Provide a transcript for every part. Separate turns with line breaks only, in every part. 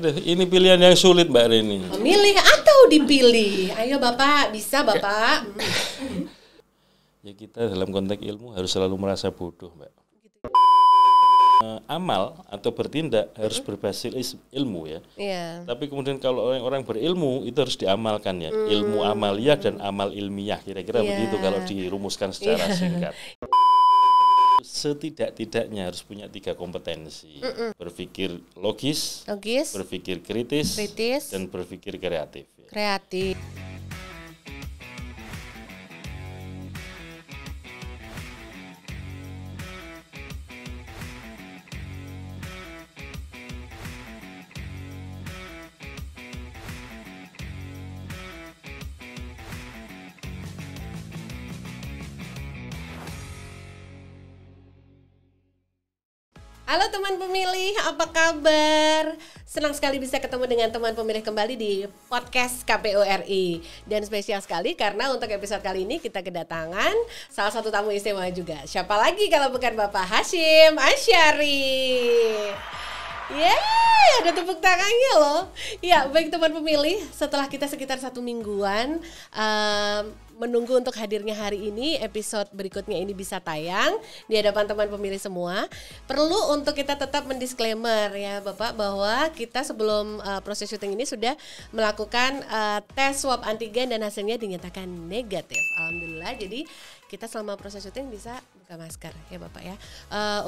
Aduh, ini pilihan yang sulit Mbak Reni.
Memilih atau dipilih? Ayo Bapak, bisa Bapak.
Ya kita dalam konteks ilmu harus selalu merasa bodoh Mbak. Amal atau bertindak harus berbasis ilmu ya.
Iya.
Tapi kemudian kalau orang berilmu itu harus diamalkan ya. Ilmu amaliyah dan amal ilmiah kira-kira begitu kalau dirumuskan secara singkat. Setidak-tidaknya harus punya 3 kompetensi. Berpikir logis, berpikir kritis, dan berpikir kreatif.
Kreatif. Halo teman pemilih, apa kabar? Senang sekali bisa ketemu dengan teman pemilih kembali di podcast KPU RI. Dan spesial sekali karena untuk episode kali ini kita kedatangan salah satu tamu istimewa juga. Siapa lagi kalau bukan Bapak Hasyim Asyari. Yeay, ada tepuk tangannya loh. Ya, baik teman pemilih, setelah kita sekitar 1 mingguan menunggu untuk hadirnya hari ini, episode berikutnya ini bisa tayang di hadapan teman pemilih semua. Perlu untuk kita tetap mendisklaimer ya Bapak bahwa kita sebelum proses syuting ini sudah melakukan tes swab antigen dan hasilnya dinyatakan negatif. Alhamdulillah, jadi kita selama proses syuting bisa buka masker ya Bapak ya.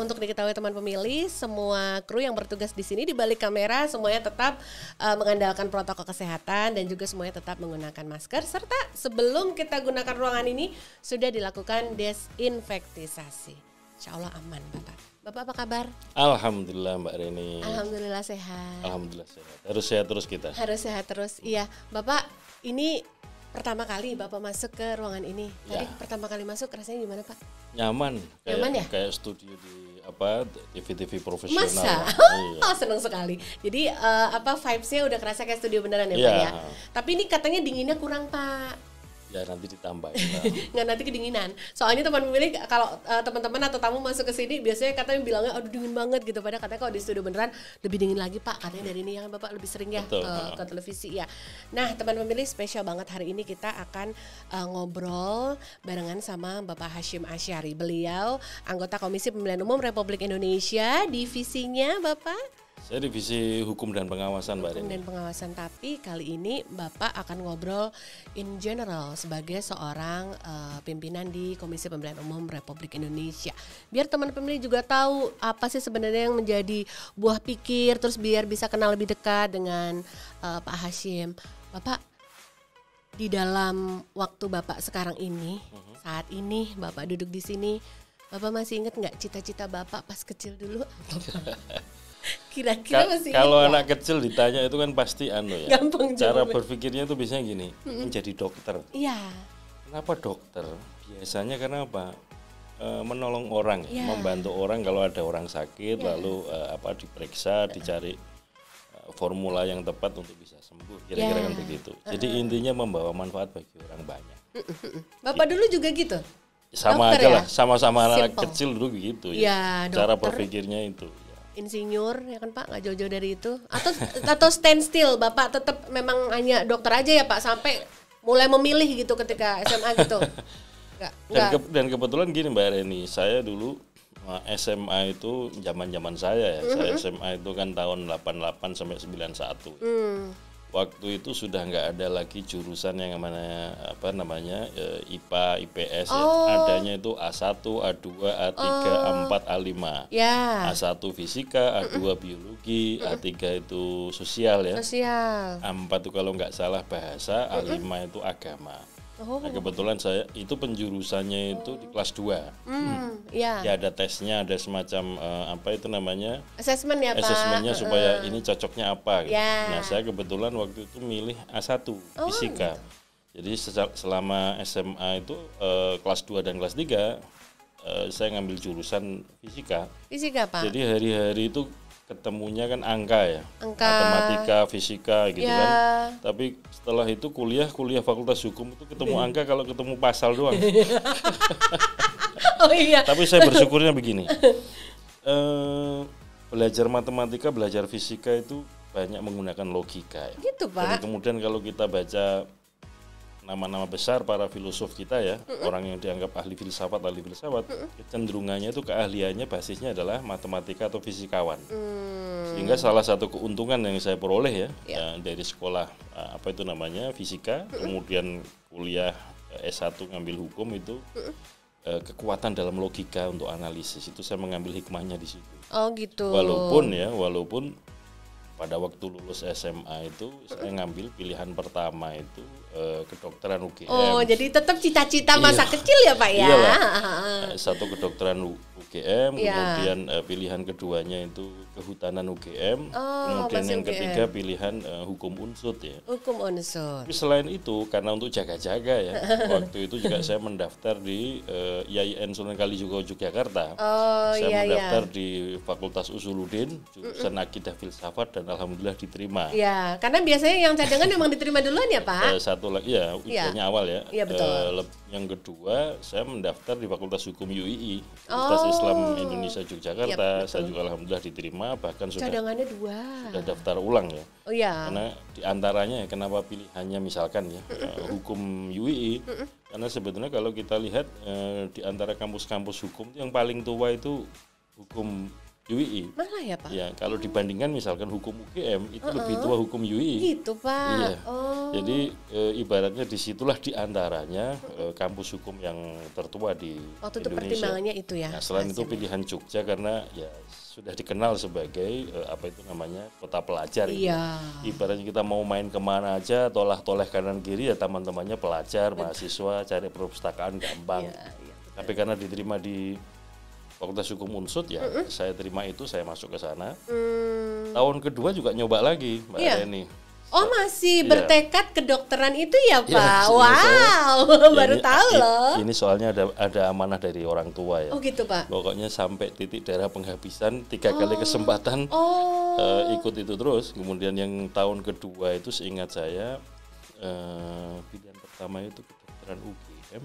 Untuk diketahui teman pemilih, semua kru yang bertugas di sini di balik kamera semuanya tetap mengandalkan protokol kesehatan dan juga semuanya tetap menggunakan masker, serta sebelum kita gunakan ruangan ini sudah dilakukan desinfektisasi. Insya Allah aman Bapak. Bapak apa kabar?
Alhamdulillah Mbak Reni.
Alhamdulillah sehat.
Alhamdulillah sehat. Harus sehat terus kita.
Harus sehat terus. Iya, Bapak ini pertama kali Bapak masuk ke ruangan ini. Tadi pertama kali masuk rasanya gimana Pak?
Nyaman.
Nyaman ya?
Kayak studio di TV-TV profesional.
Masa?
Iya.
Seneng sekali. Jadi vibes-nya udah kerasa kayak studio beneran ya
Iya.
Pak ya. Tapi ini katanya dinginnya kurang Pak.
Ya nanti ditambah.
Nggak, nanti kedinginan. Soalnya teman pemilih kalau teman-teman atau tamu masuk ke sini biasanya katanya bilangnya aduh dingin banget gitu. Padahal katanya kalau di studio beneran lebih dingin lagi Pak. Katanya dari ini yang Bapak lebih sering ya ke televisi ya. Nah teman pemilih spesial banget hari ini kita akan ngobrol barengan sama Bapak Hasyim Asyari. Beliau anggota Komisi Pemilihan Umum Republik Indonesia, divisinya Bapak?
Saya divisi hukum dan pengawasan Mbak Reni.
Hukum dan pengawasan, tapi kali ini Bapak akan ngobrol in general sebagai seorang pimpinan di Komisi Pemilihan Umum Republik Indonesia. Biar teman pemilih juga tahu apa sih sebenarnya yang menjadi buah pikir, terus biar bisa kenal lebih dekat dengan Pak Hasyim. Bapak, di dalam waktu Bapak sekarang ini, saat ini Bapak duduk di sini, Bapak masih ingat nggak cita-cita Bapak pas kecil dulu? Kira-kira masih
kalau anak kecil ditanya itu kan pasti ya.
Gampang
cara
jawabnya.
berpikirnya itu biasanya gini, menjadi dokter.
Iya.
Kenapa dokter? Biasanya karena apa? Menolong orang, membantu orang kalau ada orang sakit, lalu diperiksa, dicari formula yang tepat untuk bisa sembuh. Kira-kira kan begitu. Jadi intinya membawa manfaat bagi orang banyak.
Bapak dulu juga gitu?
Sama
Dokter
aja
ya?
lah, sama-sama anak
Simple.
kecil dulu gitu
Ya,
Cara
dokter.
berpikirnya itu.
Insinyur ya kan Pak, nggak jauh-jauh dari itu, atau stand still Bapak tetap memang hanya dokter aja ya Pak sampai mulai memilih gitu ketika SMA gitu? Enggak.
Dan kebetulan gini Mbak Reni, saya dulu SMA itu zaman saya ya. Saya SMA itu kan tahun 88 sampai 91. Waktu itu sudah nggak ada lagi jurusan yang namanya IPA, IPS ya. Adanya itu A1, A2, A3, A4, A5.
Ya.
A1 fisika, A2 biologi, A3 itu sosial ya.
Sosial.
A4 itu kalau nggak salah bahasa, A5 itu agama. Nah, kebetulan saya itu penjurusannya itu di kelas 2.
Ya.
Ya ada tesnya, ada semacam
Assessment ya Pak.
Assessmentnya supaya ini cocoknya apa gitu.
Ya.
Nah saya kebetulan waktu itu milih A1 fisika. Jadi selama SMA itu kelas 2 dan kelas 3 saya ngambil jurusan fisika.
Fisika Pak.
Jadi hari-hari itu ketemunya kan angka ya,
Angka.
matematika, fisika gitu
Ya.
kan. Tapi setelah itu kuliah Fakultas Hukum itu ketemu angka kalau ketemu pasal doang.
Oh iya.
Tapi saya bersyukurnya begini, belajar matematika, belajar fisika itu banyak menggunakan logika ya.
Gitu,
Dan
Pak.
kemudian kalau kita baca nama-nama besar para filosof kita ya, orang yang dianggap ahli filsafat, kecenderungannya itu keahliannya basisnya adalah matematika atau fisikawan. Sehingga salah satu keuntungan yang saya peroleh ya, dari sekolah apa itu namanya fisika, kemudian kuliah S1 ngambil hukum itu kekuatan dalam logika untuk analisis itu saya mengambil hikmahnya di situ.
Oh gitu.
Walaupun pada waktu lulus SMA itu saya ngambil pilihan pertama itu kedokteran UGM.
Oh, jadi tetap cita-cita masa kecil ya, Pak ya?
Iyalah. Satu kedokteran UGM, kemudian pilihan keduanya itu kehutanan UGM, kemudian yang ketiga pilihan hukum unsur ya.
Hukum unsur.
Tapi selain itu, karena untuk jaga-jaga ya, waktu itu juga saya mendaftar di IAIN Sunan Kalijogo Yogyakarta. Saya mendaftar di Fakultas Usuluddin, jurusan Akidah Filsafat, dan alhamdulillah diterima.
Ya, karena biasanya yang cadangan memang diterima duluan ya, Pak?
Satu lagi ya, ujiannya awal ya.
Iya, betul.
Yang kedua, saya mendaftar di Fakultas Hukum UII, Universitas Islam Indonesia Yogyakarta. Saya juga alhamdulillah diterima, bahkan
cadangannya 2.
Sudah daftar ulang ya.
Oh iya.
Karena diantaranya ya, kenapa pilihannya misalkan ya hukum UII, karena sebetulnya kalau kita lihat di antara kampus-kampus hukum yang paling tua itu hukum UII.
Malah ya, Pak?
Ya, kalau dibandingkan misalkan hukum UGM itu lebih tua hukum UII.
Gitu, Pak.
Iya. Jadi ibaratnya disitulah diantaranya kampus hukum yang tertua di
waktu itu
Indonesia.
Pertimbangannya itu ya.
Nah, selain itu pilihan Jogja karena ya sudah dikenal sebagai apa itu namanya kota pelajar.
Iya.
Ibaratnya kita mau main kemana aja, toleh kanan kiri ya teman-temannya pelajar, mahasiswa, cari perpustakaan gampang. Tapi karena diterima di Fakultas Hukum Unsur ya, saya terima itu, saya masuk ke sana. Tahun kedua juga nyoba lagi, Mbak Reni.
Oh, masih bertekad kedokteran itu ya, Pak?
Ya,
wow, baru tahu loh.
Ini soalnya ada amanah dari orang tua ya.
Oh gitu, Pak.
Pokoknya sampai titik darah penghabisan 3 kali kesempatan ikut itu terus. Kemudian yang tahun kedua itu seingat saya pilihan pertama itu kedokteran UGM.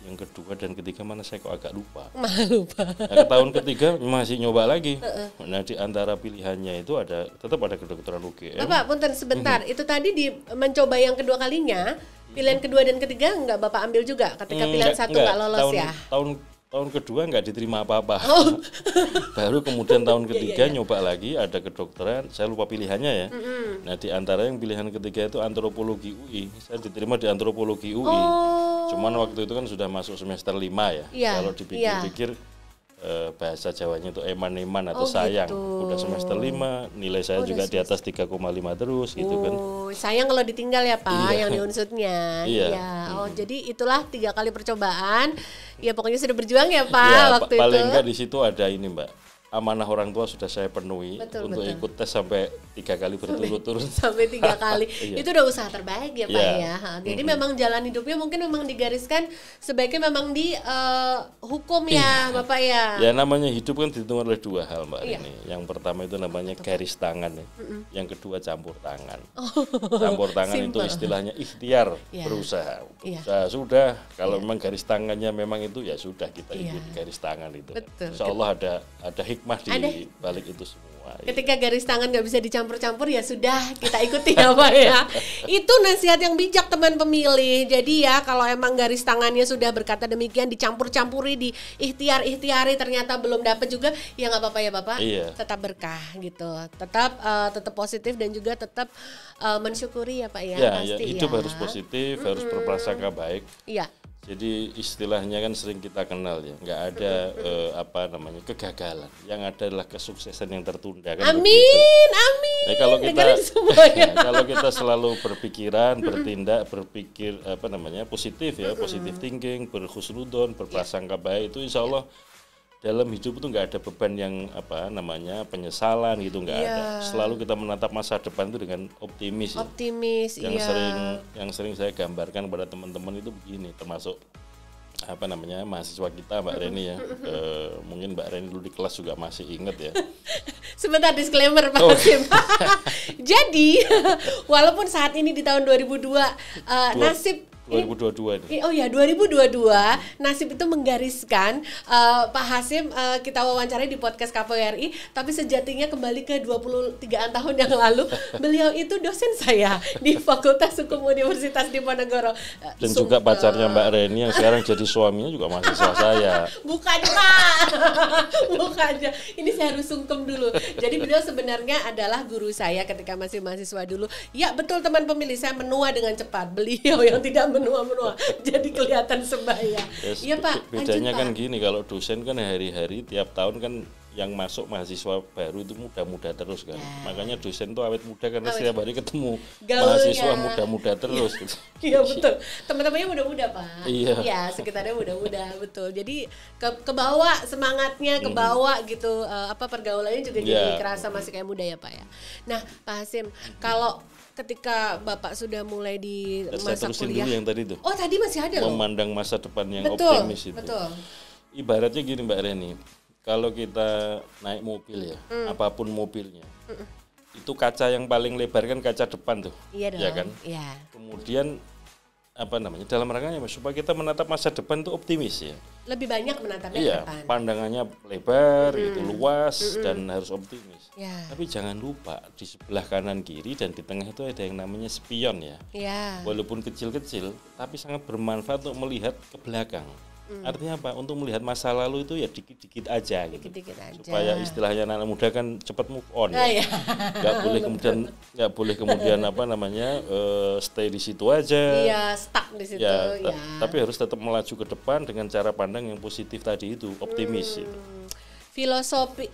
Yang kedua dan ketiga mana saya kok agak lupa.
Lupa.
Nah, tahun ketiga masih nyoba lagi. Nah, di antara pilihannya itu tetap ada kedokteran UGM.
Bapak, punten sebentar. Itu tadi mencoba yang kedua kalinya, pilihan kedua dan ketiga enggak Bapak ambil juga ketika pilihan satu enggak lolos ya?
Tahun kedua nggak diterima apa-apa. Baru kemudian tahun ketiga nyoba lagi, ada kedokteran, saya lupa pilihannya ya. Nah, di antara yang pilihan ketiga itu antropologi UI. Saya diterima di antropologi UI. Cuman waktu itu kan sudah masuk semester 5 ya. Kalau dipikir-pikir bahasa Jawanya itu eman-eman atau sayang. Udah semester 5, nilai saya juga di atas 3,5 terus gitu kan.
Sayang kalau ditinggal ya, Pak, yang di unsutnya.
Iya.
Oh, jadi itulah 3 kali percobaan. Ya pokoknya sudah berjuang ya, Pak, waktu itu.
Paling enggak di situ ada ini, Mbak. Amanah orang tua sudah saya penuhi untuk ikut tes sampai 3 kali berturut-turut.
Sampai 3 kali. Itu udah usaha terbaik ya, Pak ya. Jadi memang jalan hidupnya mungkin memang digariskan sebaiknya memang di hukum ya, Bapak ya.
Ya namanya hidup kan dihitung oleh 2 hal, Mbak Rini. Yang pertama itu namanya garis tangan ya. Yang kedua campur tangan. Campur tangan itu istilahnya ikhtiar, berusaha. Sudah, kalau memang garis tangannya memang itu ya sudah kita ikuti garis tangan itu. Insya Allah ada hikmah di balik itu semua.
Ketika garis tangan nggak bisa dicampur-campur ya sudah kita ikuti ya, Pak ya. Itu nasihat yang bijak teman pemilih. Jadi ya kalau emang garis tangannya sudah berkata demikian dicampur-campuri, di ikhtiari ternyata belum dapat juga ya nggak apa-apa ya, Bapak. Tetap berkah gitu. Tetap positif dan juga tetap mensyukuri ya, Pak ya. Pasti
hidup harus positif, harus berprasangka baik.
Iya.
Jadi istilahnya kan sering kita kenal ya, nggak ada kegagalan, yang ada adalah kesuksesan yang tertunda kan.
Amin.
Nah, kalau kita selalu berpikiran, berpikir positif ya, positive thinking, berhusnudon, berprasangka baik, itu insya Allah dalam hidup itu nggak ada beban yang penyesalan gitu, nggak ada. Selalu kita menatap masa depan itu dengan optimis. Yang sering saya gambarkan kepada teman-teman itu begini, termasuk mahasiswa kita, Mbak Reni ya. Mungkin Mbak Reni dulu di kelas juga masih ingat ya.
Sebentar, disclaimer Pak Hasim. Jadi walaupun saat ini di tahun 2002 nasib
2022 ini.
Oh ya, 2022 Nasib itu menggariskan Pak Hasyim kita wawancarai di podcast KPWRI, tapi sejatinya kembali ke 23-an tahun yang lalu beliau itu dosen saya di Fakultas Hukum Universitas Diponegoro.
Dan juga pacarnya Mbak Reni yang sekarang jadi suaminya juga mahasiswa saya.
Bukan Pak, bukan. Ini saya harus sungkem dulu. Jadi beliau sebenarnya adalah guru saya ketika masih mahasiswa dulu. Ya betul teman pemilih, saya menua dengan cepat. Beliau yang tidak menua-menua, jadi kelihatan sebaya. Iya Pak.
Bedanya
lanjut,
kan
Pak.
gini, kalau dosen kan hari-hari tiap tahun kan yang masuk mahasiswa baru itu muda-muda terus kan. Makanya dosen tuh awet muda karena setiap hari ketemu
Gaulnya.
mahasiswa muda-muda terus. Gitu.
Iya betul. Teman-temannya muda-muda Pak.
Iya.
Ya sekitarnya muda-muda betul. Jadi ke bawah semangatnya, ke bawah gitu. Pergaulannya juga jadi kerasa masih kayak muda ya Pak ya. Nah Pak Hasyim, kalau ketika Bapak sudah mulai di
Saya
masa
terusin
kuliah.
dulu yang tadi tuh.
Oh tadi masih ada loh.
Memandang masa depan yang
Betul,
optimis itu.
betul.
Ibaratnya gini Mbak Reni, kalau kita naik mobil ya, apapun mobilnya, itu kaca yang paling lebar kan kaca depan tuh.
Iya dong.
Ya kan?
Iya.
Kemudian dalam rangkanya supaya kita menatap masa depan itu optimis ya.
Lebih banyak menatapnya ke
Iya,
depan.
pandangannya lebar, gitu, luas dan harus optimis.
Ya.
Tapi jangan lupa di sebelah kanan kiri dan di tengah itu ada yang namanya spion ya.
Ya.
Walaupun kecil-kecil, tapi sangat bermanfaat untuk melihat ke belakang. Artinya apa? Untuk melihat masa lalu itu ya dikit-dikit aja gitu.
Dikit-dikit aja.
Supaya istilahnya anak muda kan cepat move on.
Iya.
Nggak boleh kemudian stay di situ aja.
Iya, stuck di situ
Ya,
ya.
tapi harus tetap melaju ke depan dengan cara pandang yang positif tadi itu, optimis itu.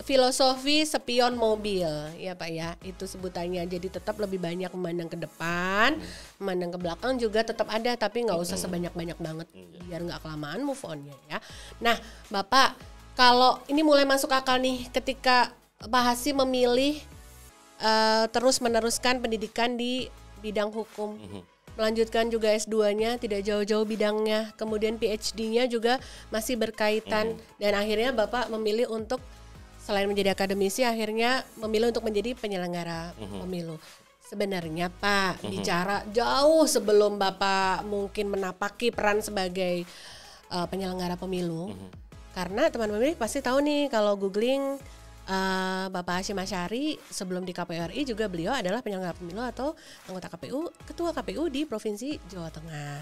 Filosofi spion mobil ya Pak ya, itu sebutannya. Jadi tetap lebih banyak memandang ke depan, memandang ke belakang juga tetap ada, tapi nggak usah sebanyak-banyak banget biar nggak kelamaan move onnya ya. Nah Bapak, kalau ini mulai masuk akal nih ketika Pak Hasyim memilih terus meneruskan pendidikan di bidang hukum, melanjutkan juga S2-nya tidak jauh-jauh bidangnya, kemudian PhD-nya juga masih berkaitan, dan akhirnya Bapak memilih untuk selain menjadi akademisi akhirnya memilih untuk menjadi penyelenggara pemilu. Sebenarnya Pak, bicara jauh sebelum Bapak mungkin menapaki peran sebagai penyelenggara pemilu, karena teman-teman pemilih pasti tahu nih kalau googling Bapak Hasyim Asyari sebelum di KPWRI juga beliau adalah penyelenggara pemilu atau anggota KPU, ketua KPU di Provinsi Jawa Tengah.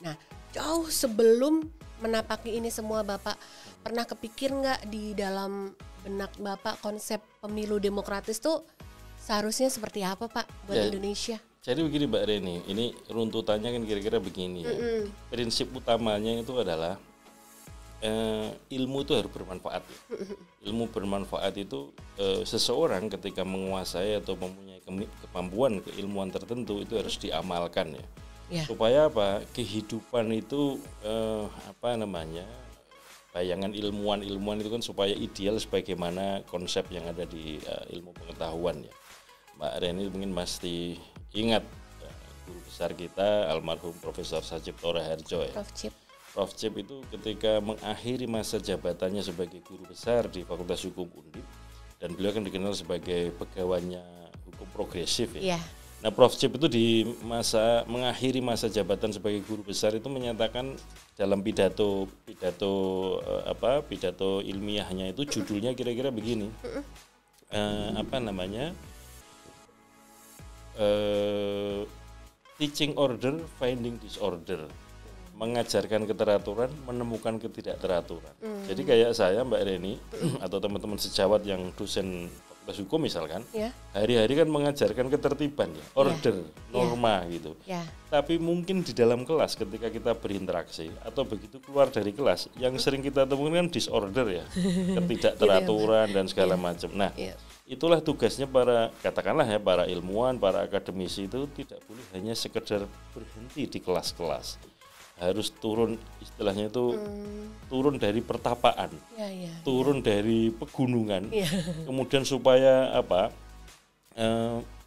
Nah, jauh sebelum menapaki ini semua Bapak pernah kepikir nggak di dalam benak Bapak konsep pemilu demokratis tuh seharusnya seperti apa Pak buat Indonesia?
Jadi begini Mbak Reni, ini runtutannya kan kira-kira begini ya. Prinsip utamanya itu adalah ilmu itu harus bermanfaat ya. Ilmu bermanfaat itu seseorang ketika menguasai atau mempunyai kemampuan keilmuan tertentu itu harus diamalkan ya. Supaya apa? Kehidupan itu bayangan ilmuwan itu kan supaya ideal sebagaimana konsep yang ada di ilmu pengetahuan ya. Mbak Reni mungkin pasti ingat guru besar kita almarhum Profesor Sajib Toraharjo ya. Prof. Cip itu ketika mengakhiri masa jabatannya sebagai guru besar di Fakultas Hukum Undip, dan beliau kan dikenal sebagai pegawainya hukum progresif ya. Nah, Prof. Cip itu di mengakhiri masa jabatan sebagai guru besar itu menyatakan dalam pidato ilmiahnya itu judulnya kira-kira begini. Teaching order, finding disorder. Mengajarkan keteraturan, menemukan ketidakteraturan. Jadi kayak saya Mbak Reni atau teman-teman sejawat yang dosen fakultas hukum misalkan, hari-hari kan mengajarkan ketertiban ya, order, norma gitu. Tapi mungkin di dalam kelas ketika kita berinteraksi atau begitu keluar dari kelas, yang sering kita temukan kan disorder ya, ketidakteraturan dan segala macam. Nah, itulah tugasnya para ilmuwan, para akademisi itu tidak boleh hanya sekedar berhenti di kelas-kelas. Harus turun, istilahnya itu turun dari pertapaan, turun dari pegunungan, kemudian supaya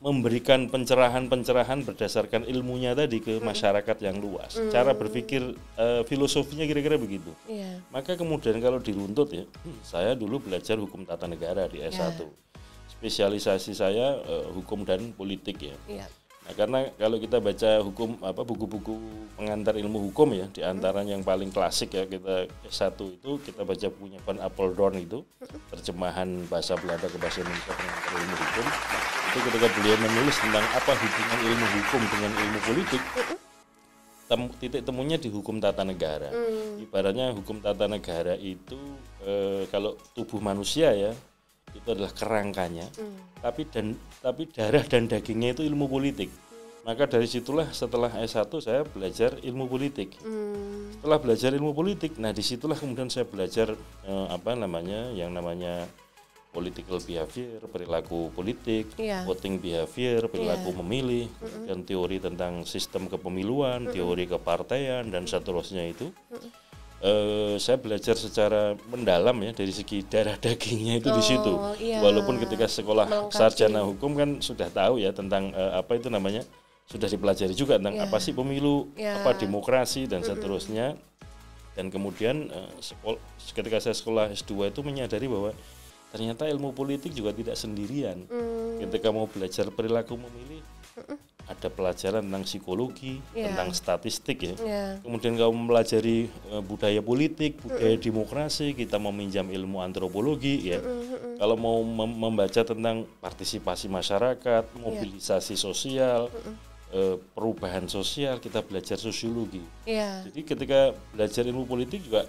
memberikan pencerahan-pencerahan berdasarkan ilmunya tadi ke masyarakat yang luas. Cara berpikir filosofinya kira-kira begitu. Maka kemudian kalau diruntut ya, saya dulu belajar hukum tata negara di S1. Spesialisasi saya hukum dan politik ya. Nah, karena kalau kita baca hukum buku-buku pengantar ilmu hukum ya, di antara yang paling klasik ya, kita S1 itu kita baca punya Van Apeldoorn itu, terjemahan bahasa Belanda ke bahasa Indonesia pengantar ilmu hukum. Itu ketika beliau menulis tentang apa hubungan ilmu hukum dengan ilmu politik, titik temunya di hukum tata negara. Ibaratnya hukum tata negara itu kalau tubuh manusia ya, itu adalah kerangkanya, tapi darah dan dagingnya itu ilmu politik. Maka dari situlah setelah S1 saya belajar ilmu politik. Setelah belajar ilmu politik, nah disitulah kemudian saya belajar yang namanya political behavior, perilaku politik, voting behavior, perilaku memilih, dan teori tentang sistem kepemiluan, teori kepartaian, dan seterusnya itu. Saya belajar secara mendalam ya dari segi darah dagingnya itu di situ. Walaupun ketika sekolah sarjana hukum kan sudah tahu ya tentang sudah dipelajari juga tentang apa sih pemilu, apa demokrasi dan seterusnya. Dan kemudian ketika saya sekolah S2 itu menyadari bahwa ternyata ilmu politik juga tidak sendirian. Ketika mau belajar perilaku memilih, ada pelajaran tentang psikologi, tentang statistik ya. Kemudian kalau mempelajari budaya politik, budaya demokrasi, kita meminjam ilmu antropologi ya. Kalau mau membaca tentang partisipasi masyarakat, mobilisasi sosial, perubahan sosial, kita belajar sosiologi. Jadi ketika belajar ilmu politik juga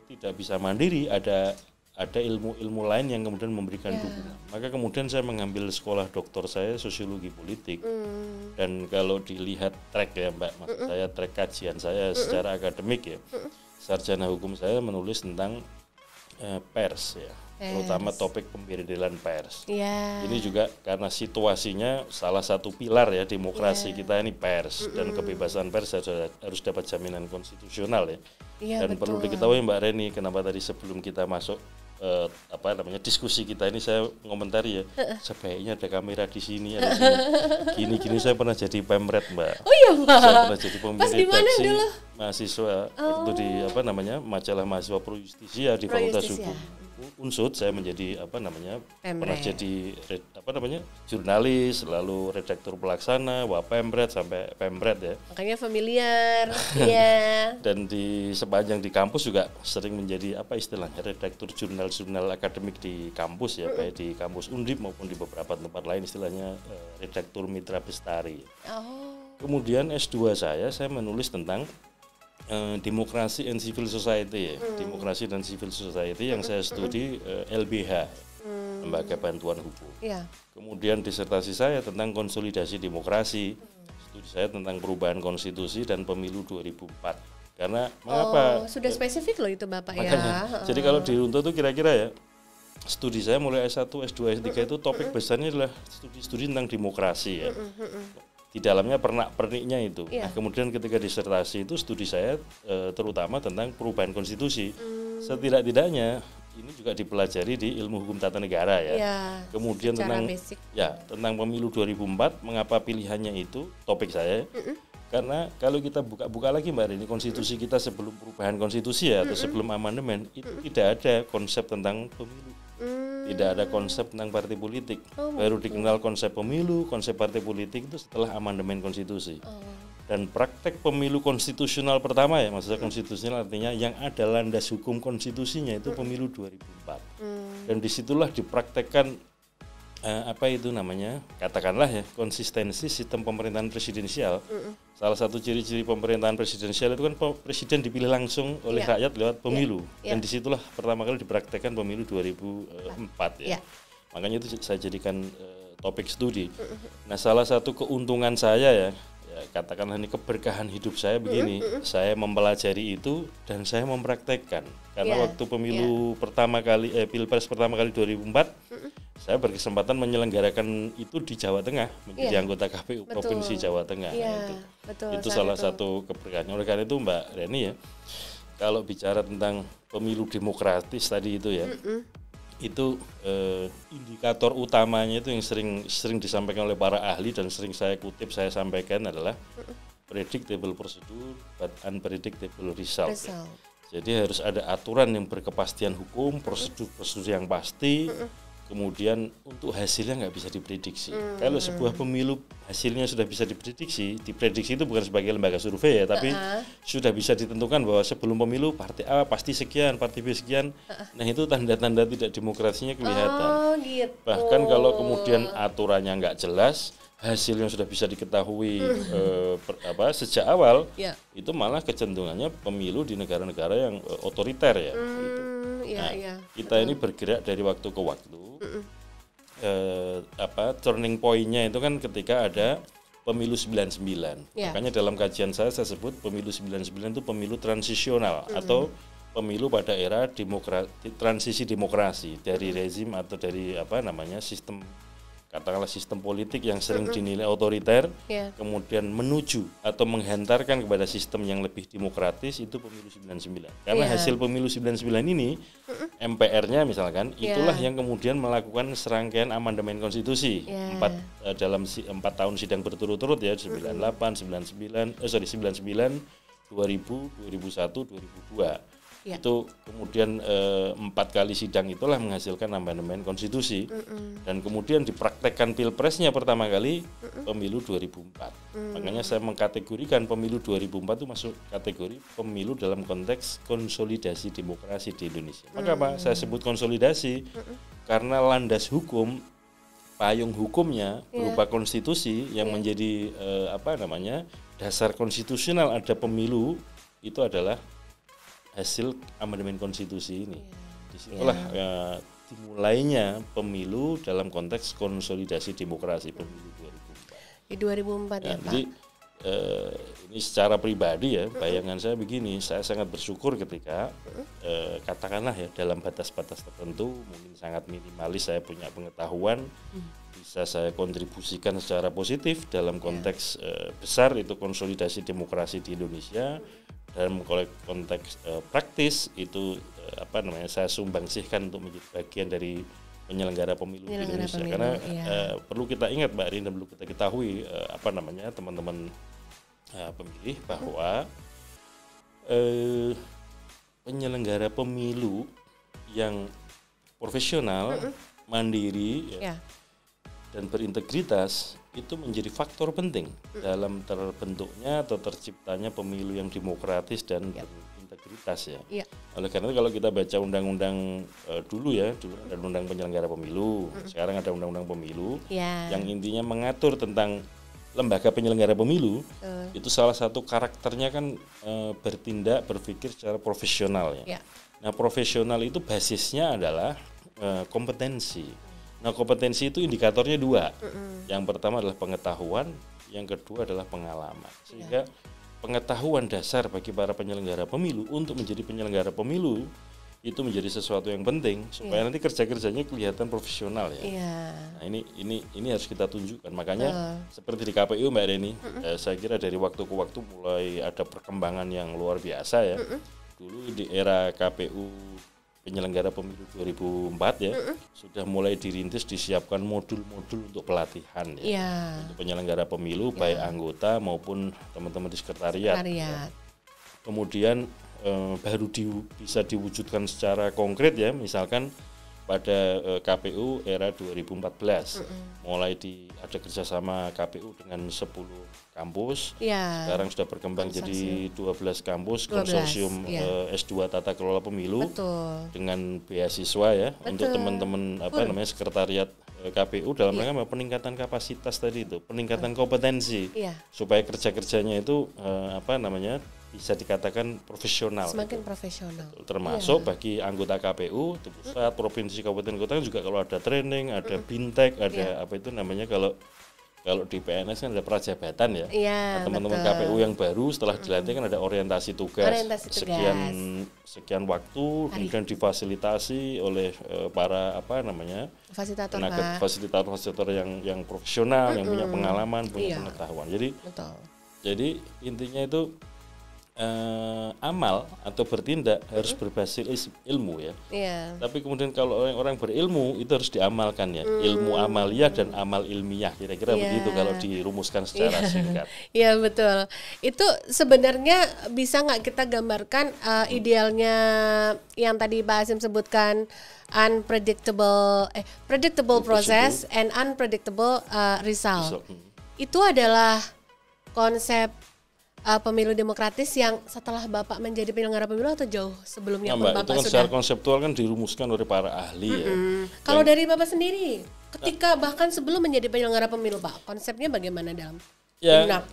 tidak bisa mandiri, ada ilmu-ilmu lain yang kemudian memberikan dukungan. Maka kemudian saya mengambil sekolah doktor saya sosiologi politik. Dan kalau dilihat track ya Mbak, maksud saya track kajian saya secara akademik ya, sarjana hukum saya menulis tentang pers ya, terutama topik pemberedelan pers. Ini juga karena situasinya salah satu pilar ya demokrasi kita ini pers, dan kebebasan pers harus dapat jaminan konstitusional ya. Dan perlu diketahui Mbak Reni, kenapa tadi sebelum kita masuk diskusi kita ini saya ngomentari ya, sebaiknya ada kamera di sini, ada gini saya pernah jadi pemret Mbak.
Mbak.
Saya pernah jadi pemimpin redaksi mahasiswa waktu di majalah mahasiswa Pro Justisia di Fakultas Hukum Unsud. Saya menjadi pernah jadi jurnalis, lalu redaktur pelaksana, wapemret sampai pemret ya.
Makanya familiar.
Dan di sepanjang di kampus juga sering menjadi istilahnya redaktur jurnal akademik di kampus ya, baik di kampus Undip maupun di beberapa tempat lain, istilahnya redaktur mitra bestari. Kemudian S2 saya menulis tentang demokrasi and civil society ya. Demokrasi dan civil society yang saya studi LBH, Lembaga Bantuan Hukum. Kemudian disertasi saya tentang konsolidasi demokrasi. Studi saya tentang perubahan konstitusi dan pemilu 2004. Karena mengapa?
Sudah spesifik loh itu Bapak
makanya, ya. Jadi kalau diruntuh tuh kira-kira ya, studi saya mulai S1, S2, S3 itu topik besarnya adalah studi tentang demokrasi ya. Di dalamnya pernik-perniknya itu. Nah, kemudian ketika disertasi itu studi saya terutama tentang perubahan konstitusi. Setidak-tidaknya ini juga dipelajari di ilmu hukum tata negara ya. Kemudian tentang tentang pemilu 2004, mengapa pilihannya itu topik saya. Karena kalau kita buka-buka lagi Mbak Rini, konstitusi kita sebelum perubahan konstitusi ya, atau sebelum amandemen, itu tidak ada konsep tentang pemilu. Tidak ada konsep tentang partai politik. Baru dikenal konsep pemilu, konsep partai politik itu setelah amandemen konstitusi. Dan praktek pemilu konstitusional pertama ya, maksudnya konstitusional artinya yang ada landas hukum konstitusinya itu pemilu 2004. Dan disitulah dipraktekkan katakanlah ya, konsistensi sistem pemerintahan presidensial. Salah satu ciri-ciri pemerintahan presidensial itu kan presiden dipilih langsung oleh rakyat lewat pemilu. Dan disitulah pertama kali dipraktekkan pemilu 2004 ya. Makanya itu saya jadikan topik studi. Nah, salah satu keuntungan saya ya, katakanlah ini keberkahan hidup saya begini, saya mempelajari itu dan saya mempraktekkan. Karena waktu pemilu pertama kali, Pilpres pertama kali 2004, saya berkesempatan menyelenggarakan itu di Jawa Tengah, menjadi anggota KPU Provinsi Jawa Tengah. Itu salah satu keberkahannya. Oleh karena itu Mbak Reni ya, kalau bicara tentang pemilu demokratis tadi itu ya, itu indikator utamanya itu yang sering disampaikan oleh para ahli dan sering saya kutip, saya sampaikan adalah predictable procedure but unpredictable result. Jadi harus ada aturan yang berkepastian hukum, prosedur yang pasti, kemudian untuk hasilnya nggak bisa diprediksi. Kalau sebuah pemilu hasilnya sudah bisa diprediksi itu bukan sebagai lembaga survei ya, tapi sudah bisa ditentukan bahwa sebelum pemilu partai A pasti sekian, partai B sekian. Nah itu tanda-tanda tidak demokrasinya kelihatan.
Oh, gitu.
Bahkan kalau kemudian aturannya nggak jelas, hasilnya sudah bisa diketahui sejak awal, itu malah kecenderungannya pemilu di negara-negara yang otoriter ya. Gitu. Kita ini bergerak dari waktu ke waktu. Turning point-nya itu kan ketika ada pemilu 99. Makanya dalam kajian saya sebut pemilu 99 itu pemilu transisional atau pemilu pada era transisi demokrasi dari rezim atau dari sistem, katakanlah sistem politik yang sering dinilai otoriter, kemudian menuju atau menghantarkan kepada sistem yang lebih demokratis, itu pemilu 99. Karena hasil pemilu 99 ini, MPR-nya misalkan, itulah yang kemudian melakukan serangkaian amandemen konstitusi. 4 tahun sidang berturut-turut ya, 98, 2000, 2001, 2002. Itu kemudian 4 kali sidang itulah menghasilkan amandemen konstitusi, dan kemudian dipraktekkan pilpresnya pertama kali pemilu 2004. Makanya saya mengkategorikan pemilu 2004 itu masuk kategori pemilu dalam konteks konsolidasi demokrasi di Indonesia. Maka apa? Saya sebut konsolidasi karena landas hukum, payung hukumnya berupa konstitusi yang menjadi dasar konstitusional ada pemilu, itu adalah hasil amandemen konstitusi ini. Disitulah dimulainya pemilu dalam konteks konsolidasi demokrasi pemilu 2004.
Di 2004 ya, Pak.
Jadi ini secara pribadi ya, bayangan saya begini, saya sangat bersyukur ketika katakanlah ya dalam batas-batas tertentu, mungkin sangat minimalis, saya punya pengetahuan, bisa saya kontribusikan secara positif dalam konteks besar itu konsolidasi demokrasi di Indonesia. Dalam konteks praktis itu saya sumbangsihkan untuk menjadi bagian dari penyelenggara pemilu di Indonesia. Karena perlu kita ingat Mbak Rin, dan perlu kita ketahui teman-teman pemilih bahwa penyelenggara pemilu yang profesional, mandiri dan berintegritas itu menjadi faktor penting dalam terbentuknya atau terciptanya pemilu yang demokratis dan berintegritas ya. Oleh karena itu kalau kita baca undang-undang dulu ada undang penyelenggara pemilu, sekarang ada undang-undang pemilu yang intinya mengatur tentang lembaga penyelenggara pemilu, itu salah satu karakternya kan berpikir secara profesional ya. Nah, profesional itu basisnya adalah kompetensi. Nah, kompetensi itu indikatornya 2. Yang pertama adalah pengetahuan, yang kedua adalah pengalaman. Sehingga pengetahuan dasar bagi para penyelenggara pemilu untuk menjadi penyelenggara pemilu itu menjadi sesuatu yang penting supaya nanti kerja-kerjanya kelihatan profesional ya. Nah, ini harus kita tunjukkan. Makanya seperti di KPU Mbak Reni, saya kira dari waktu ke waktu mulai ada perkembangan yang luar biasa ya. Dulu di era KPU penyelenggara pemilu 2004 ya, sudah mulai dirintis, disiapkan modul-modul untuk pelatihan ya, untuk penyelenggara pemilu baik anggota maupun teman-teman di sekretariat. Ya. Kemudian baru bisa diwujudkan secara konkret ya, misalkan pada KPU era 2014 mulai ada kerjasama KPU dengan 10 kampus, sekarang sudah berkembang jadi 12 kampus, konsorsium S2 Tata Kelola Pemilu. Dengan beasiswa ya. Untuk teman-teman sekretariat KPU dalam rangka peningkatan kapasitas tadi itu, peningkatan kompetensi supaya kerja-kerjanya itu bisa dikatakan profesional.
Semakin profesional.
Termasuk bagi anggota KPU, pusat, provinsi, kabupaten, kota juga kalau ada training, ada bintek, ada kalau di PNS kan ada prajabatan ya. Nah, teman-teman KPU yang baru setelah dilantik kan ada orientasi tugas. Sekian waktu, kemudian difasilitasi oleh para fasilitator yang profesional, yang punya pengalaman, punya pengetahuan. Jadi intinya itu amal atau bertindak harus berbasis ilmu ya. Tapi kemudian kalau orang berilmu itu harus diamalkan ya. Ilmu amaliyah dan amal ilmiah kira-kira begitu kalau dirumuskan secara singkat.
Iya betul. Itu sebenarnya bisa nggak kita gambarkan idealnya yang tadi Pak Hasyim sebutkan predictable process and unpredictable result. Itu adalah konsep pemilu demokratis yang setelah Bapak menjadi penyelenggara pemilu atau jauh sebelumnya
Mbak,
Bapak
itu kan
sudah?
secara konseptual kan dirumuskan oleh para ahli ya.
Kalau dari Bapak sendiri, ketika bahkan sebelum menjadi penyelenggara pemilu Pak, konsepnya bagaimana dalam benak?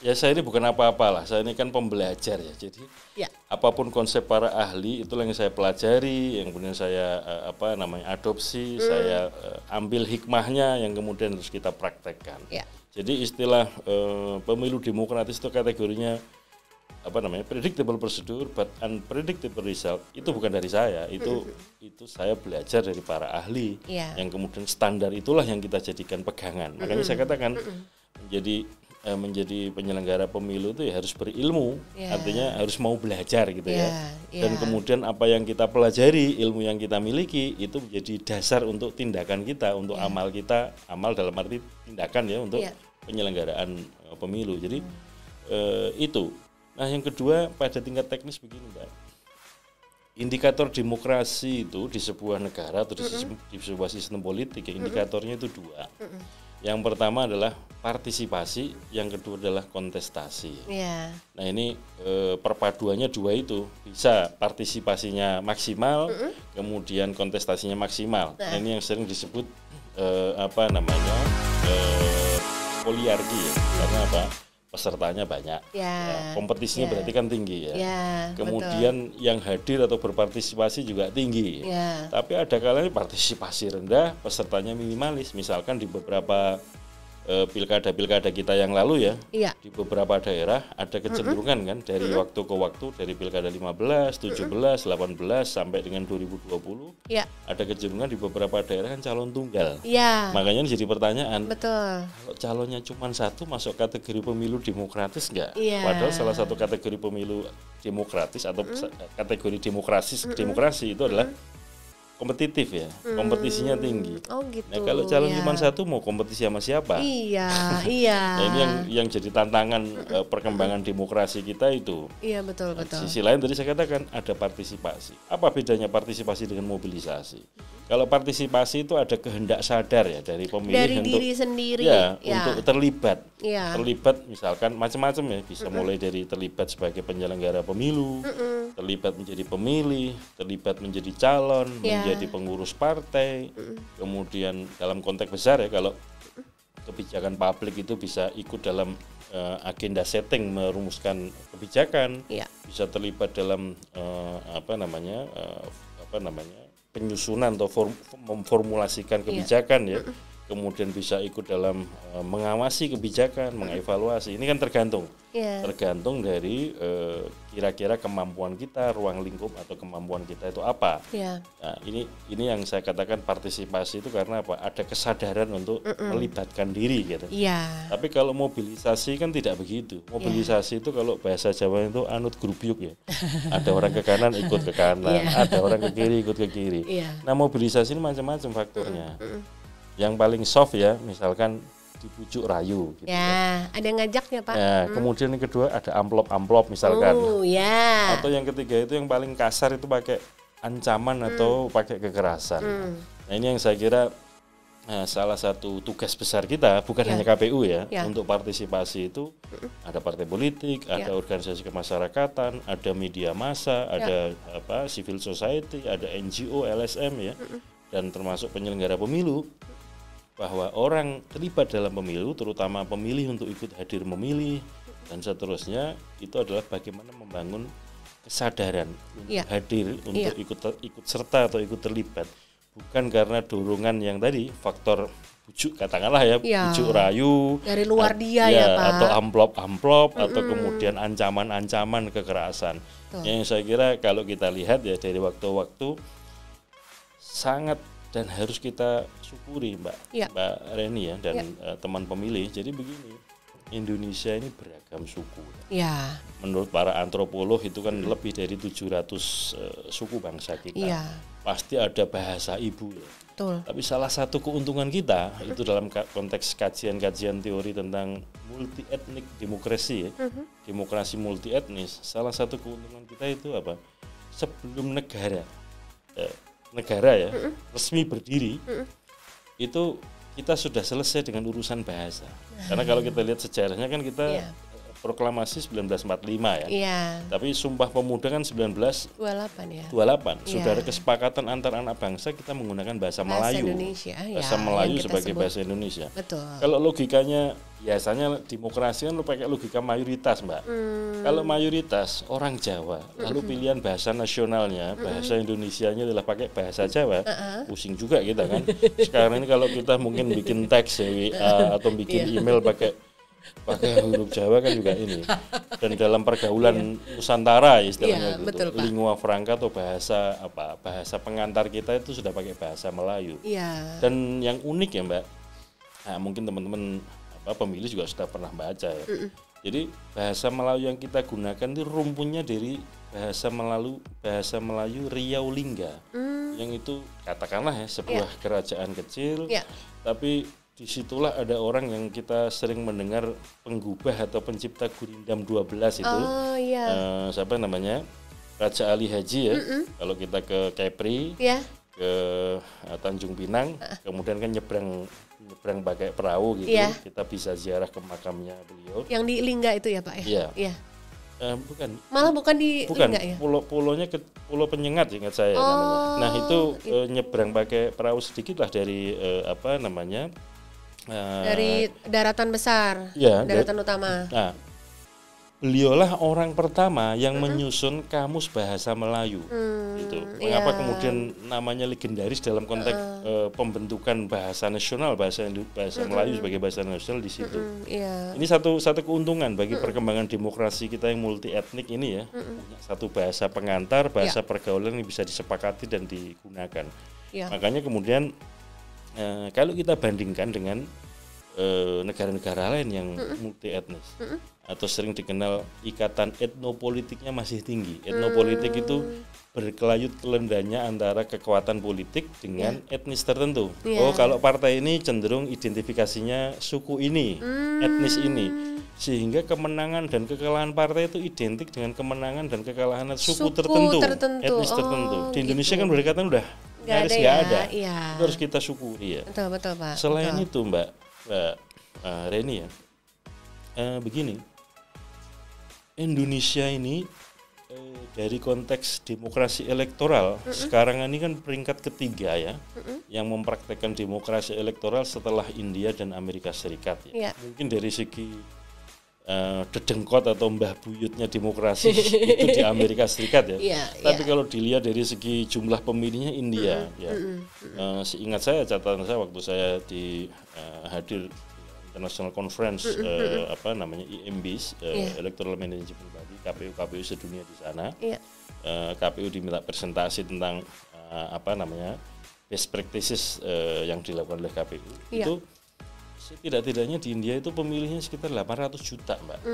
Ya saya ini bukan apa-apalah, saya ini kan pembelajar ya. Jadi apapun konsep para ahli itulah yang saya pelajari, yang kemudian saya adopsi, saya ambil hikmahnya yang kemudian harus kita praktekkan. Jadi istilah pemilu demokratis itu kategorinya predictable procedure but unpredictable result itu bukan dari saya, itu saya belajar dari para ahli yang kemudian standar itulah yang kita jadikan pegangan. Makanya saya katakan menjadi penyelenggara pemilu itu ya harus berilmu, artinya harus mau belajar gitu ya. Dan kemudian apa yang kita pelajari, ilmu yang kita miliki itu menjadi dasar untuk tindakan kita, untuk amal kita, amal dalam arti tindakan ya untuk penyelenggaraan pemilu. Jadi itu. Nah yang kedua pada tingkat teknis begini Mbak, indikator demokrasi itu di sebuah negara atau di sebuah sistem politik ya, indikatornya itu dua. Yang pertama adalah partisipasi, yang kedua adalah kontestasi. Nah ini perpaduannya dua itu, bisa partisipasinya maksimal, kemudian kontestasinya maksimal. Nah ini yang sering disebut poliarki ya, karena apa? Pesertanya banyak, kompetisinya berarti kan tinggi ya. Kemudian yang hadir atau berpartisipasi juga tinggi. Tapi ada kalanya partisipasi rendah, pesertanya minimalis. Misalkan di beberapa pilkada kita yang lalu ya, di beberapa daerah ada kecenderungan kan dari waktu ke waktu, dari pilkada 15, 17, 18 sampai dengan 2020 ada kecenderungan di beberapa daerah kan calon tunggal. Makanya jadi pertanyaan, kalau calonnya cuma satu masuk kategori pemilu demokratis nggak? Padahal salah satu kategori pemilu demokratis atau kategori demokrasi itu adalah kompetitif ya, kompetisinya tinggi. Nah kalau calon cuma satu mau kompetisi sama siapa? Nah ini yang jadi tantangan perkembangan demokrasi kita itu.
Betul.
Sisi lain tadi saya katakan ada partisipasi. Apa bedanya partisipasi dengan mobilisasi? Kalau partisipasi itu ada kehendak sadar ya dari pemilih
dari
untuk
diri sendiri
untuk terlibat. Terlibat misalkan macam-macam ya, bisa mulai dari terlibat sebagai penyelenggara pemilu, terlibat menjadi pemilih, terlibat menjadi calon, menjadi pengurus partai. Kemudian dalam konteks besar ya, kalau kebijakan publik itu bisa ikut dalam agenda setting merumuskan kebijakan, bisa terlibat dalam penyusunan atau memformulasikan kebijakan ya. Kemudian bisa ikut dalam mengawasi kebijakan, mengevaluasi. Ini kan tergantung dari kira-kira kemampuan kita, ruang lingkup atau kemampuan kita itu apa. Nah, ini yang saya katakan partisipasi itu karena apa? Ada kesadaran untuk melibatkan diri gitu. Tapi kalau mobilisasi kan tidak begitu. Mobilisasi itu kalau bahasa Jawa itu anut grubyuk ya. Ada orang ke kanan ikut ke kanan, ada orang ke kiri ikut ke kiri. Nah, mobilisasi ini macam-macam faktornya. Yang paling soft ya, misalkan dibujuk rayu gitu
ada yang ngajaknya Pak.
Kemudian yang kedua ada amplop misalkan. Atau yang ketiga itu yang paling kasar itu pakai ancaman atau pakai kekerasan. Nah ini yang saya kira salah satu tugas besar kita, bukan hanya KPU ya, untuk partisipasi itu ada partai politik, ada organisasi kemasyarakatan, ada media massa, ada civil society, ada NGO, LSM ya, dan termasuk penyelenggara pemilu. Bahwa orang terlibat dalam pemilu, terutama pemilih untuk ikut hadir memilih dan seterusnya, itu adalah bagaimana membangun kesadaran untuk hadir, untuk ikut serta atau ikut terlibat, bukan karena dorongan yang tadi faktor bujuk katakanlah ya, bujuk rayu
dari luar dia ya Pak,
atau amplop atau kemudian ancaman kekerasan. Yang saya kira kalau kita lihat ya dari waktu-waktu sangat dan harus kita syukuri Mbak Reni ya dan teman pemilih. Jadi begini, Indonesia ini beragam suku.
Ya.
Menurut para antropolog itu kan lebih dari 700 suku bangsa kita.
Ya.
Pasti ada bahasa ibu ya.
Betul.
Tapi salah satu keuntungan kita itu dalam konteks kajian-kajian teori tentang multi etnik demokrasi ya. Demokrasi multi etnis, salah satu keuntungan kita itu apa? Sebelum negara resmi berdiri, itu kita sudah selesai dengan urusan bahasa. Karena kalau kita lihat sejarahnya kan kita proklamasi 1945 ya.
Iya.
Tapi Sumpah Pemuda kan 1928
ya.
28. Sudah ada kesepakatan antar anak bangsa kita menggunakan bahasa Melayu.
Indonesia.
Bahasa Melayu sebagai bahasa Indonesia.
Betul.
Kalau logikanya biasanya demokrasi kan lu pakai logika mayoritas, Mbak. Kalau mayoritas orang Jawa, lalu pilihan bahasa nasionalnya, bahasa Indonesianya adalah pakai bahasa Jawa, pusing juga kita kan. Sekarang ini kalau kita mungkin bikin teks ya, WA atau bikin email pakai huruf Jawa kan juga ini. Dan dalam pergaulan Nusantara istilahnya gitu,
betul,
lingua franca atau bahasa pengantar kita itu sudah pakai bahasa Melayu. Dan yang unik ya, Mbak, nah, mungkin teman-teman pemilih juga sudah pernah baca ya. Jadi bahasa Melayu yang kita gunakan itu rumpunnya dari bahasa Melayu Riau Lingga, yang itu katakanlah ya sebuah kerajaan kecil, tapi disitulah ada orang yang kita sering mendengar penggubah atau pencipta Gurindam 12 itu. Siapa namanya? Raja Ali Haji ya. Kalau kita ke Kepri, ke Tanjung Pinang, kemudian kan nyebrang pakai perahu gitu, kita bisa ziarah ke makamnya beliau.
Yang di Lingga itu ya, Pak ya?
Iya. Bukan.
Malah bukan di Lingga ya?
Pulau-pulaunya ke Pulau Penyengat ingat saya namanya. Nah, itu nyebrang pakai perahu sedikit lah dari
dari daratan besar, daratan utama.
Nah, beliaulah orang pertama yang menyusun kamus bahasa Melayu. Gitu. Mengapa kemudian namanya legendaris dalam konteks pembentukan bahasa nasional, bahasa Melayu sebagai bahasa nasional di situ. Ini satu keuntungan bagi perkembangan demokrasi kita yang multi etnik ini ya. Satu bahasa pengantar, bahasa pergaulan yang bisa disepakati dan digunakan. Makanya kemudian kalau kita bandingkan dengan negara-negara lain yang multi etnis atau sering dikenal ikatan etnopolitiknya masih tinggi. Etnopolitik itu berkelayut kelendahannya antara kekuatan politik dengan etnis tertentu. Oh, kalau partai ini cenderung identifikasinya suku ini, etnis ini, sehingga kemenangan dan kekalahan partai itu identik dengan kemenangan dan kekalahan suku tertentu, etnis tertentu. Di Indonesia kan berdekatan udah nyaris nggak ada. Itu harus kita syukuri ya.
Betul, Pak.
Selain itu, Mbak Reni ya, begini, Indonesia ini dari konteks demokrasi elektoral sekarang ini kan peringkat ketiga ya, yang mempraktekkan demokrasi elektoral setelah India dan Amerika Serikat ya. Mungkin dari segi dedengkot atau mbah buyutnya demokrasi itu di Amerika Serikat ya. Tapi kalau dilihat dari segi jumlah pemilihnya India ya. Seingat saya, catatan saya waktu saya hadir International Conference IMBIS, Electoral Management Body, KPU sedunia di sana. KPU diminta presentasi tentang best practices yang dilakukan oleh KPU. Itu tidak-tidaknya di India itu pemilihnya sekitar 800 juta, Mbak.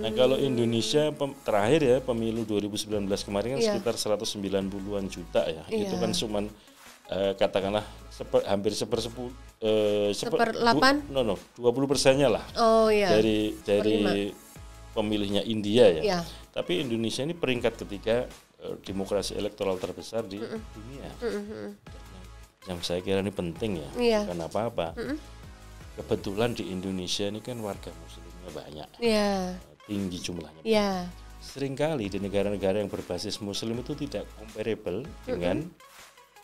Nah, kalau Indonesia terakhir ya pemilu 2019 kemarin kan sekitar 190-an juta ya. Itu kan cuman katakanlah hampir 20%-nya lah. Dari pemilihnya India ya. Tapi Indonesia ini peringkat ketiga demokrasi elektoral terbesar di dunia. Yang saya kira ini penting ya. Bukan apa-apa. Kebetulan di Indonesia ini kan warga muslimnya banyak, tinggi jumlahnya. Seringkali di negara-negara yang berbasis muslim itu tidak comparable dengan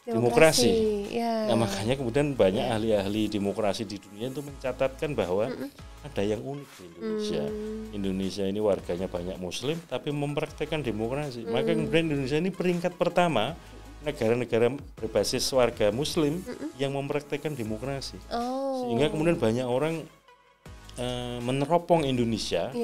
demokrasi. Nah, makanya kemudian banyak ahli-ahli demokrasi di dunia itu mencatatkan bahwa ada yang unik di Indonesia. Indonesia ini warganya banyak muslim tapi mempraktekkan demokrasi. Maka kemudian Indonesia ini peringkat pertama negara-negara berbasis warga muslim yang mempraktekkan demokrasi. Sehingga kemudian banyak orang meneropong Indonesia,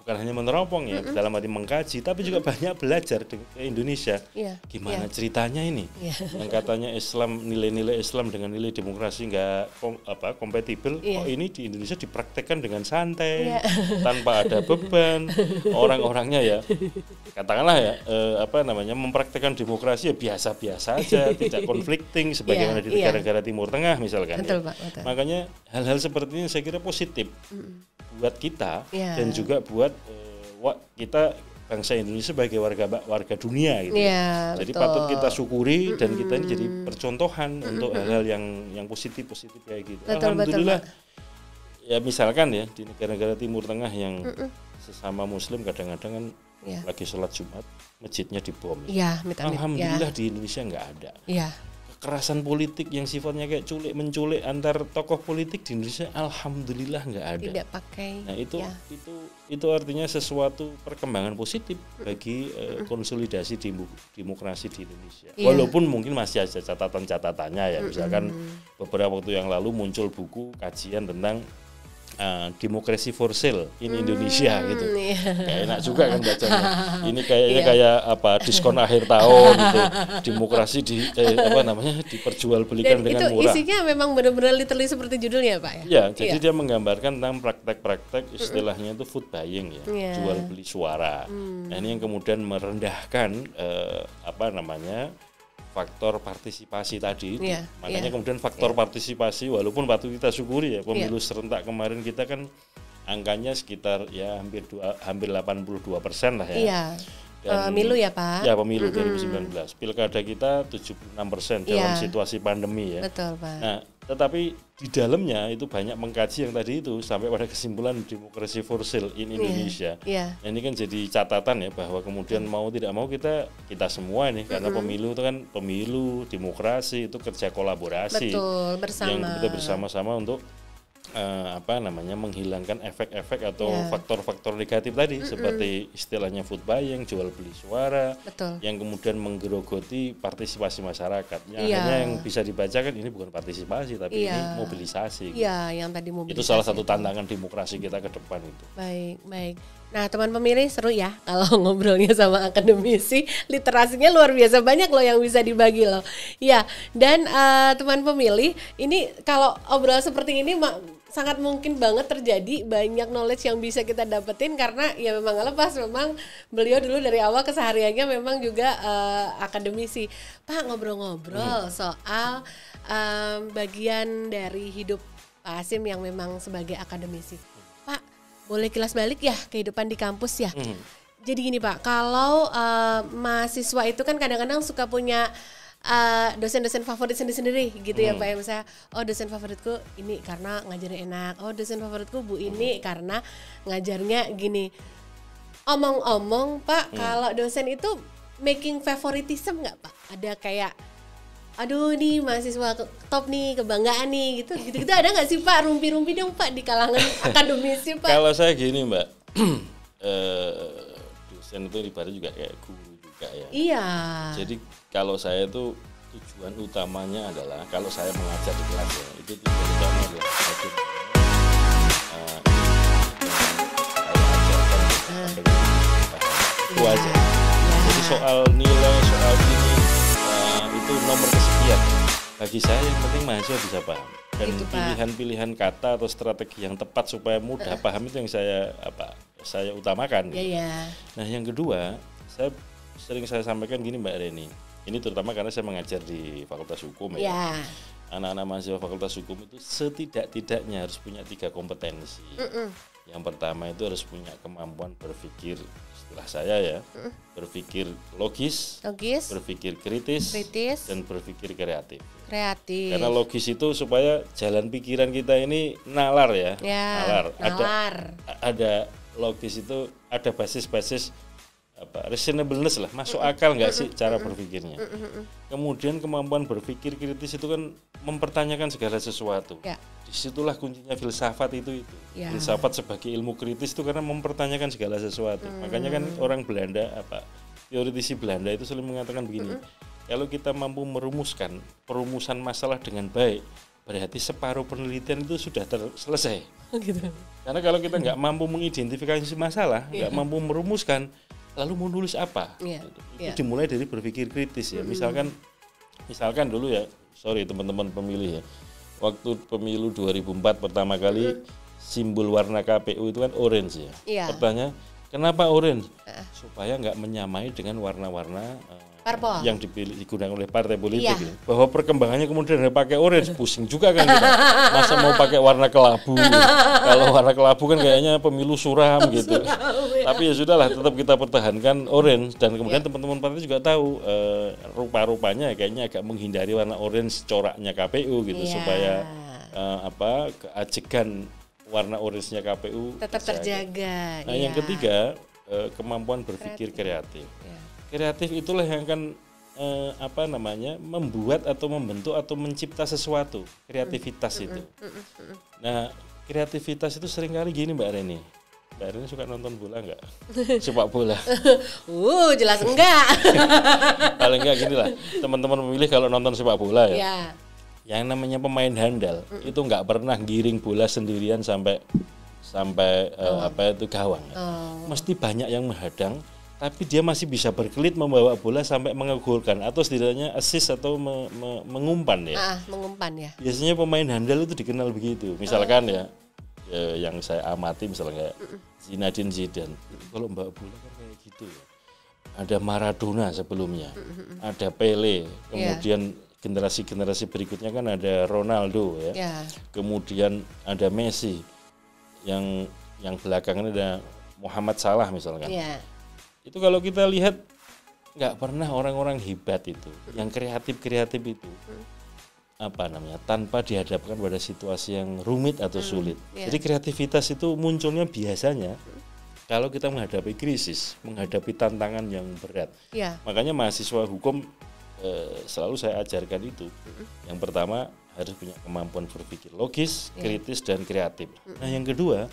bukan hanya meneropong ya dalam arti mengkaji, tapi juga banyak belajar ke Indonesia. Gimana ceritanya ini? Yang katanya Islam, nilai-nilai Islam dengan nilai demokrasi nggak kompatibel, kok ini di Indonesia dipraktekkan dengan santai, tanpa ada beban. Orang-orangnya ya katakanlah ya mempraktekkan demokrasi ya biasa-biasa aja, tidak conflicting sebagaimana di negara-negara Timur Tengah misalkan.
Betul, Pak, betul.
Makanya hal-hal seperti ini saya kira positif buat kita dan juga buat kita bangsa Indonesia sebagai warga dunia gitu. Jadi patut kita syukuri dan kita ini jadi percontohan untuk hal-hal yang positif kayak gitu. Alhamdulillah. Ya misalkan ya di negara-negara Timur Tengah yang sesama Muslim kadang-kadang kan lagi sholat Jumat masjidnya dibom. Alhamdulillah di Indonesia nggak ada. Kekerasan politik yang sifatnya kayak menculik antar tokoh politik di Indonesia alhamdulillah nggak ada.
Tidak pakai.
Nah itu artinya sesuatu perkembangan positif bagi konsolidasi demokrasi di Indonesia. Walaupun mungkin masih ada catatan-catatannya ya. Misalkan beberapa waktu yang lalu muncul buku kajian tentang demokrasi for sale in Indonesia gitu. Kayak enak juga kan bacanya. Ini kayaknya kayak diskon akhir tahun gitu. Demokrasi diperjualbelikan dengan murah.
Itu isinya memang benar-benar literally seperti judulnya, Pak ya.
Ya, jadi dia menggambarkan tentang praktek-praktek istilahnya itu food buying ya, jual beli suara. Nah, ini yang kemudian merendahkan faktor partisipasi tadi itu. Makanya kemudian faktor partisipasi walaupun patut kita syukuri ya pemilu serentak kemarin kita kan angkanya sekitar ya hampir 82% lah ya.
Pemilu ya Pak?
Ya pemilu 2019. Pilkada kita 76% dalam situasi pandemi ya.
Betul Pak.
Nah tetapi di dalamnya itu banyak mengkaji yang tadi itu sampai pada kesimpulan demokrasi for sale in Indonesia. Nah, ini kan jadi catatan ya bahwa kemudian mau tidak mau kita semua nih karena pemilu itu kan demokrasi itu kerja kolaborasi.
Betul, bersama.
Yang kita bersama-sama untuk menghilangkan efek-efek atau faktor-faktor negatif tadi seperti istilahnya food buying, jual beli suara.
Betul.
Yang kemudian menggerogoti partisipasi masyarakat. Hanya yang bisa dibacakan ini bukan partisipasi tapi ini mobilisasi.
Yang tadi mobilisasi.
Itu salah satu tantangan demokrasi kita ke depan itu.
Baik. Nah teman pemilih seru ya kalau ngobrolnya sama akademisi, literasinya luar biasa banyak loh yang bisa dibagi loh. Ya, dan teman pemilih ini kalau obrolan seperti ini sangat mungkin banget terjadi banyak knowledge yang bisa kita dapetin karena ya memang gak lepas, memang beliau dulu dari awal kesehariannya memang juga akademisi. Pak ngobrol-ngobrol soal bagian dari hidup Pak Hasyim yang memang sebagai akademisi. Pak boleh kilas balik ya kehidupan di kampus ya. Jadi gini Pak, kalau mahasiswa itu kan kadang-kadang suka punya dosen-dosen favorit sendiri-sendiri gitu ya Pak ya. Misalnya dosen favoritku ini karena ngajarnya enak, dosen favoritku Bu ini karena ngajarnya gini. Omong-omong Pak, kalau dosen itu making favoritism nggak Pak? Ada kayak aduh nih mahasiswa top nih, kebanggaan nih gitu ada nggak sih Pak, rumpi-rumpi dong Pak di kalangan akademisi Pak?
Kalau saya gini Mbak, dosen itu ibarat juga kayak guru juga ya.
Iya.
Jadi kalau saya itu tujuan utamanya adalah kalau saya mengajar di kelas ya, itu tujuan utamanya adalah itu aja. Jadi soal nilai, soal ini itu nomor kesekian. Bagi saya yang penting mahasiswa bisa paham dan pilihan-pilihan kata atau strategi yang tepat supaya mudah paham itu yang saya utamakan. Nah yang kedua, saya sampaikan gini Mbak Reni. Ini terutama karena saya mengajar di Fakultas Hukum ya. Anak-anak mahasiswa Fakultas Hukum itu setidak-tidaknya harus punya 3 kompetensi. Yang pertama itu harus punya kemampuan berpikir, istilah saya ya, berpikir logis, berpikir kritis, dan berpikir kreatif. Karena logis itu supaya jalan pikiran kita ini nalar ya. Nalar. Ada logis itu ada basis-basis reasonableness lah, masuk akal nggak sih cara berpikirnya. Kemudian kemampuan berpikir kritis itu kan mempertanyakan segala sesuatu. Disitulah kuncinya filsafat itu. Filsafat sebagai ilmu kritis itu karena mempertanyakan segala sesuatu. Makanya kan orang Belanda teoritisi Belanda itu selalu mengatakan begini, kalau kita mampu merumuskan perumusan masalah dengan baik, berarti separuh penelitian itu sudah selesai.
Gitu.
Karena kalau kita nggak mampu mengidentifikasi masalah, nggak mampu merumuskan, lalu mau nulis apa? Itu dimulai dari berpikir kritis ya. Misalkan dulu ya, sorry teman-teman pemilih ya, waktu pemilu 2004 pertama kali simbol warna KPU itu kan orange ya. Pertanyaan, kenapa orange? Supaya nggak menyamai dengan warna-warna yang digunakan oleh partai politik. Ya. Bahwa perkembangannya kemudian pakai orange, pusing juga kan kita. Masa mau pakai warna kelabu? Kalau warna kelabu kan kayaknya pemilu suram gitu. Tapi ya sudahlah, tetap kita pertahankan orange, dan kemudian teman-teman partai juga tahu rupa-rupanya kayaknya agak menghindari warna orange coraknya KPU gitu, supaya keajegan warna orange-nya KPU
tetap terjaga.
Nah, yang ketiga, kemampuan berpikir kreatif. Kreatif itulah yang akan membuat atau membentuk atau mencipta sesuatu. Kreativitas itu. Nah, kreativitas itu seringkali gini Mbak Reni. Mbak Reni suka nonton bola enggak? Sepak bola.
Jelas enggak.
Paling enggak gini lah. Teman-teman memilih kalau nonton sepak bola ya. Yang namanya pemain handal itu enggak pernah giring bola sendirian sampai gawang. Mesti banyak yang menghadang, tapi dia masih bisa berkelit membawa bola sampai mengegolkan atau setidaknya assist atau mengumpan ya.
Mengumpan ya.
Biasanya pemain handal itu dikenal begitu. Misalkan yang saya amati misalnya kayak Zinedine Zidane. Kalau membawa bola kan kayak gitu ya. Ada Maradona sebelumnya, ada Pele, kemudian generasi-generasi berikutnya kan ada Ronaldo ya. Kemudian ada Messi. Yang belakangan ada Muhammad Salah misalkan. Itu kalau kita lihat nggak pernah orang-orang hebat itu, yang kreatif itu tanpa dihadapkan pada situasi yang rumit atau sulit. Jadi kreativitas itu munculnya biasanya kalau kita menghadapi krisis, menghadapi tantangan yang berat. Makanya mahasiswa hukum selalu saya ajarkan itu. Yang pertama harus punya kemampuan berpikir logis, kritis dan kreatif. Nah, yang kedua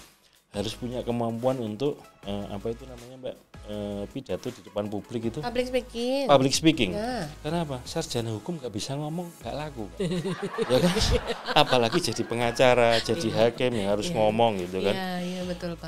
harus punya kemampuan untuk Mbak, pidato di depan publik itu. Public speaking. Karena apa? Sarjana hukum nggak bisa ngomong, nggak laku. Ya kan? Apalagi jadi pengacara, jadi hakim yang harus ngomong gitu kan.
Betul, Pak.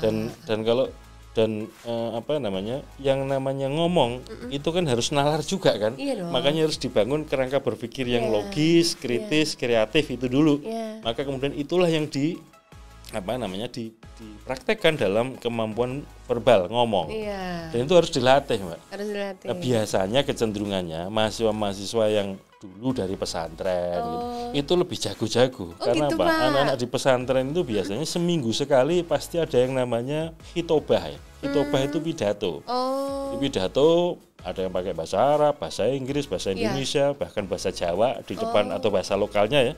Yang namanya ngomong itu kan harus nalar juga kan. Makanya harus dibangun kerangka berpikir yang logis, kritis, kreatif itu dulu. Maka kemudian itulah yang dipraktekkan dalam kemampuan verbal ngomong. Dan itu harus dilatih, Mbak. Nah, biasanya kecenderungannya mahasiswa yang dulu dari pesantren itu lebih jago-jago. Karena gitu, anak-anak di pesantren itu biasanya seminggu sekali pasti ada yang namanya hitobah ya. Hitobah itu pidato. Di pidato ada yang pakai bahasa Arab, bahasa Inggris, bahasa Indonesia, bahkan bahasa Jawa di depan atau bahasa lokalnya ya,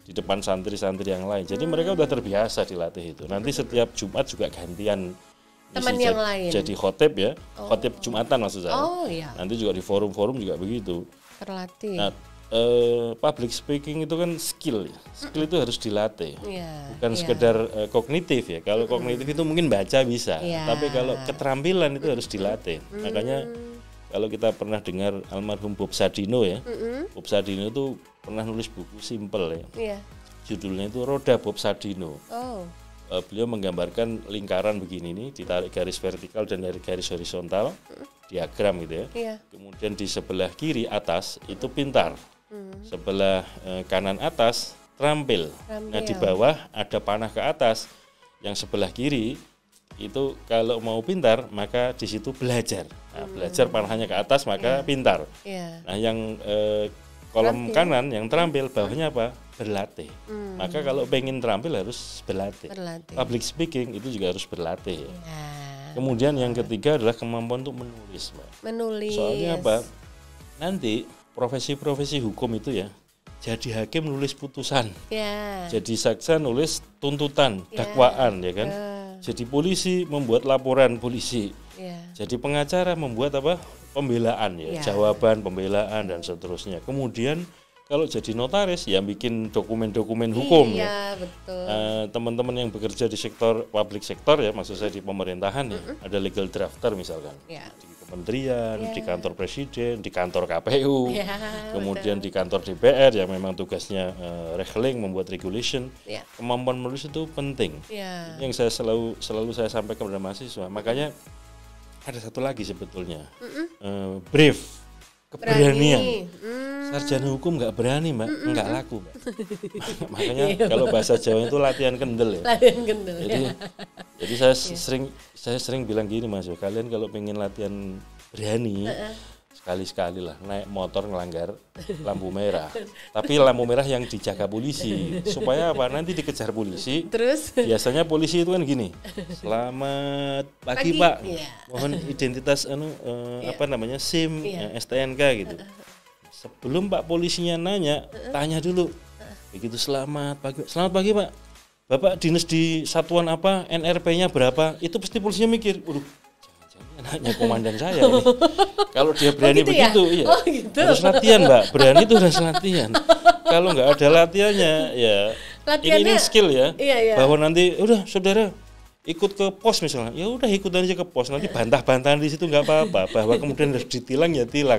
di depan santri-santri yang lain. Jadi mereka udah terbiasa dilatih itu. Nanti setiap Jumat juga gantian
teman yang lain.
Jadi khotib ya, khotib Jumatan maksud saya. Nanti juga di forum-forum juga begitu.
Terlatih.
Nah, public speaking itu kan skill ya. Skill itu harus dilatih. Bukan sekedar kognitif ya. Kalau kognitif itu mungkin baca bisa, tapi kalau keterampilan itu harus dilatih. Makanya kalau kita pernah dengar almarhum Bob Sadino ya, Bob Sadino itu pernah nulis buku simple ya. Judulnya itu Roda Bob Sadino. Beliau menggambarkan lingkaran begini nih, ditarik garis vertikal dan dari garis horizontal, diagram gitu ya. Kemudian di sebelah kiri atas itu pintar, sebelah kanan atas terampil. Nah di bawah ada panah ke atas, yang sebelah kiri itu kalau mau pintar maka di situ belajar. Nah, belajar panahnya ke atas maka pintar. Nah yang kolom kanan yang terampil bawahnya apa? Berlatih. Maka kalau pengen terampil harus berlatih. Public speaking itu juga harus berlatih. Kemudian yang ketiga adalah kemampuan untuk menulis, Mbak. Soalnya apa? Nanti profesi-profesi hukum itu ya, jadi hakim nulis putusan, jadi jaksa nulis tuntutan, dakwaan ya kan. Jadi polisi membuat laporan polisi. Jadi pengacara membuat apa? Pembelaan ya, jawaban pembelaan dan seterusnya. Kemudian kalau jadi notaris ya bikin dokumen-dokumen hukum
iya, betul.
Teman-teman yang bekerja di sektor public sektor ya, maksud saya di pemerintahan ya, ada legal drafter misalkan di kementerian, di kantor presiden, di kantor KPU, kemudian di kantor DPR yang memang tugasnya regling, membuat regulation. Kemampuan menulis itu penting. Yang saya selalu saya sampaikan kepada mahasiswa. Makanya ada satu lagi sebetulnya, brief. Keberanian. Sarjana hukum nggak berani, Mbak, nggak laku, Mbak. Makanya kalau bahasa Jawa itu latihan kendel ya.
Latihan kendel.
Jadi saya sering bilang gini, Mas, kalian kalau pengen latihan berani, sekali-sekali lah naik motor ngelanggar lampu merah. Tapi lampu merah yang dijaga polisi. Supaya apa? Nanti dikejar polisi. Terus biasanya polisi itu kan gini. Selamat pagi, Pak. Mohon identitas SIM, STNK gitu. Sebelum Pak polisinya nanya, tanya dulu. Begitu selamat pagi, Pak. Bapak dinas di satuan apa? NRP-nya berapa? Itu pasti polisinya mikir, anaknya komandan saya ini. Kalau dia berani begitu, harus latihan, Mbak. Berani itu harus latihan. Kalau nggak ada latihannya, ya ini skill ya. Bahwa nanti udah saudara ikut ke pos misalnya, ya udah ikut aja ke pos. Nanti bantah-bantahan di situ nggak apa-apa. Bahwa kemudian harus ditilang ya tilang.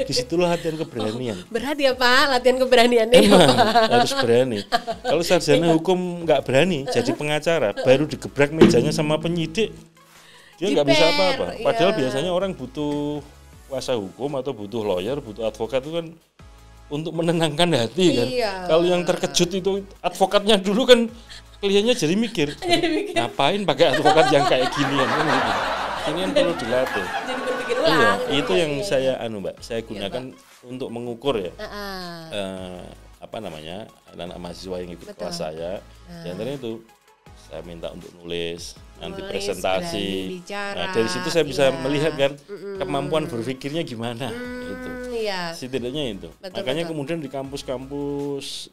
Disitulah latihan keberanian.
Berat ya Pak, latihan keberaniannya.
Emang harus berani. Kalau sarjana hukum nggak berani, jadi pengacara, baru digebrak mejanya sama penyidik. Dia nggak bisa apa-apa. Padahal biasanya orang butuh kuasa hukum atau butuh lawyer, butuh advokat itu kan untuk menenangkan hati kan. Kalau yang terkejut itu advokatnya dulu kan kliennya jadi mikir, ngapain pakai advokat yang kayak ginian kan gitu. Ini kan perlu dilatih.
Jadi berpikir ulang.
Itu yang saya Mbak, saya gunakan untuk mengukur ya. Anak-anak mahasiswa yang ikut kelas saya. Di antaranya itu saya minta untuk nulis, nanti presentasi. Nah, dari situ saya bisa melihat kan kemampuan berpikirnya gimana gitu. Setidaknya itu. Makanya kemudian di kampus-kampus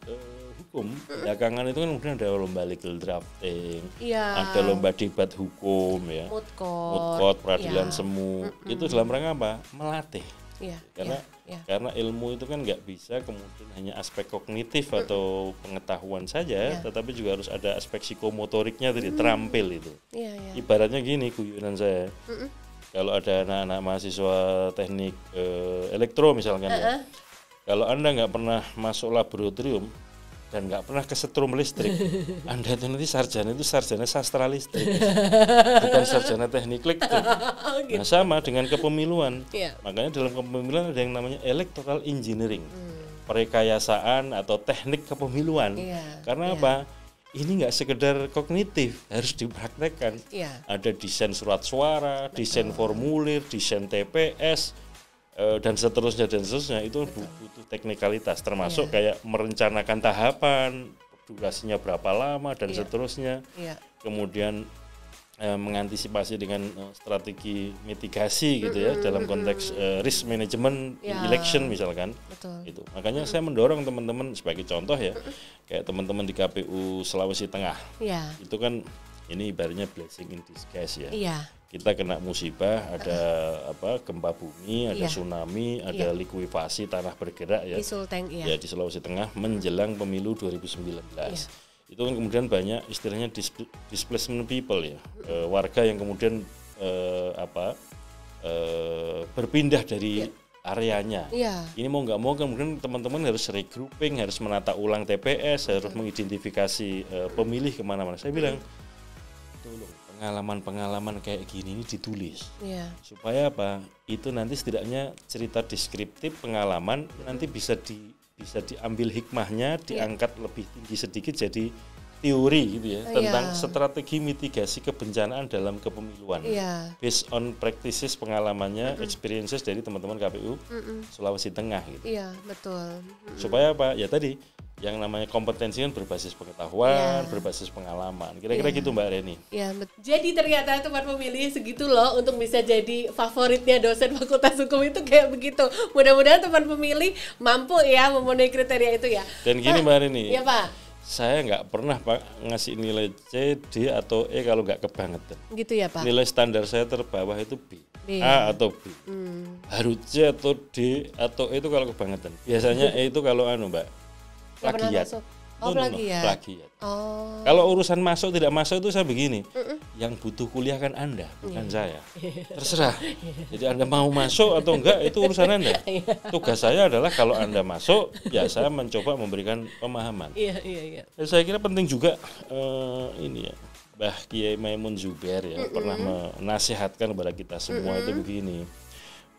hukum belakangan itu kan kemudian ada lomba legal drafting, ada lomba debat hukum ya, moot court, peradilan semu. Itu dalam rangka apa? Melatih. Karena ilmu itu kan nggak bisa kemudian hanya aspek kognitif atau pengetahuan saja, tetapi juga harus ada aspek psikomotoriknya tadi, terampil itu. Ibaratnya gini guyonan saya, kalau ada anak-anak mahasiswa teknik elektro misalkan ya, kalau Anda nggak pernah masuk laboratorium dan nggak pernah kesetrum listrik, Anda itu nanti sarjana sastra listrik, bukan sarjana teknik listrik. Nah sama dengan kepemiluan. Makanya dalam kepemiluan ada yang namanya electoral engineering, perekayasaan atau teknik kepemiluan. Karena apa? Ini nggak sekedar kognitif, harus dipraktekkan. Ada desain surat suara, desain formulir, desain TPS. Dan seterusnya itu butuh teknikalitas, termasuk kayak merencanakan tahapan, durasinya berapa lama dan seterusnya. Kemudian mengantisipasi dengan strategi mitigasi gitu ya dalam konteks risk management election misalkan. Itu. Makanya saya mendorong teman-teman sebagai contoh ya, kayak teman-teman di KPU Sulawesi Tengah. Itu kan ini ibaratnya blessing in disguise ya. Kita kena musibah, ada gempa bumi, ada tsunami, ada likuifasi tanah bergerak ya. Di Sulawesi Tengah menjelang pemilu 2019. Itu kan kemudian banyak istilahnya displacement people ya. Warga yang kemudian berpindah dari areanya. Ini mau nggak mau kemudian teman-teman harus regrouping, harus menata ulang TPS, harus mengidentifikasi pemilih kemana-mana. Saya bilang, tolong pengalaman-pengalaman kayak gini ini ditulis supaya apa? Itu nanti setidaknya cerita deskriptif pengalaman nanti bisa diambil hikmahnya, diangkat lebih tinggi sedikit jadi teori gitu ya tentang strategi mitigasi kebencanaan dalam kepemiluan based on practices pengalamannya, experiences dari teman-teman KPU Sulawesi Tengah gitu.
Betul.
Supaya apa? Ya tadi yang namanya kompetensi kan berbasis pengetahuan, berbasis pengalaman. Kira-kira gitu Mbak Reni.
Jadi ternyata teman pemilih segitu loh untuk bisa jadi favoritnya dosen Fakultas Hukum itu kayak begitu. Mudah-mudahan teman pemilih mampu ya memenuhi kriteria itu ya.
Dan gini Mbak Reni.
Iya Pak.
Saya nggak pernah Pak ngasih nilai C, D atau E kalau nggak kebangetan.
Gitu ya Pak?
Nilai standar saya terbawah itu B,
B.
A atau B. Harus C atau D atau E itu kalau kebangetan. Biasanya E itu kalau Mbak,
Nggak pernah
plagiat.
masuk. Oh, plagiat.
Plagiat.
Oh.
Kalau urusan masuk tidak masuk itu saya begini, yang butuh kuliah kan Anda, bukan saya. Terserah. Jadi Anda mau masuk atau enggak itu urusan Anda. Tugas saya adalah kalau Anda masuk, ya saya mencoba memberikan pemahaman.
Iya.
Dan saya kira penting juga ini ya, Mbah Kiai Maimun Zubair ya pernah menasihatkan kepada kita semua itu begini.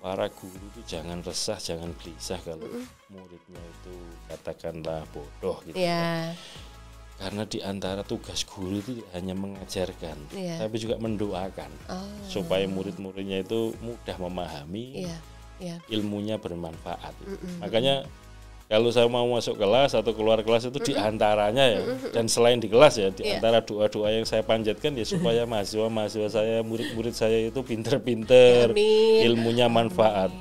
Para guru itu jangan resah, jangan gelisah kalau muridnya itu katakanlah bodoh gitu.
Iya.
Karena di antara tugas guru itu hanya mengajarkan, tapi juga mendoakan supaya murid-muridnya itu mudah memahami, ilmunya bermanfaat. Makanya kalau saya mau masuk kelas atau keluar kelas itu di antaranya ya, dan selain di kelas ya, di antara doa-doa yang saya panjatkan ya supaya mahasiswa-mahasiswa saya, murid-murid saya itu pinter-pinter, ilmunya manfaat.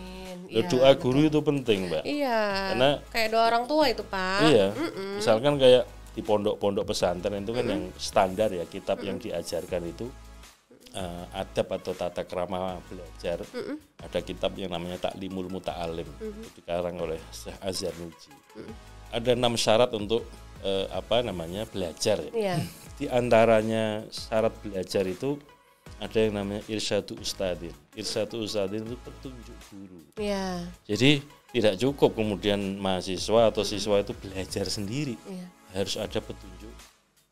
Doa guru itu penting, Mbak.
Iya.
Karena
kayak doa orang tua itu, Pak.
Iya. Misalkan kayak di pondok-pondok pesantren itu kan yang standar ya, kitab yang diajarkan itu adab atau tata krama belajar. Ada kitab yang namanya Taklimul Muta'alim, dikarang oleh Syekh Azhar Nuji. Ada 6 syarat untuk belajar ya. Di antaranya syarat belajar itu ada yang namanya irsyadu ustadzin. Irsyadu ustadzin itu petunjuk guru. Jadi tidak cukup kemudian mahasiswa atau siswa itu belajar sendiri. Harus ada petunjuk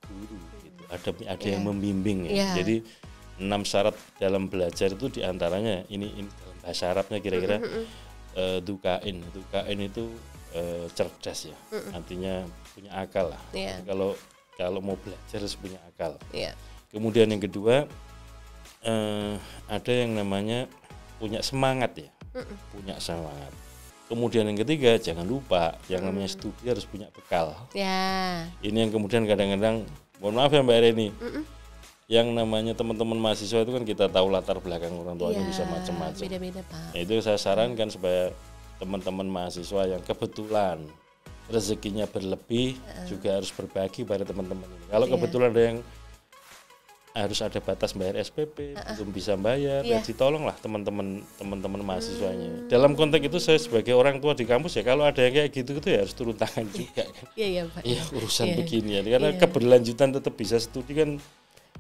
guru gitu. Ada yang membimbing ya. Jadi 6 syarat dalam belajar itu diantaranya ini dalam bahasa Arabnya kira-kira dukain itu cerdas ya, artinya punya akal lah. Jadi kalau mau belajar harus punya akal. Kemudian yang kedua ada yang namanya punya semangat ya, punya semangat. Kemudian yang ketiga jangan lupa yang namanya studi harus punya bekal. Ini yang kemudian kadang-kadang mohon maaf ya Mbak Reni. Yang namanya teman-teman mahasiswa itu kan kita tahu latar belakang orang tuanya bisa macam-macam.
Beda-beda Pak.
Nah, itu saya sarankan supaya teman-teman mahasiswa yang kebetulan rezekinya berlebih juga harus berbagi pada teman-teman ini. Kalau kebetulan ada yang harus ada batas bayar SPP, belum bisa bayar, ya ditolonglah teman-teman mahasiswanya. Dalam konteks itu saya sebagai orang tua di kampus ya kalau ada yang kayak gitu ya harus turun tangan juga kan.
Iya Pak.
Iya urusan begini ya, karena keberlanjutan tetap bisa studi kan.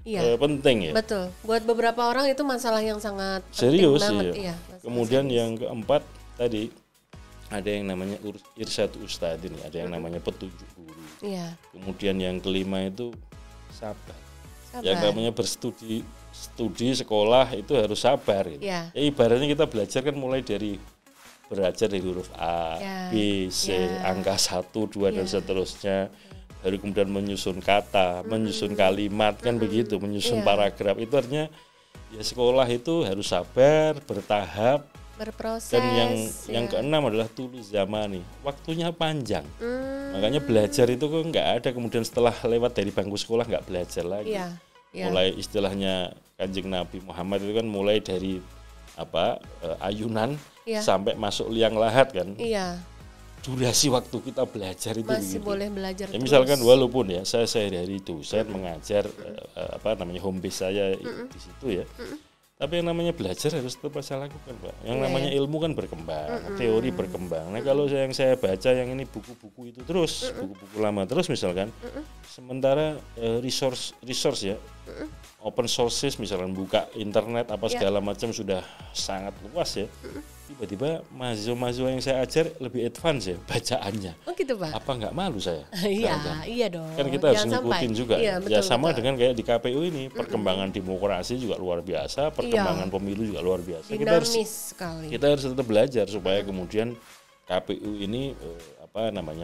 Penting ya.
Betul. Buat beberapa orang itu masalah yang sangat
serius
penting banget.
Kemudian yang keempat tadi ada yang namanya irsyadu ustadzin, ada yang namanya petunjuk guru. Kemudian yang kelima itu sabar. Yang namanya berstudi sekolah itu harus sabar. Gitu. Ya ibaratnya kita belajar kan mulai dari belajar dari huruf A, B, C, angka 1, 2 dan seterusnya. Baru kemudian menyusun kata, menyusun kalimat kan begitu, menyusun paragraf. Itu artinya ya sekolah itu harus sabar, bertahap,
berproses.
Dan yang keenam adalah tulus zamani, waktunya panjang. Makanya belajar itu kok nggak ada kemudian setelah lewat dari bangku sekolah nggak belajar lagi. Mulai istilahnya Kanjeng Nabi Muhammad itu kan mulai dari ayunan sampai masuk liang lahat kan. Durasi waktu kita belajar itu
masih
begitu.
Boleh belajar terus.
Misalkan walaupun ya saya dari dosen mengajar home base saya di situ ya. Tapi yang namanya belajar harus tetap saya lakukan, Pak. Yang namanya ilmu kan berkembang, teori berkembang. Nah, kalau yang saya baca yang ini buku-buku itu terus, buku-buku lama terus misalkan. Sementara resource ya. Open sources misalkan buka internet apa segala macam sudah sangat luas ya. Tiba-tiba mahasiswa yang saya ajar lebih advance ya bacaannya.
Oh gitu Pak.
Apa nggak malu saya?
Iya dong.
Kan kita harus ngikutin juga.
Betul,
sama dengan kayak di KPU ini perkembangan demokrasi juga luar biasa, perkembangan pemilu juga luar biasa.
Dinamis sekali.
Kita harus tetap belajar supaya kemudian KPU ini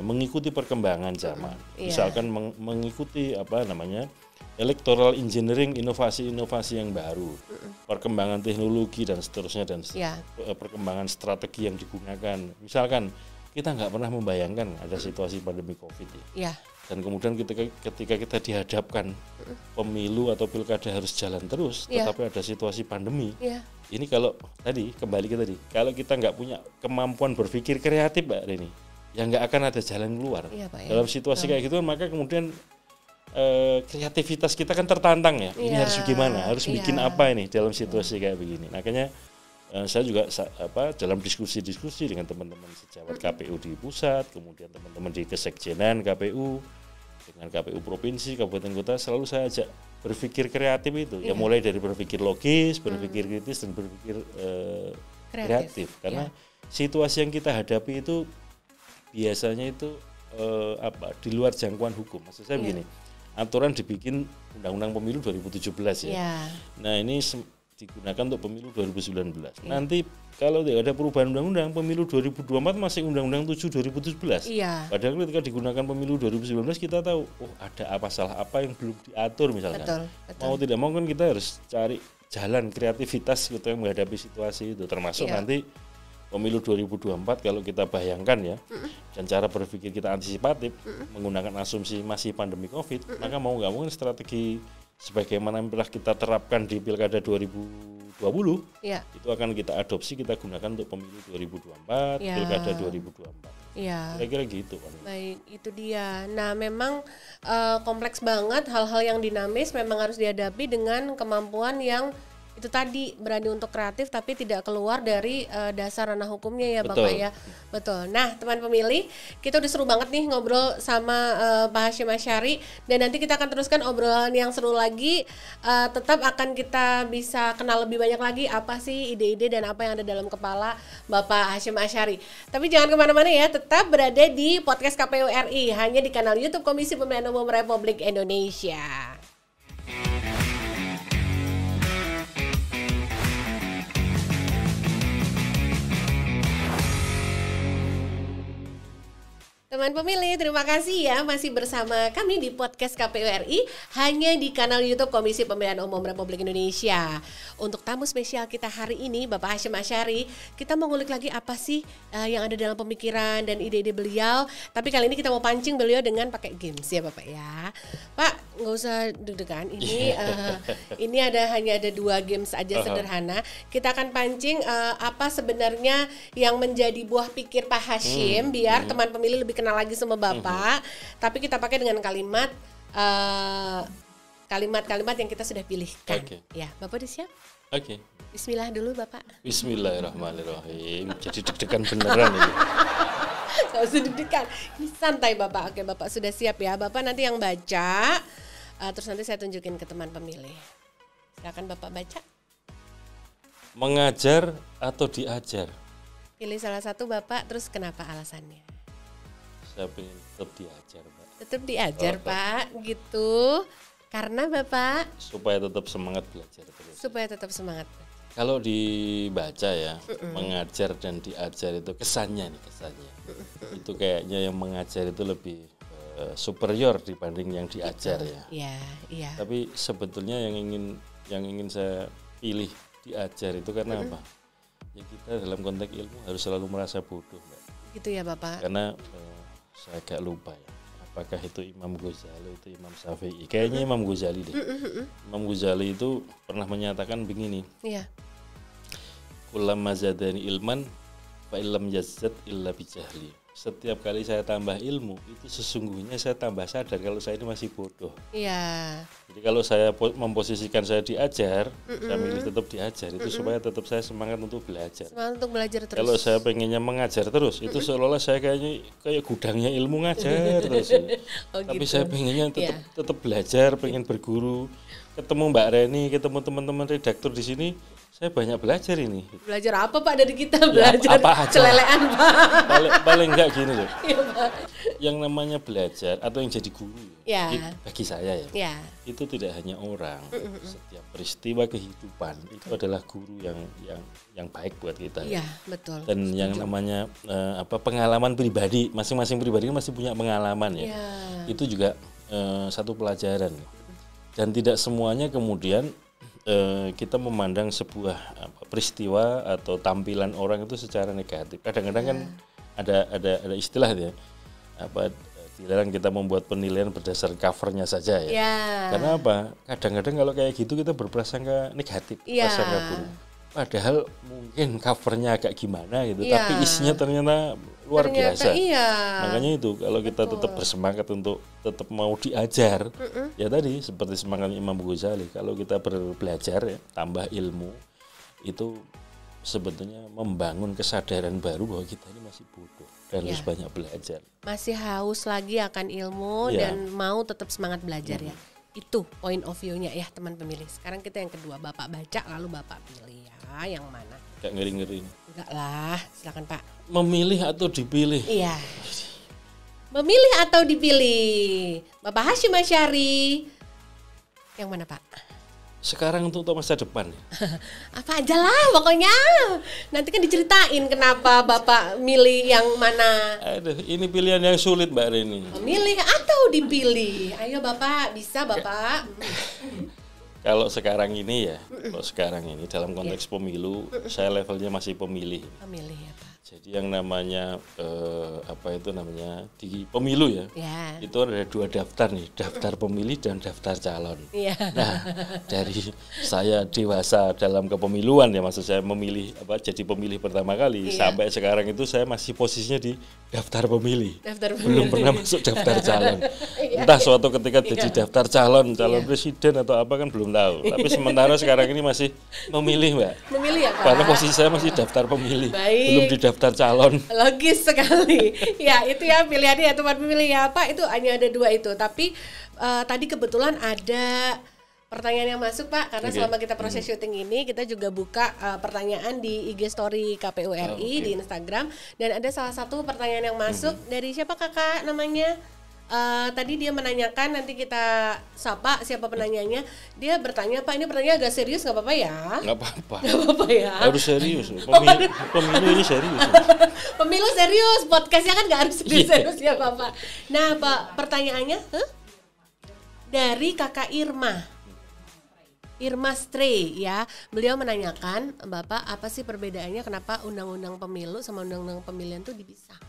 mengikuti perkembangan zaman. Misalkan mengikuti electoral engineering, inovasi-inovasi yang baru, perkembangan teknologi dan seterusnya perkembangan strategi yang digunakan. Misalkan kita nggak pernah membayangkan ada situasi pandemi COVID dan kemudian ketika kita dihadapkan pemilu atau pilkada harus jalan terus, tetapi ada situasi pandemi. Ini kalau tadi kembali ke tadi, kalau kita nggak punya kemampuan berpikir kreatif, Mbak Reni, ya nggak akan ada jalan keluar.
Iya, Pak, ya.
Dalam situasi kayak gitu maka kemudian kreativitas kita kan tertantang ya. Ini harus gimana? Harus bikin apa ini dalam situasi kayak begini. Makanya saya juga dalam diskusi-diskusi dengan teman-teman sejawat KPU di pusat, kemudian teman-teman di kesekjenan KPU, dengan KPU provinsi, kabupaten kota, selalu saya ajak berpikir kreatif itu. Ya mulai dari berpikir logis, berpikir kritis, dan berpikir kreatif. Karena situasi yang kita hadapi itu biasanya itu di luar jangkauan hukum. Maksud saya begini, aturan dibikin Undang-Undang Pemilu 2017 ya. Nah ini digunakan untuk pemilu 2019. Nanti kalau tidak ada perubahan undang-undang, pemilu 2024 masih Undang-Undang 7 2017. Padahal ketika digunakan pemilu 2019 kita tahu, ada pasal apa yang belum diatur misalkan. Betul. Mau tidak mau kan kita harus cari jalan kreativitas gitu yang menghadapi situasi itu, termasuk nanti pemilu 2024 kalau kita bayangkan ya, dan cara berpikir kita antisipatif menggunakan asumsi masih pandemi COVID, maka mau nggak mau strategi sebagaimana yang telah kita terapkan di Pilkada 2020 itu akan kita adopsi, kita gunakan untuk pemilu 2024, Pilkada 2024. Kira-kira gitu kan.
Baik, itu dia. Nah, memang kompleks banget, hal-hal yang dinamis memang harus dihadapi dengan kemampuan yang itu tadi, berani untuk kreatif tapi tidak keluar dari dasar ranah hukumnya ya Bapak ya. Betul. Nah teman pemilih, kita udah seru banget nih ngobrol sama Pak Hasyim Asyari, dan nanti kita akan teruskan obrolan yang seru lagi. Tetap akan kita bisa kenal lebih banyak lagi apa sih ide-ide dan apa yang ada dalam kepala Bapak Hasyim Asyari. Tapi jangan kemana-mana ya, tetap berada di podcast KPU RI, hanya di kanal YouTube Komisi Pemilihan Umum Republik Indonesia. Teman pemilih, terima kasih ya masih bersama kami di podcast KPU RI, hanya di kanal YouTube Komisi Pemilihan Umum Republik Indonesia. Untuk tamu spesial kita hari ini, Bapak Hasyim Asyari, kita mau ngulik lagi apa sih yang ada dalam pemikiran dan ide-ide beliau. Tapi kali ini kita mau pancing beliau dengan pakai games ya Bapak ya. Pak, nggak usah deg-degan. Ini hanya ada 2 games aja sederhana. Kita akan pancing apa sebenarnya yang menjadi buah pikir Pak Hasyim, biar teman pemilih lebih kenal lagi sama Bapak. Tapi kita pakai dengan kalimat-kalimat yang kita sudah pilihkan. Ya, Bapak udah siap? Bismillah dulu Bapak.
Bismillahirrahmanirrahim. Jadi deg-degan beneran ini.
Gak usah deg-degan. Ini santai Bapak. Oke, Bapak sudah siap ya. Bapak nanti yang baca, terus nanti saya tunjukin ke teman pemilih. Silakan Bapak baca.
Mengajar atau diajar?
Pilih salah satu Bapak, terus kenapa alasannya?
Saya pengen tetap diajar, Pak.
Tetap diajar, Pak, gitu. Karena Bapak?
Supaya tetap semangat belajar terus.
Supaya tetap semangat.
Kalau dibaca ya, mengajar dan diajar itu kesannya. Itu kayaknya yang mengajar itu lebih superior dibanding yang diajar ya.
Iya.
Tapi sebetulnya yang ingin saya pilih diajar itu karena apa? Ya kita dalam konteks ilmu harus selalu merasa bodoh, Mbak.
Gitu ya Bapak.
Karena saya agak lupa ya. Apakah itu Imam Ghazali, itu Imam Syafi'i? Kayaknya Imam Ghazali deh. Imam Ghazali itu pernah menyatakan begini.
Iya.
Kullama zadani ilman fa illam yazzad illa bijahli. Setiap kali saya tambah ilmu, itu sesungguhnya saya tambah sadar kalau saya ini masih bodoh.
Iya.
Jadi kalau saya memposisikan saya diajar, saya milih tetap diajar, itu supaya tetap saya semangat untuk belajar.
Semangat untuk belajar terus.
Kalau saya pengennya mengajar terus, itu seolah-olah saya kayak gudangnya ilmu ngajar terus. Tapi gitu. Saya pengennya tetap belajar, pengen berguru. Ketemu Mbak Reni, ketemu teman-teman redaktur di sini, saya banyak belajar ini.
Belajar apa Pak dari kita? Belajar apa celelean Pak.
Paling enggak gini loh. Iya, Pak. Yang namanya belajar atau yang jadi guru bagi saya ya. Itu tidak hanya orang. Setiap peristiwa kehidupan itu adalah guru yang baik buat kita.
Iya, betul.
Dan yang namanya pengalaman pribadi, masing-masing pribadi masih punya pengalaman ya. Itu juga satu pelajaran. Dan tidak semuanya kemudian kita memandang sebuah peristiwa atau tampilan orang itu secara negatif. Kadang-kadang kan ada istilah ya, dilarang kita membuat penilaian berdasar covernya saja ya. Karena apa? Kadang-kadang kalau kayak gitu kita berprasangka negatif, prasangka buruk. Padahal mungkin covernya agak gimana gitu, tapi isinya ternyata luar
Ternyata
biasa.
iya.
Makanya itu kalau kita tetap bersemangat untuk tetap mau diajar, ya tadi seperti semangatnya Imam Ghazali, kalau kita belajar ya, tambah ilmu, itu sebetulnya membangun kesadaran baru bahwa kita ini masih bodoh dan harus banyak belajar.
Masih haus lagi akan ilmu dan mau tetap semangat belajar ya. Itu point of view-nya ya teman pemilih. Sekarang kita yang kedua, Bapak baca lalu Bapak pilih ya. Yang mana?
Kayak ngeri-ngeri.
Enggak lah, silakan Pak.
Memilih atau dipilih?
Iya. Memilih atau dipilih? Bapak Hasyim Asy'ari. Yang mana Pak?
Sekarang untuk masa depan.
Apa aja lah pokoknya. Nanti kan diceritain kenapa Bapak milih yang mana.
Aduh, ini pilihan yang sulit Mbak Reni.
Memilih atau dipilih? Ayo Bapak, bisa Bapak.
Kalau sekarang ini ya, kalau sekarang ini dalam konteks pemilu, saya levelnya masih pemilih.
Memilih ya Pak.
Jadi yang namanya di pemilu ya, itu ada 2 daftar nih, daftar pemilih dan daftar calon. Nah, dari saya dewasa dalam kepemiluan ya, maksud saya memilih jadi pemilih pertama kali sampai sekarang itu saya masih posisinya di daftar pemilih. Belum pernah masuk daftar calon. Entah suatu ketika jadi daftar calon presiden atau apa kan belum tahu. Tapi sementara sekarang ini masih memilih Mbak.
Memilih ya Pak.
Karena posisi saya masih daftar pemilih.
Baik.
Belum di daftar calon.
Logis sekali. Ya itu ya pilihannya ya teman pemilih ya Pak. Itu hanya ada 2 itu. Tapi tadi kebetulan ada pertanyaan yang masuk Pak. Karena selama kita proses syuting ini kita juga buka pertanyaan di IG story KPU RI di Instagram. Dan ada salah satu pertanyaan yang masuk dari siapa kakak namanya? Tadi dia menanyakan, nanti kita sapa siapa penanyanya. Dia bertanya, Pak ini pertanyaan agak serius, nggak apa-apa ya?
Nggak apa-apa.
Nggak apa-apa ya?
Harus serius. Pemilu ini serius.
Pemilu serius, podcastnya kan nggak harus serius ya Bapak. Nah Pak, pertanyaannya dari kakak Irma Stray ya. Beliau menanyakan, Bapak apa sih perbedaannya kenapa undang-undang pemilu sama undang-undang pemilihan tuh dipisah?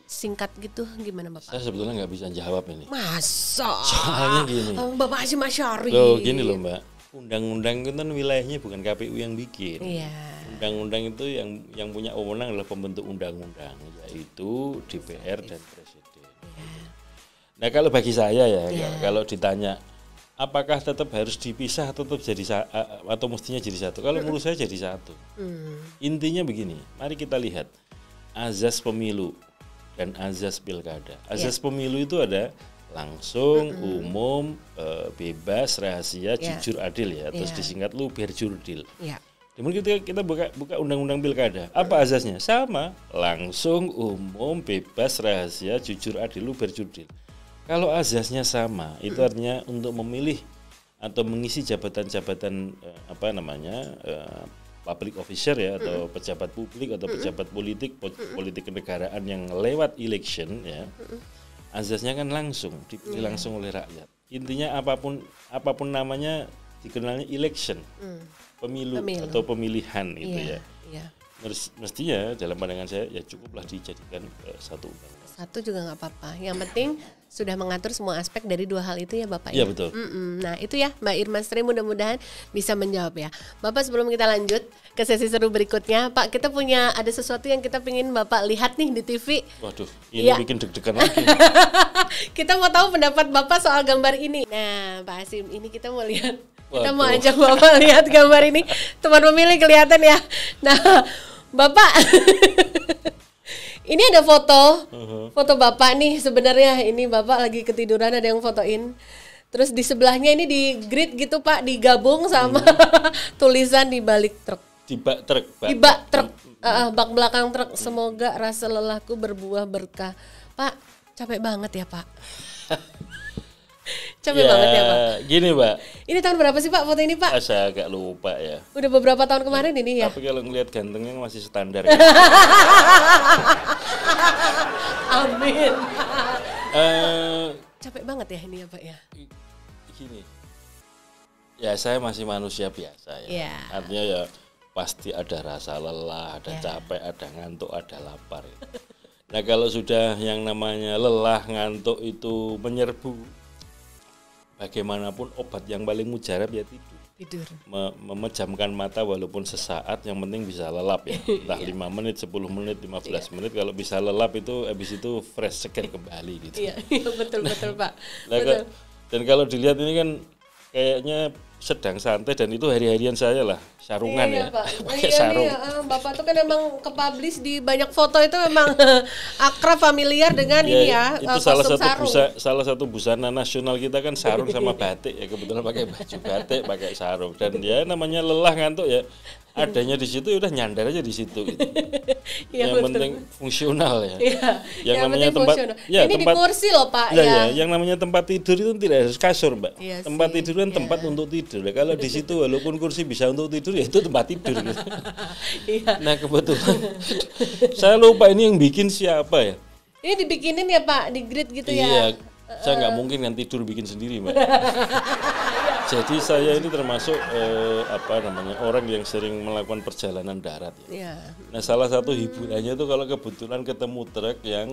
Singkat gitu gimana Bapak?
Saya sebetulnya nggak bisa jawab ini.
Masa?
Soalnya gini.
Bapak Hasyim Asy'ari.
Loh gini loh Mbak, undang-undang itu kan wilayahnya bukan KPU yang bikin.
Iya.
Undang-undang itu yang punya wewenang adalah pembentuk undang-undang, yaitu DPR dan Presiden. Nah kalau bagi saya kalau ditanya apakah tetap harus dipisah atau tetap atau mestinya jadi satu? Kalau menurut saya jadi satu. Intinya begini, mari kita lihat azas pemilu dan azas pilkada. Azas pemilu itu ada langsung, umum, bebas, rahasia, jujur, adil ya. Terus disingkat luber jurdil. Kemudian kita buka undang-undang pilkada. Apa azasnya? Sama, langsung, umum, bebas, rahasia, jujur, adil, luber jurdil. Kalau azasnya sama, itu artinya untuk memilih atau mengisi jabatan-jabatan public officer ya, atau pejabat publik atau pejabat politik kenegaraan yang lewat election ya, azasnya kan langsung dipilih langsung oleh rakyat. Intinya apapun namanya dikenalnya election, pemilu atau pemilihan itu ya. Mestinya dalam pandangan saya ya cukuplah dijadikan satu undang-undang.
Satu juga nggak apa-apa. Yang penting sudah mengatur semua aspek dari 2 hal itu ya Bapak.
Iya betul.
Nah itu ya Mbak Irma Stray, mudah-mudahan bisa menjawab ya. Bapak sebelum kita lanjut ke sesi seru berikutnya, Pak kita punya ada sesuatu yang kita pengen Bapak lihat nih di TV.
Waduh, ini bikin deg-degan lagi.
Kita mau tahu pendapat Bapak soal gambar ini. Nah Pak Hasyim, ini kita mau lihat. Kita mau ajak Bapak lihat gambar ini. Teman pemilih kelihatan ya. Nah Bapak ini ada foto Bapak nih sebenarnya. Ini Bapak lagi ketiduran, ada yang fotoin. Terus di sebelahnya ini di grid gitu Pak, digabung sama tulisan di balik truk. Di bak truk, bak belakang truk. Semoga rasa lelahku berbuah berkah. Pak, capek banget ya Pak. Capek banget ya Pak.
Gini Pak.
Ini tahun berapa sih Pak foto ini Pak?
Saya agak lupa ya.
Udah beberapa tahun kemarin ini ya.
Tapi kalau ngelihat gantengnya masih standar.
Amin. Capek banget ya ini ya Pak ya.
Gini. Ya saya masih manusia biasa ya. Artinya ya pasti ada rasa lelah, ada capek, ada ngantuk, ada lapar. Ya. Nah kalau sudah yang namanya lelah, ngantuk itu menyerbu, bagaimanapun obat yang paling mujarab ya tidur.
Tidur.
Memejamkan mata walaupun sesaat, yang penting bisa lelap ya. Entah 5 menit, 10 menit, 15 menit, kalau bisa lelap itu habis itu fresh seger kembali gitu.
Iya, betul Pak.
Nah,
Betul.
Dan kalau dilihat ini kan kayaknya sedang santai, dan itu hari-harian saya lah, sarungan ya.
Pak.
Pakai sarung.
Nih, Bapak tuh kan emang ke-publish di banyak foto itu memang akrab familiar dengan ini ya,
itu salah satu busana nasional kita kan sarung sama batik ya, kebetulan pakai baju batik, pakai sarung, dan ya namanya lelah ngantuk ya, adanya di situ udah nyandar aja di situ gitu. Yang penting fungsional ya.
Yang namanya tempat ya, ini tempat, di kursi loh Pak
ya. Yang namanya tempat tidur itu tidak harus kasur Mbak.
Iya
tempat tidur kan tempat untuk tidur. Kalau di situ walaupun kursi bisa untuk tidur ya itu tempat tidur gitu. Nah kebetulan saya lupa ini yang bikin siapa ya.
Ini dibikinin ya Pak, di grid gitu ya.
Iya, saya nggak mungkin kan tidur bikin sendiri Mbak. Jadi saya ini termasuk orang yang sering melakukan perjalanan darat ya. Nah salah satu hiburannya itu kalau kebetulan ketemu truk yang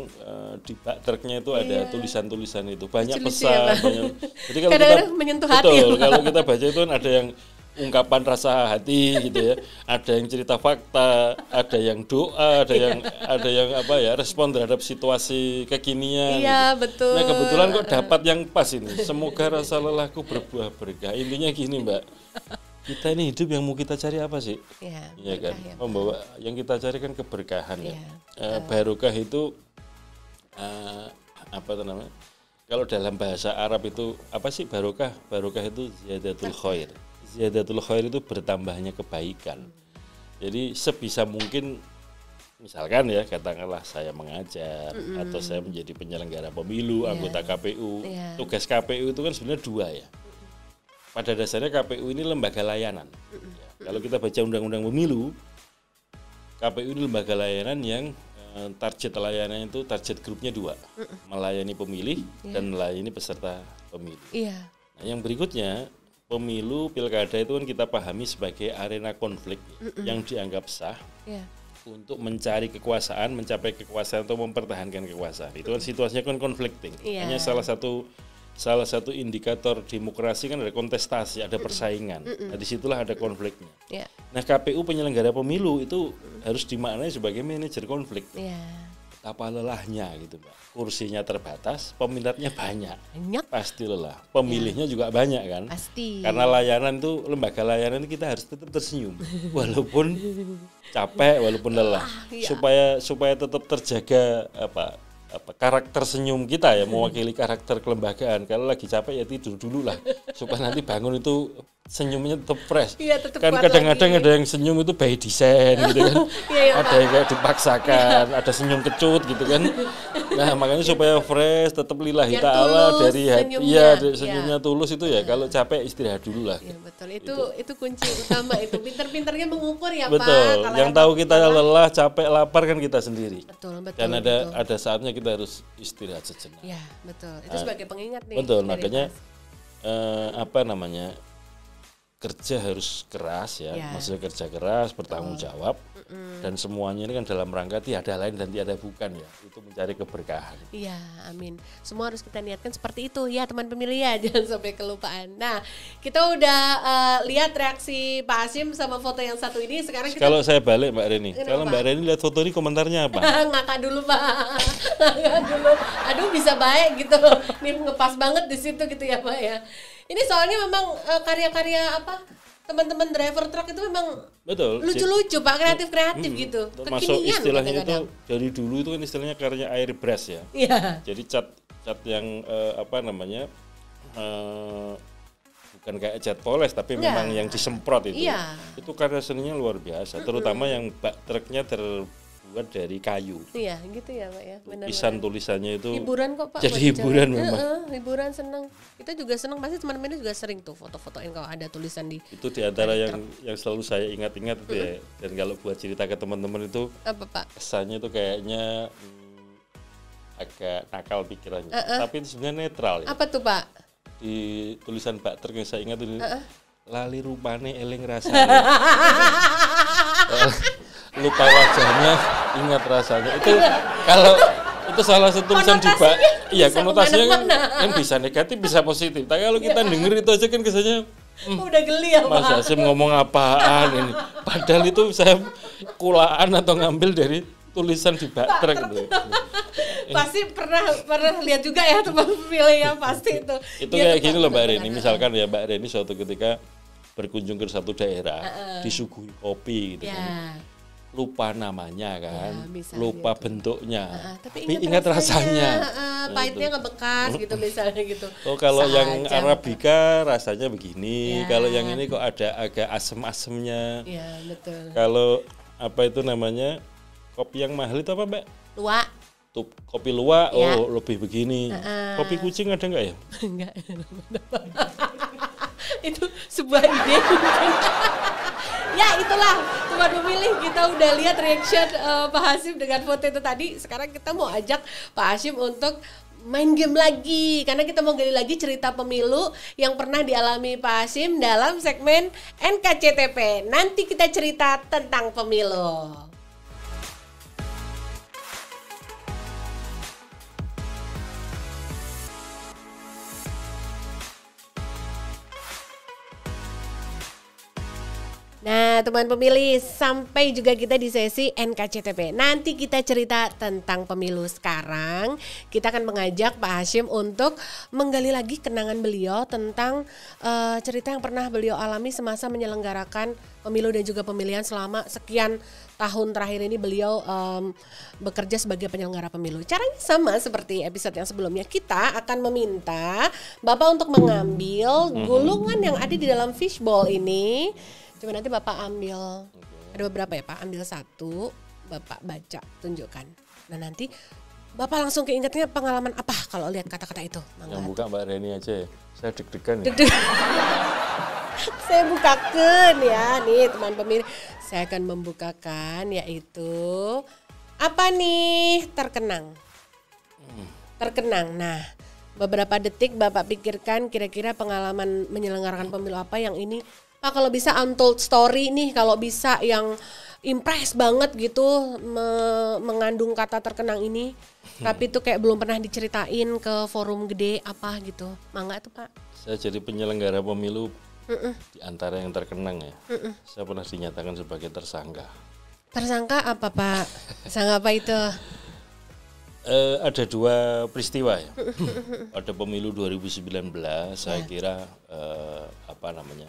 di bak truknya itu ada tulisan-tulisan itu, banyak pesan, banyak. Jadi kalau kita
menyentuh hati.
Kalau kita baca itu kan ada yang ungkapan rasa hati gitu ya, ada yang cerita fakta, ada yang doa, ada yang respon terhadap situasi kekinian.
Iya
gitu.
betul.
Nah kebetulan kok dapat yang pas ini. Semoga rasa lelahku berbuah berkah. Intinya gini Mbak, kita ini hidup yang mau kita cari apa sih? Iya kan. Membawa yang kita cari kan keberkahan ya. Barokah itu kalau dalam bahasa Arab itu apa sih barokah? Barokah itu ziyadatul khair. Ziyadatul khair itu bertambahnya kebaikan. Jadi sebisa mungkin, misalkan ya katakanlah saya mengajar atau saya menjadi penyelenggara pemilu, anggota KPU. Tugas KPU itu kan sebenarnya 2 ya. Pada dasarnya KPU ini lembaga layanan. Kalau kita baca undang-undang pemilu, KPU ini lembaga layanan yang target layanannya itu target grupnya 2, melayani pemilih dan melayani peserta pemilu. Nah, yang berikutnya, pemilu pilkada itu kan kita pahami sebagai arena konflik yang dianggap sah untuk mencari kekuasaan, mencapai kekuasaan atau mempertahankan kekuasaan. Itu kan situasinya kan conflicting. Hanya salah satu indikator demokrasi kan ada kontestasi, ada persaingan. Nah, disitulah ada konfliknya. Nah, KPU penyelenggara pemilu itu harus dimaknai sebagai manajer konflik. Betapa lelahnya gitu Mbak. Kursinya terbatas, peminatnya banyak. Pasti lelah. Pemilihnya juga banyak kan?
Pasti.
Karena layanan itu, lembaga layanan kita harus tetap tersenyum. Walaupun capek, walaupun lelah. Supaya tetap terjaga karakter senyum kita ya, mewakili karakter kelembagaan. Kalau lagi capek ya tidur dulu lah, supaya nanti bangun itu senyumnya tetap fresh. Kan kadang-kadang ada yang senyum itu by design gitu kan. Ada yang kayak dipaksakan, ada senyum kecut gitu kan. Nah makanya supaya fresh, tetap lillahi ta'ala dari hati, senyumnya tulus itu ya. Kalau capek istirahat dulu lah.
Iya betul, itu kunci utama itu. Pinter-pinternya mengukur ya
betul.
Pak.
Yang tahu kita lelah, capek, lapar kan kita sendiri.
Betul.
Dan ada saatnya kita harus istirahat sejenak.
Iya betul. Itu sebagai pengingat nih.
Betul, makanya kerja harus keras ya, maksudnya kerja keras, bertanggung jawab, dan semuanya ini kan dalam rangka tiada lain dan tiada bukan ya, itu mencari keberkahan.
Iya, amin. Semua harus kita niatkan seperti itu ya teman pemilih ya, jangan sampai kelupaan. Nah, kita udah lihat reaksi Pak Hasyim sama foto yang satu ini. Sekarang
kalau saya balik Mbak Reni, kalau Mbak Reni lihat foto ini komentarnya apa?
Ngakak dulu Pak, ngakak dulu. Aduh bisa baik gitu, ini ngepas banget di situ gitu ya Pak ya. Ini soalnya memang karya-karya teman-teman driver truk itu memang
betul
lucu-lucu Pak, kreatif gitu.
Masuk istilahnya itu dari dulu itu kan istilahnya karya airbrush ya. Jadi cat yang bukan kayak cat poles tapi memang yang disemprot itu. Itu karya seninya luar biasa, terutama yang bak truknya terbuat dari kayu. Iya, gitu ya Pak ya. Benar. Tulisannya itu hiburan kok Pak. Jadi hiburan memang.
Hiburan seneng. Kita juga seneng, pasti teman-teman juga sering tuh foto-fotoin kalau ada tulisan di.
Itu di antara yang selalu saya ingat-ingat itu ya. Dan kalau buat cerita ke teman-teman itu apa Pak? Kesannya itu kayaknya agak nakal pikirannya. Tapi itu sebenarnya netral ya.
Apa tuh Pak?
Di tulisan Pak Truk yang saya ingat itu lali rupane eling rasanya. Lupa wajahnya, ingat rasanya. Itu kalau itu salah satu tulisan di Pak. Iya, konotasinya kan bisa negatif, bisa positif. Tapi kalau kita denger itu aja kan kesannya
Udah geli ya
Mas
Pak.
Hasyim ngomong apaan ini? Padahal itu saya kulaan atau ngambil dari tulisan di Baktrek gitu.
Pasti pernah lihat juga ya teman pemilih ya pasti itu.
Itu kayak gini loh Mbak Reni, misalkan ya Mbak Reni suatu ketika berkunjung ke satu daerah, disuguhi kopi gitu kan. Lupa namanya kan, lupa gitu. Bentuknya, tapi ingat rasanya.
Pahitnya ngebekas gitu misalnya gitu.
Oh kalau yang Arabica rasanya begini, kalau yang ini kok ada agak asem-asemnya.
Iya betul.
Kalau apa itu namanya, kopi yang mahal itu apa Mbak?
Luwak.
Tuh, kopi luwak, oh lebih begini. Kopi kucing ada nggak ya?
Enggak. Itu sebuah ide. Ya itulah teman pemilih, kita udah lihat reaction Pak Hasyim dengan foto itu tadi. Sekarang kita mau ajak Pak Hasyim untuk main game lagi, karena kita mau gali lagi cerita pemilu yang pernah dialami Pak Hasyim dalam segmen NKCTP. Nanti kita cerita tentang pemilu. Nah, teman pemilih, sampai juga kita di sesi NKCTP. Nanti kita cerita tentang pemilu. Sekarang kita akan mengajak Pak Hasyim untuk menggali lagi kenangan beliau tentang cerita yang pernah beliau alami semasa menyelenggarakan pemilu dan juga pemilihan selama sekian tahun terakhir ini beliau bekerja sebagai penyelenggara pemilu. Caranya sama seperti episode yang sebelumnya. Kita akan meminta Bapak untuk mengambil gulungan yang ada di dalam fishbowl ini. Cuma nanti Bapak ambil, ada beberapa ya Pak, ambil satu, Bapak baca, tunjukkan. Nah nanti Bapak langsung keingetnya pengalaman apa kalau lihat kata-kata itu.
Yang buka Mbak Reni aja ya, saya deg-degan ya.
Saya bukakan ya, nih teman pemilih. Saya akan membukakan yaitu, apa nih, terkenang. Terkenang, nah beberapa detik Bapak pikirkan kira-kira pengalaman menyelenggarakan pemilu apa yang ini. Pak kalau bisa untold story nih, kalau bisa yang impress banget gitu mengandung kata terkenang ini, tapi itu kayak belum pernah diceritain ke forum gede apa gitu. Mangga tuh Pak.
Saya jadi penyelenggara pemilu di antara yang terkenang ya. Saya pernah dinyatakan sebagai tersangka. Tersangka
apa Pak? Tersangka apa itu?
Ada dua peristiwa ya. Pada pemilu 2019 saya kira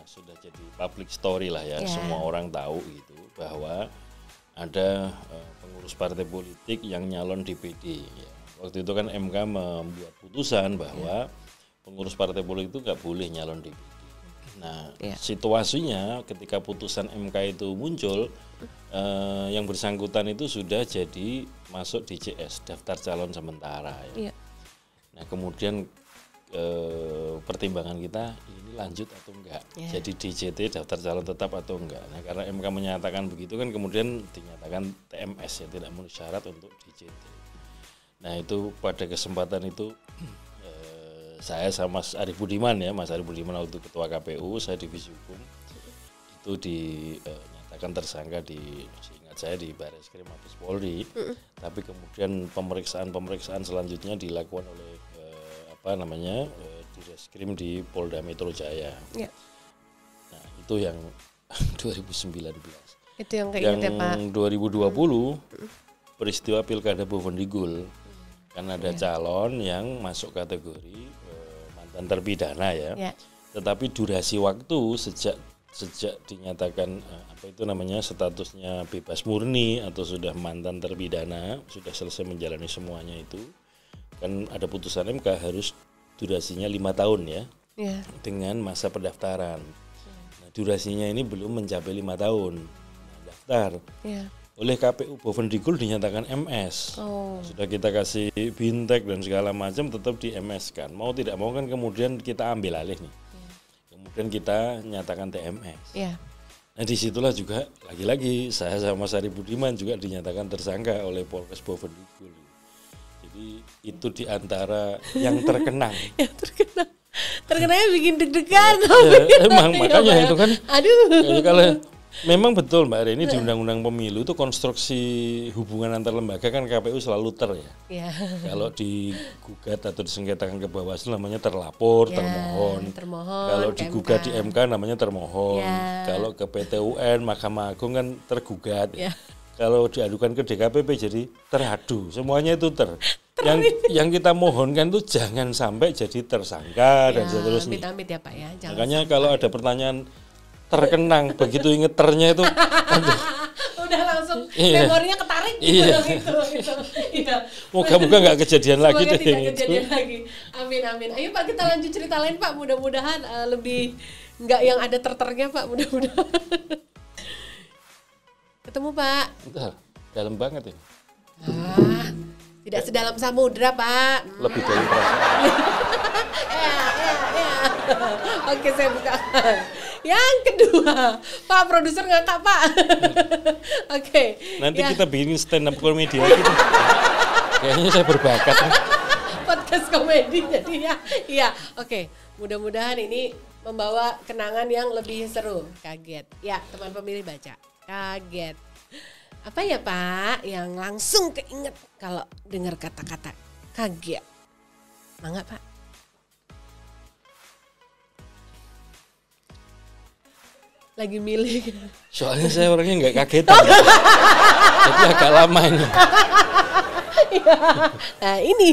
sudah jadi public story lah ya. Semua orang tahu gitu bahwa ada pengurus partai politik yang nyalon DPD ya. Waktu itu kan MK membuat putusan bahwa pengurus partai politik itu nggak boleh nyalon DPD. Nah, situasinya ketika putusan MK itu muncul, yang bersangkutan itu sudah jadi masuk DCS, daftar calon sementara ya. Nah, kemudian pertimbangan kita ini lanjut atau enggak, jadi DJT, daftar calon tetap atau enggak. Nah, karena MK menyatakan begitu kan kemudian dinyatakan TMS ya, tidak memenuhi syarat untuk DJT. Nah, itu pada kesempatan itu saya sama Mas Arief Budiman ya, Mas Arief Budiman waktu ketua KPU, saya divisi hukum, itu dinyatakan tersangka seingat saya di Barreskrim Mabes Polri, tapi kemudian pemeriksaan selanjutnya dilakukan oleh di Reskrim di Polda Metro Jaya. Nah itu yang 2019.
Itu yang keinget ya Pak.
Yang 2020 peristiwa Pilkada Bovendigul, kan ada calon yang masuk kategori mantan terpidana ya. Tetapi durasi waktu sejak dinyatakan statusnya bebas murni atau sudah mantan terpidana, sudah selesai menjalani semuanya itu, kan ada putusan MK harus durasinya 5 tahun ya, dengan masa pendaftaran. Nah, durasinya ini belum mencapai 5 tahun. Nah, daftar oleh KPU Bovendigul dinyatakan MS. Sudah kita kasih bintek dan segala macam, tetap di MS kan. Mau tidak mau kan kemudian kita ambil alih nih. Kemudian kita nyatakan TMS. Nah disitulah juga lagi-lagi saya sama Mas Arief Budiman juga dinyatakan tersangka oleh Polres Bovendigul. Jadi itu diantara yang terkenang.
Terkenangnya bikin deg-degan.
Emang makanya itu kan.
Aduh.
Kalau Memang betul Mbak Reni, di Undang-Undang Pemilu itu konstruksi hubungan antar lembaga kan KPU selalu ya.
Ya.
Kalau digugat atau disengketakan ke Bawaslu namanya terlapor, termohon. Kalau digugat di MK namanya termohon.
Ya.
Kalau ke PT UN, Mahkamah Agung kan tergugat.
Ya.
Kalau diadukan ke DKPP jadi teradu. Semuanya itu yang kita mohonkan itu jangan sampai jadi tersangka dan seterusnya.
Amit-amit ya Pak ya. Jangan
makanya kalau ada pertanyaan terkenang begitu inget ternya itu
udah langsung memorinya ketarik gitu.
Moga-moga nggak kejadian lagi deh.
Tidak kejadian lagi. Amin. Ayo Pak kita lanjut cerita lain Pak. Mudah-mudahan lebih nggak yang ada terternya Pak. Mudah-mudahan. Ketemu Pak.
Bentar, dalam banget ini.
Tidak sedalam samudra Pak.
Lebih dari perasaan.
Ya. Oke saya bukakan. Yang kedua, Pak produser ngangkat Pak. Oke.
Nanti kita bikin stand up comedy lagi. Kayaknya saya berbakat.
Podcast komedi jadi ya. Iya, oke. Mudah-mudahan ini membawa kenangan yang lebih seru. Kaget. Ya, teman pemilih baca. Kaget. Apa ya Pak yang langsung keinget kalau dengar kata-kata kaget? Mangga Pak. Lagi milih.
Soalnya saya orangnya nggak kagetan. Jadi agak lama ini.
Nah ini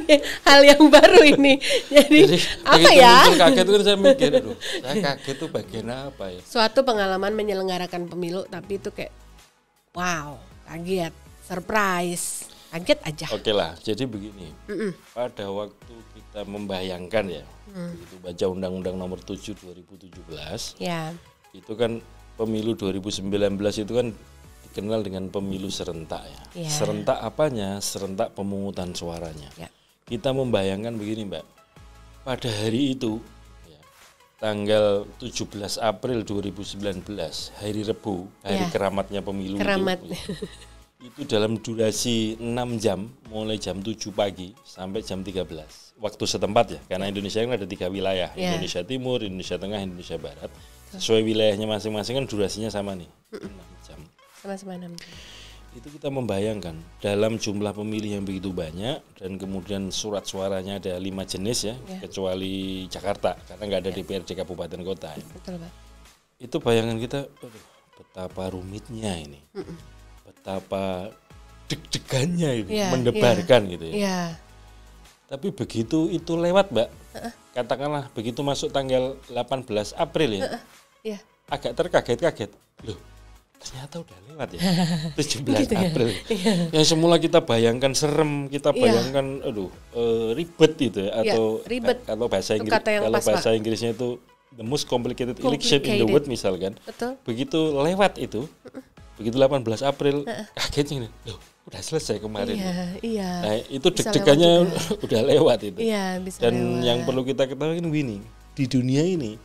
hal yang baru ini. Jadi apa ya?
Kaget itu kan saya mikir, aduh, saya kaget itu bagian apa ya?
Suatu pengalaman menyelenggarakan pemilu tapi itu kayak wow, kaget, surprise, kaget aja.
Oke lah, jadi begini. Pada waktu kita membayangkan ya, itu baca Undang-Undang Nomor 7 2017.
Ya.
Itu kan pemilu 2019 itu kan dikenal dengan pemilu serentak ya. Serentak apanya? Serentak pemungutan suaranya. Ya. Kita membayangkan begini Mbak, pada hari itu ya, tanggal 17 April 2019, hari Rebu, hari keramatnya pemilu itu dalam durasi 6 jam, mulai jam 7 pagi sampai jam 13 waktu setempat ya, karena Indonesia kan ada 3 wilayah, Indonesia Timur, Indonesia Tengah, Indonesia Barat. Sesuai wilayahnya masing-masing kan durasinya sama nih, 6 jam.
Sama-sama 6 jam.
Itu kita membayangkan dalam jumlah pemilih yang begitu banyak dan kemudian surat suaranya ada 5 jenis ya, kecuali Jakarta karena nggak ada DPRD kabupaten kota.
Betul Pak.
Itu bayangan kita, aduh, betapa rumitnya ini, betapa deg-degannya ini, mendebarkan gitu ya. Tapi begitu itu lewat Mbak, katakanlah begitu masuk tanggal 18 April ya, agak terkaget-kaget, loh ternyata udah lewat ya, 17 April. Yang semula kita bayangkan serem, kita bayangkan ribet gitu ya, atau
ribet.
Kalau bahasa Inggrisnya itu the most complicated election in the world misalkan.
Betul.
Begitu lewat itu, begitu 18 April, kagetnya loh udah selesai kemarin. Nah itu deg-degannya udah lewat itu.
Bisa
dan
lewat.
Yang perlu kita ketahui kan begini, di dunia ini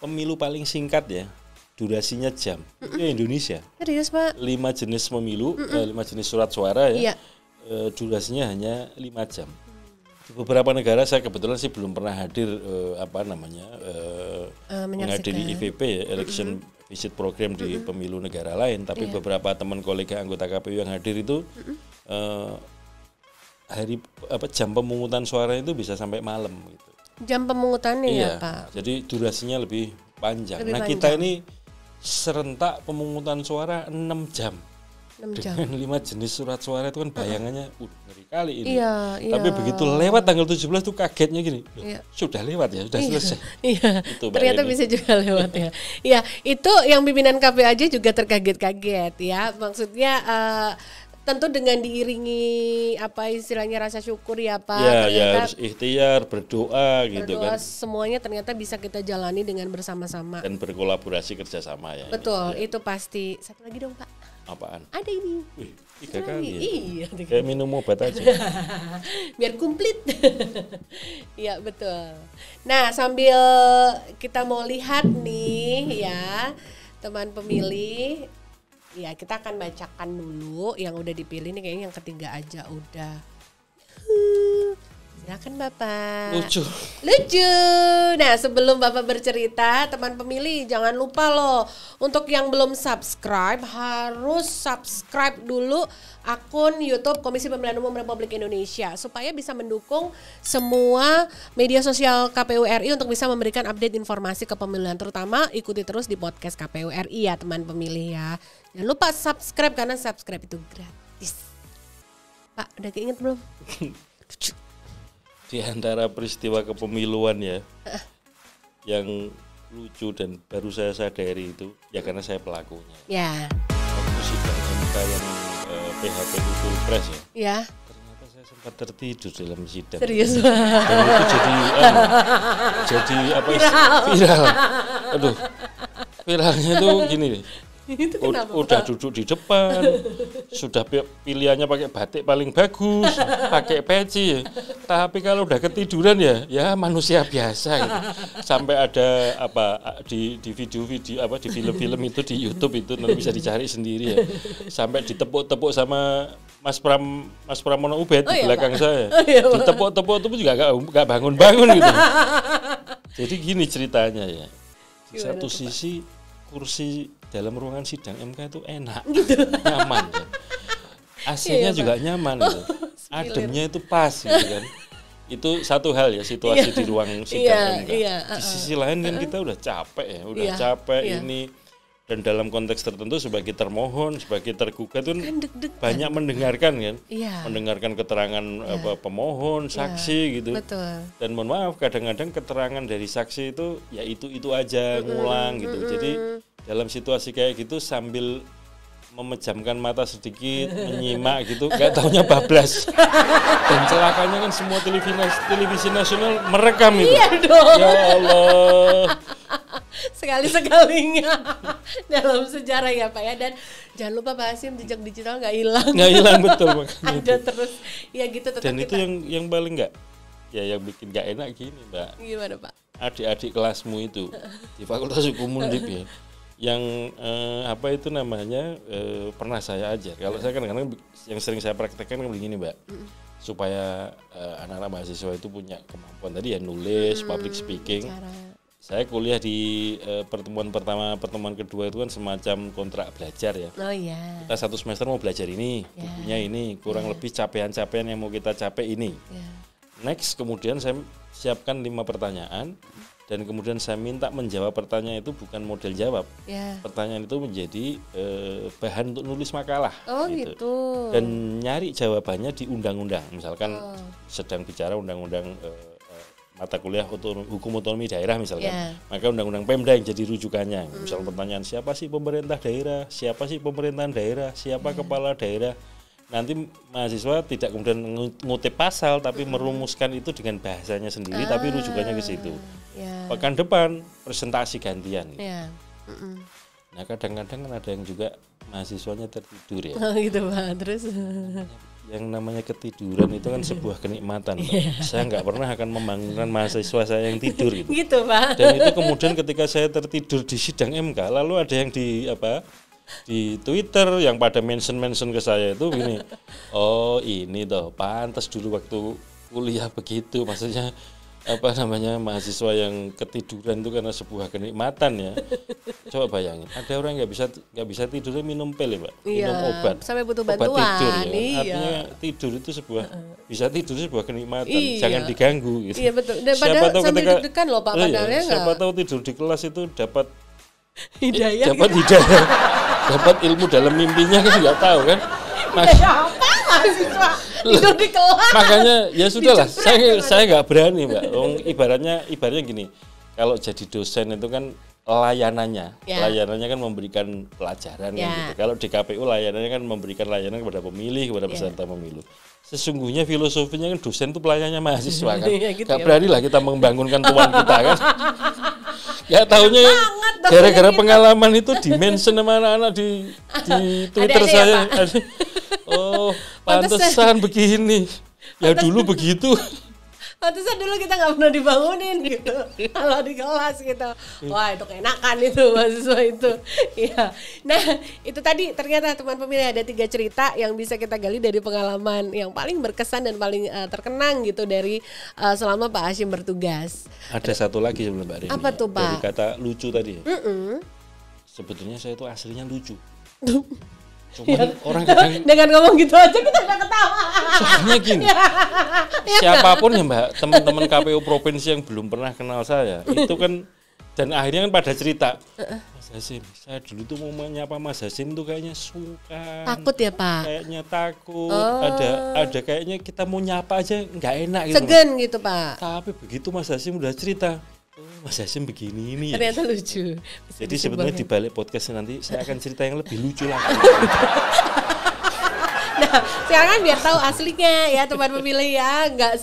pemilu paling singkat ya, durasinya jam, itu Indonesia.
Serius Pak?
5 jenis pemilu, 5 jenis surat suara ya, durasinya hanya 5 jam. Di beberapa negara saya kebetulan sih belum pernah hadir menghadiri EVP ya, election visit program di pemilu negara lain, tapi beberapa teman kolega anggota KPU yang hadir itu jam pemungutan suara itu bisa sampai malam gitu.
Jam pemungutannya ya Pak.
Jadi durasinya lebih panjang. Kita ini serentak pemungutan suara 6 jam. 6 jam. Dengan 5 jenis surat suara itu kan bayangannya ngeri kali ini. Tapi begitu lewat tanggal 17 tuh kagetnya gini. Sudah lewat ya, sudah selesai. Itu,
ternyata bisa juga lewat ya. Iya, itu yang pimpinan KPU aja juga terkaget-kaget ya. Maksudnya tentu dengan diiringi apa istilahnya rasa syukur ya Pak.
Ya harus ikhtiar, berdoa gitu kan.
Semuanya ternyata bisa kita jalani dengan bersama-sama.
Dan berkolaborasi kerjasama ya.
Betul, itu pasti. Satu lagi dong Pak.
Apaan?
Ada ini.
Wih, 3 kali ya?
Iya.
Kayak minum obat aja.
Biar komplit. Iya betul. Nah sambil kita mau lihat nih ya teman pemilih. Ya kita akan bacakan dulu yang udah dipilih nih, kayaknya yang ketiga aja udah. Silakan Bapak.
Lucu.
Nah, sebelum Bapak bercerita, teman pemilih jangan lupa loh, untuk yang belum subscribe harus subscribe dulu akun YouTube Komisi Pemilihan Umum Republik Indonesia supaya bisa mendukung semua media sosial KPU RI untuk bisa memberikan update informasi kepemilihan, terutama ikuti terus di podcast KPU RI ya teman pemilih ya. Jangan lupa subscribe karena subscribe itu gratis. Pak, udah keinget belum?
Di antara peristiwa kepemiluan ya yang lucu dan baru saya sadari itu ya karena saya pelakunya.
Ya.
Waktu sidang MK yang PHP Pilpres ya.
Ya.
Ternyata saya sempat tertidur dalam sidang.
Serius.
Dan itu jadi apa? Viral. Aduh. Viralnya tuh gini nih.
Itu kenapa,
udah duduk di depan, sudah pilihannya pakai batik paling bagus, pakai peci, tapi kalau udah ketiduran ya manusia biasa gitu. Sampai ada di video-video di film-film itu di YouTube itu nanti bisa dicari sendiri ya. Sampai ditepuk-tepuk sama Mas Pramono Ubed di belakang Pak? Saya. Ditepuk-tepuk juga nggak bangun-bangun gitu. Jadi gini ceritanya ya. Di satu sisi kursi dalam ruangan sidang MK itu enak, gitu. Nyaman kan. AC-nya juga nyaman gitu. Ademnya itu pas gitu kan. Itu satu hal ya situasi di ruang sidang MK. Di sisi lain kan kita udah capek ya, capek ini, dan dalam konteks tertentu sebagai termohon, sebagai tergugat itu kan banyak mendengarkan kan. Mendengarkan keterangan pemohon, saksi gitu.
Betul.
Dan mohon maaf kadang-kadang keterangan dari saksi itu ya itu aja ngulang gitu. Jadi dalam situasi kayak gitu sambil memejamkan mata sedikit, menyimak gitu, gak taunya bablas. Dan celakanya kan semua televisi nasional merekam itu.
Iya dong.
Ya Allah.
Sekali-sekalinya dalam sejarah ya Pak ya. Dan jangan lupa Pak Hasyim, jejak digital gak hilang.
Gak hilang, betul.
Ada terus ya gitu tetap.
Dan itu yang paling yang bikin gak enak gini Mbak.
Gimana Pak?
Adik-adik kelasmu itu di Fakultas Hukum Undip ya, yang pernah saya ajar. Kalau saya kadang-kadang yang sering saya praktekkan kan begini Mbak, supaya anak-anak mahasiswa itu punya kemampuan tadi ya nulis, public speaking. Saya kuliah di pertemuan pertama, pertemuan kedua itu kan semacam kontrak belajar ya.
Oh iya.
Kita satu semester mau belajar ini, bukunya ini, kurang lebih capaian-capaian yang mau kita capai ini. Next, kemudian saya siapkan 5 pertanyaan. Dan kemudian saya minta menjawab pertanyaan itu bukan model jawab. Pertanyaan itu menjadi bahan untuk nulis makalah.
Oh gitu.
Dan nyari jawabannya di undang-undang. Misalkan sedang bicara undang-undang mata kuliah hukum otonomi daerah misalkan. Maka undang-undang Pemda yang jadi rujukannya. Misal pertanyaan siapa sih pemerintah daerah? Siapa sih pemerintahan daerah? Siapa kepala daerah? Nanti mahasiswa tidak kemudian ngutip pasal tapi merumuskan itu dengan bahasanya sendiri tapi rujukannya ke situ. Pekan depan presentasi gantian. Nah kadang-kadang kan ada yang juga mahasiswanya tertidur ya.
Oh gitu Pak, terus
yang namanya ketiduran itu kan sebuah kenikmatan. Saya nggak pernah akan membangunkan mahasiswa saya yang tidur gitu.
Gitu Pak.
Dan itu kemudian ketika saya tertidur di sidang MK, lalu ada yang di Twitter yang pada mention ke saya itu gini, oh ini toh pantas dulu waktu kuliah begitu, maksudnya mahasiswa yang ketiduran itu karena sebuah kenikmatan ya. Coba bayangin, ada orang nggak bisa tidurnya minum pil ya Pak, minum obat
sampai butuh bantuan.
Obat tidur ya. Artinya tidur itu bisa tidur sebuah kenikmatan, jangan diganggu gitu.
Iya betul. Dan siapa tahu ketika deg-degan loh Pak padahal ya.
Siapa tahu tidur di kelas itu dapat
hidayah.
Dapat ilmu dalam mimpinya kan nggak tahu kan.
Apa mahasiswa tidur di kelas?
Makanya ya sudahlah, saya nggak berani Mbak. Ibaratnya gini, kalau jadi dosen itu kan layanannya kan memberikan pelajaran kan gitu. Kalau di KPU layanannya kan memberikan layanan kepada pemilih, kepada peserta pemilu. Sesungguhnya filosofinya kan dosen itu pelayannya mahasiswa kan. Gak berani lah kita membangunkan tuan kita kan. Ya tahunya gara-gara pengalaman itu di-mention sama anak-anak di Twitter saya. Oh, pantesan begini. Ya dulu begitu.
Pantesan dulu kita nggak pernah dibangunin gitu kalau di kelas gitu. Wah itu keenakan itu mahasiswa itu. Iya. Nah itu tadi ternyata teman pemilih ada 3 cerita yang bisa kita gali dari pengalaman yang paling berkesan dan paling terkenang gitu dari selama Pak Hasyim bertugas.
Ada satu lagi sebelum Mbak Rini.
Apa tuh Pak?
Dari kata lucu tadi. Sebetulnya saya itu aslinya lucu. Cuman orang kadang
dengan ngomong gitu aja kita nggak ketawa.
soalnya gini, siapapun ya Mbak, teman-teman KPU provinsi yang belum pernah kenal saya, itu kan dan akhirnya kan pada cerita, Mas Hasyim, saya dulu tuh mau menyapa Mas Hasyim tuh kayaknya sungkan,
Takut ya Pak?
kayaknya takut, ada kayaknya kita mau nyapa aja nggak enak gitu.
Segan gitu Pak.
Tapi begitu Mas Hasyim udah cerita, Mas Hasyim begini ini.
Ternyata lucu.
Jadi sebenarnya di balik podcast nanti saya akan cerita yang lebih lucu lagi.
Nah, sekarang kan biar tahu aslinya ya teman pemilih ya, nggak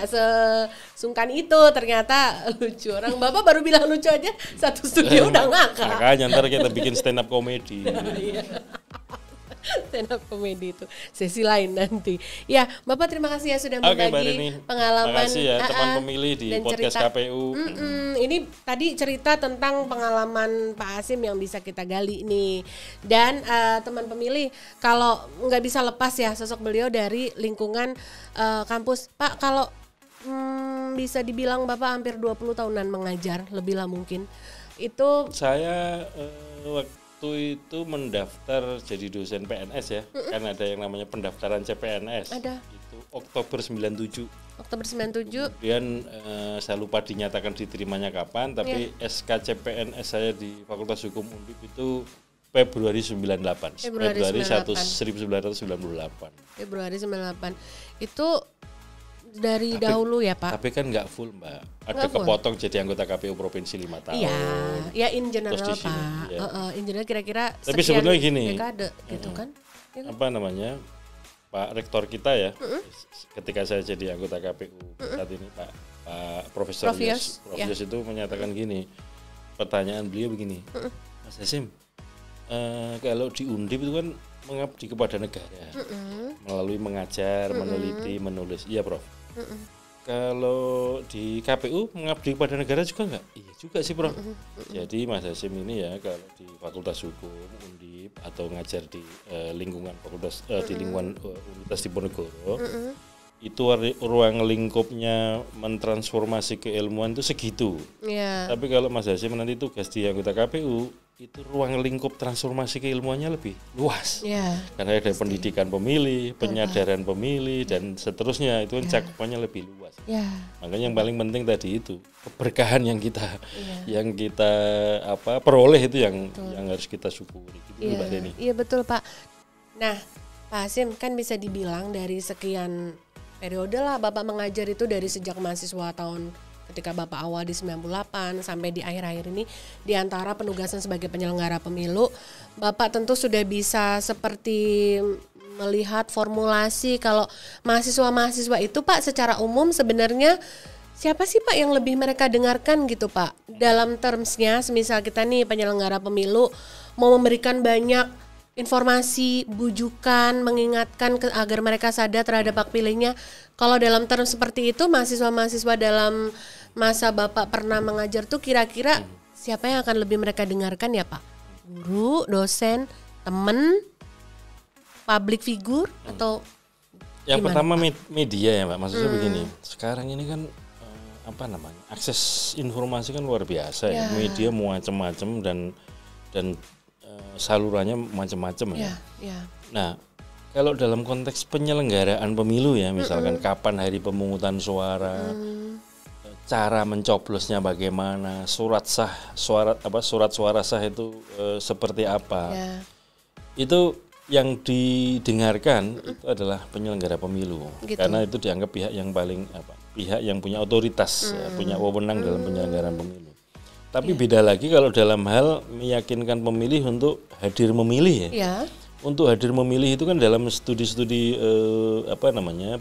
sesungkan itu, ternyata lucu. Orang Bapak baru bilang lucu aja, satu studio udah ngakak.
Makanya ntar kita bikin stand up comedy.
Stand up comedy itu sesi lain nanti. Ya, Bapak terima kasih ya sudah berbagi pengalaman.
Terima kasih ya teman pemilih di podcast cerita, KPU.
Ini tadi cerita tentang pengalaman Pak Hasyim yang bisa kita gali nih. Dan teman pemilih kalau nggak bisa lepas ya sosok beliau dari lingkungan kampus. Pak, kalau bisa dibilang Bapak hampir 20 tahunan mengajar, lebih lah mungkin. Itu
saya waktu itu mendaftar jadi dosen PNS ya, kan ada yang namanya pendaftaran CPNS.
Ada.
Itu Oktober 97.
Oktober 97.
Kemudian saya lupa dinyatakan diterimanya kapan, tapi SK CPNS saya di Fakultas Hukum Undip itu Februari 98. Februari 1998.
Februari 98. Itu dari dahulu ya Pak.
Tapi kan nggak full Mbak. Ada kepotong jadi anggota KPU Provinsi 5 tahun.
Iya, ya in general
sini,
Pak.
ya.
In general kira-kira
tapi sebetulnya gini,
dekade gitu kan.
Apa namanya, Pak Rektor kita ya, ketika saya jadi anggota KPU saat ini Pak Profesor Yos itu menyatakan gini, pertanyaan beliau begini, Mas Hasyim, kalau di Undip itu kan mengabdi kepada negara melalui mengajar, meneliti, menulis. Iya Prof. Kalau di KPU mengabdi kepada negara juga enggak? Iya juga sih Prof. Jadi Mas Hasyim ini ya kalau di Fakultas Hukum Undip atau ngajar di lingkungan fakultas di lingkungan Universitas Diponegoro, itu ruang lingkupnya mentransformasi keilmuan itu segitu.
Yeah.
Tapi kalau Mas Hasyim nanti tugas di anggota KPU, itu ruang lingkup transformasi keilmuannya lebih luas.
Yeah.
Karena ada pendidikan pemilih, penyadaran pemilih dan seterusnya, itu kan cakupannya lebih luas.
Yeah.
Makanya yang paling penting tadi itu keberkahan yang kita peroleh itu yang harus kita syukuri. Gitu, Mbak Deni.
Iya betul Pak. Nah, Pak Hasyim kan bisa dibilang dari sekian periode lah Bapak mengajar itu, dari sejak mahasiswa tahun ketika Bapak awal di 98 sampai di akhir-akhir ini, di antara penugasan sebagai penyelenggara pemilu, Bapak tentu sudah bisa seperti melihat formulasi kalau mahasiswa-mahasiswa itu Pak secara umum sebenarnya siapa sih Pak yang lebih mereka dengarkan gitu Pak? Dalam termsnya, semisal kita nih penyelenggara pemilu mau memberikan banyak informasi, bujukan, mengingatkan agar mereka sadar terhadap hak pilihnya. Kalau dalam term seperti itu, mahasiswa-mahasiswa dalam masa Bapak pernah mengajar tuh kira-kira siapa yang akan lebih mereka dengarkan ya Pak? Guru, dosen, teman, public figure atau
yang
gimana,
pertama
Pak?
Media ya Mbak, maksudnya begini, sekarang ini kan akses informasi kan luar biasa ya. Media macam-macam dan salurannya macam-macam ya. Nah, kalau dalam konteks penyelenggaraan pemilu ya, misalkan kapan hari pemungutan suara, cara mencoblosnya bagaimana, surat suara sah itu seperti apa, itu yang didengarkan itu adalah penyelenggara pemilu, karena itu dianggap pihak yang paling pihak yang punya otoritas, punya wewenang dalam penyelenggaraan pemilu. Tapi beda lagi kalau dalam hal meyakinkan pemilih untuk hadir memilih ya. Untuk hadir memilih itu kan dalam studi-studi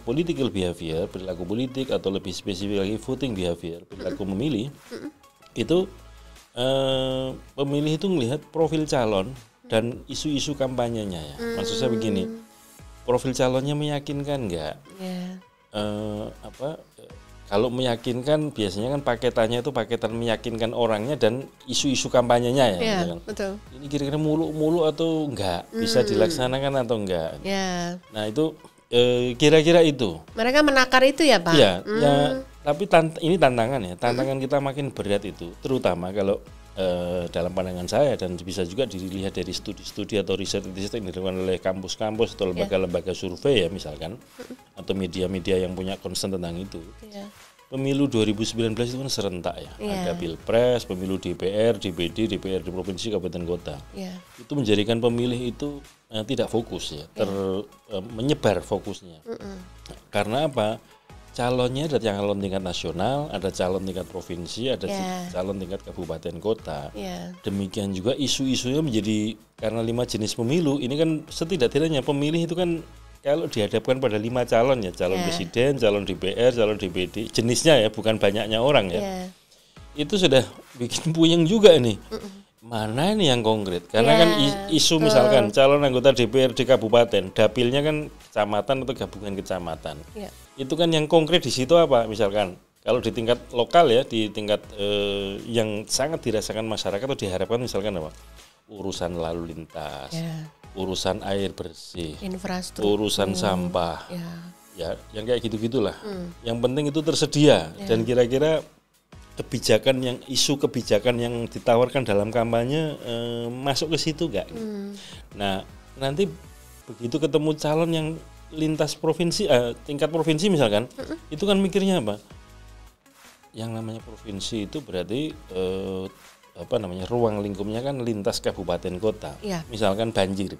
political behavior, perilaku politik, atau lebih spesifik lagi voting behavior, perilaku memilih. Itu pemilih itu melihat profil calon dan isu-isu kampanyenya ya. Maksud saya begini, profil calonnya meyakinkan enggak? Kalau meyakinkan biasanya kan paketannya itu paketan meyakinkan orangnya dan isu-isu kampanyenya ya.
Iya,
Kan?
betul.
Ini kira-kira mulu-mulu atau enggak, bisa dilaksanakan atau enggak.
Ya.
Nah itu kira-kira itu.
Mereka menakar itu ya Pak?
Iya, ya, tapi ini tantangan ya. Tantangan kita makin berat itu, terutama kalau dalam pandangan saya dan bisa juga dilihat dari studi-studi atau riset yang dilakukan oleh kampus-kampus atau lembaga-lembaga survei ya misalkan, atau media-media yang punya concern tentang itu. Pemilu 2019 itu kan serentak ya, ada pilpres, pemilu DPR, DPD, DPRD provinsi, kabupaten kota. Itu menjadikan pemilih itu tidak fokus ya, menyebar fokusnya. Karena apa? Calonnya ada calon tingkat nasional, ada calon tingkat provinsi, ada calon tingkat kabupaten kota. Demikian juga isu-isunya menjadi, karena 5 jenis pemilu, ini kan setidak-tidaknya pemilih itu kan kalau dihadapkan pada 5 calon ya, calon presiden, calon DPR, calon DPD, jenisnya ya, bukan banyaknya orang ya. Itu sudah bikin puyeng juga nih. Mana ini yang konkret? Karena kan isu misalkan calon anggota DPR di kabupaten, dapilnya kan kecamatan atau gabungan kecamatan. Itu kan yang konkret di situ apa? Misalkan kalau di tingkat lokal ya, di tingkat yang sangat dirasakan masyarakat atau diharapkan misalkan apa? Urusan lalu lintas, urusan air bersih,
infrastruktur,
urusan sampah, ya yang kayak gitu-gitulah. Yang penting itu tersedia dan kira-kira isu kebijakan yang ditawarkan dalam kampanye masuk ke situ enggak? Nah, nanti begitu ketemu calon yang lintas provinsi, tingkat provinsi misalkan, itu kan mikirnya apa? Yang namanya provinsi itu berarti ruang lingkupnya kan lintas kabupaten kota. Misalkan banjir.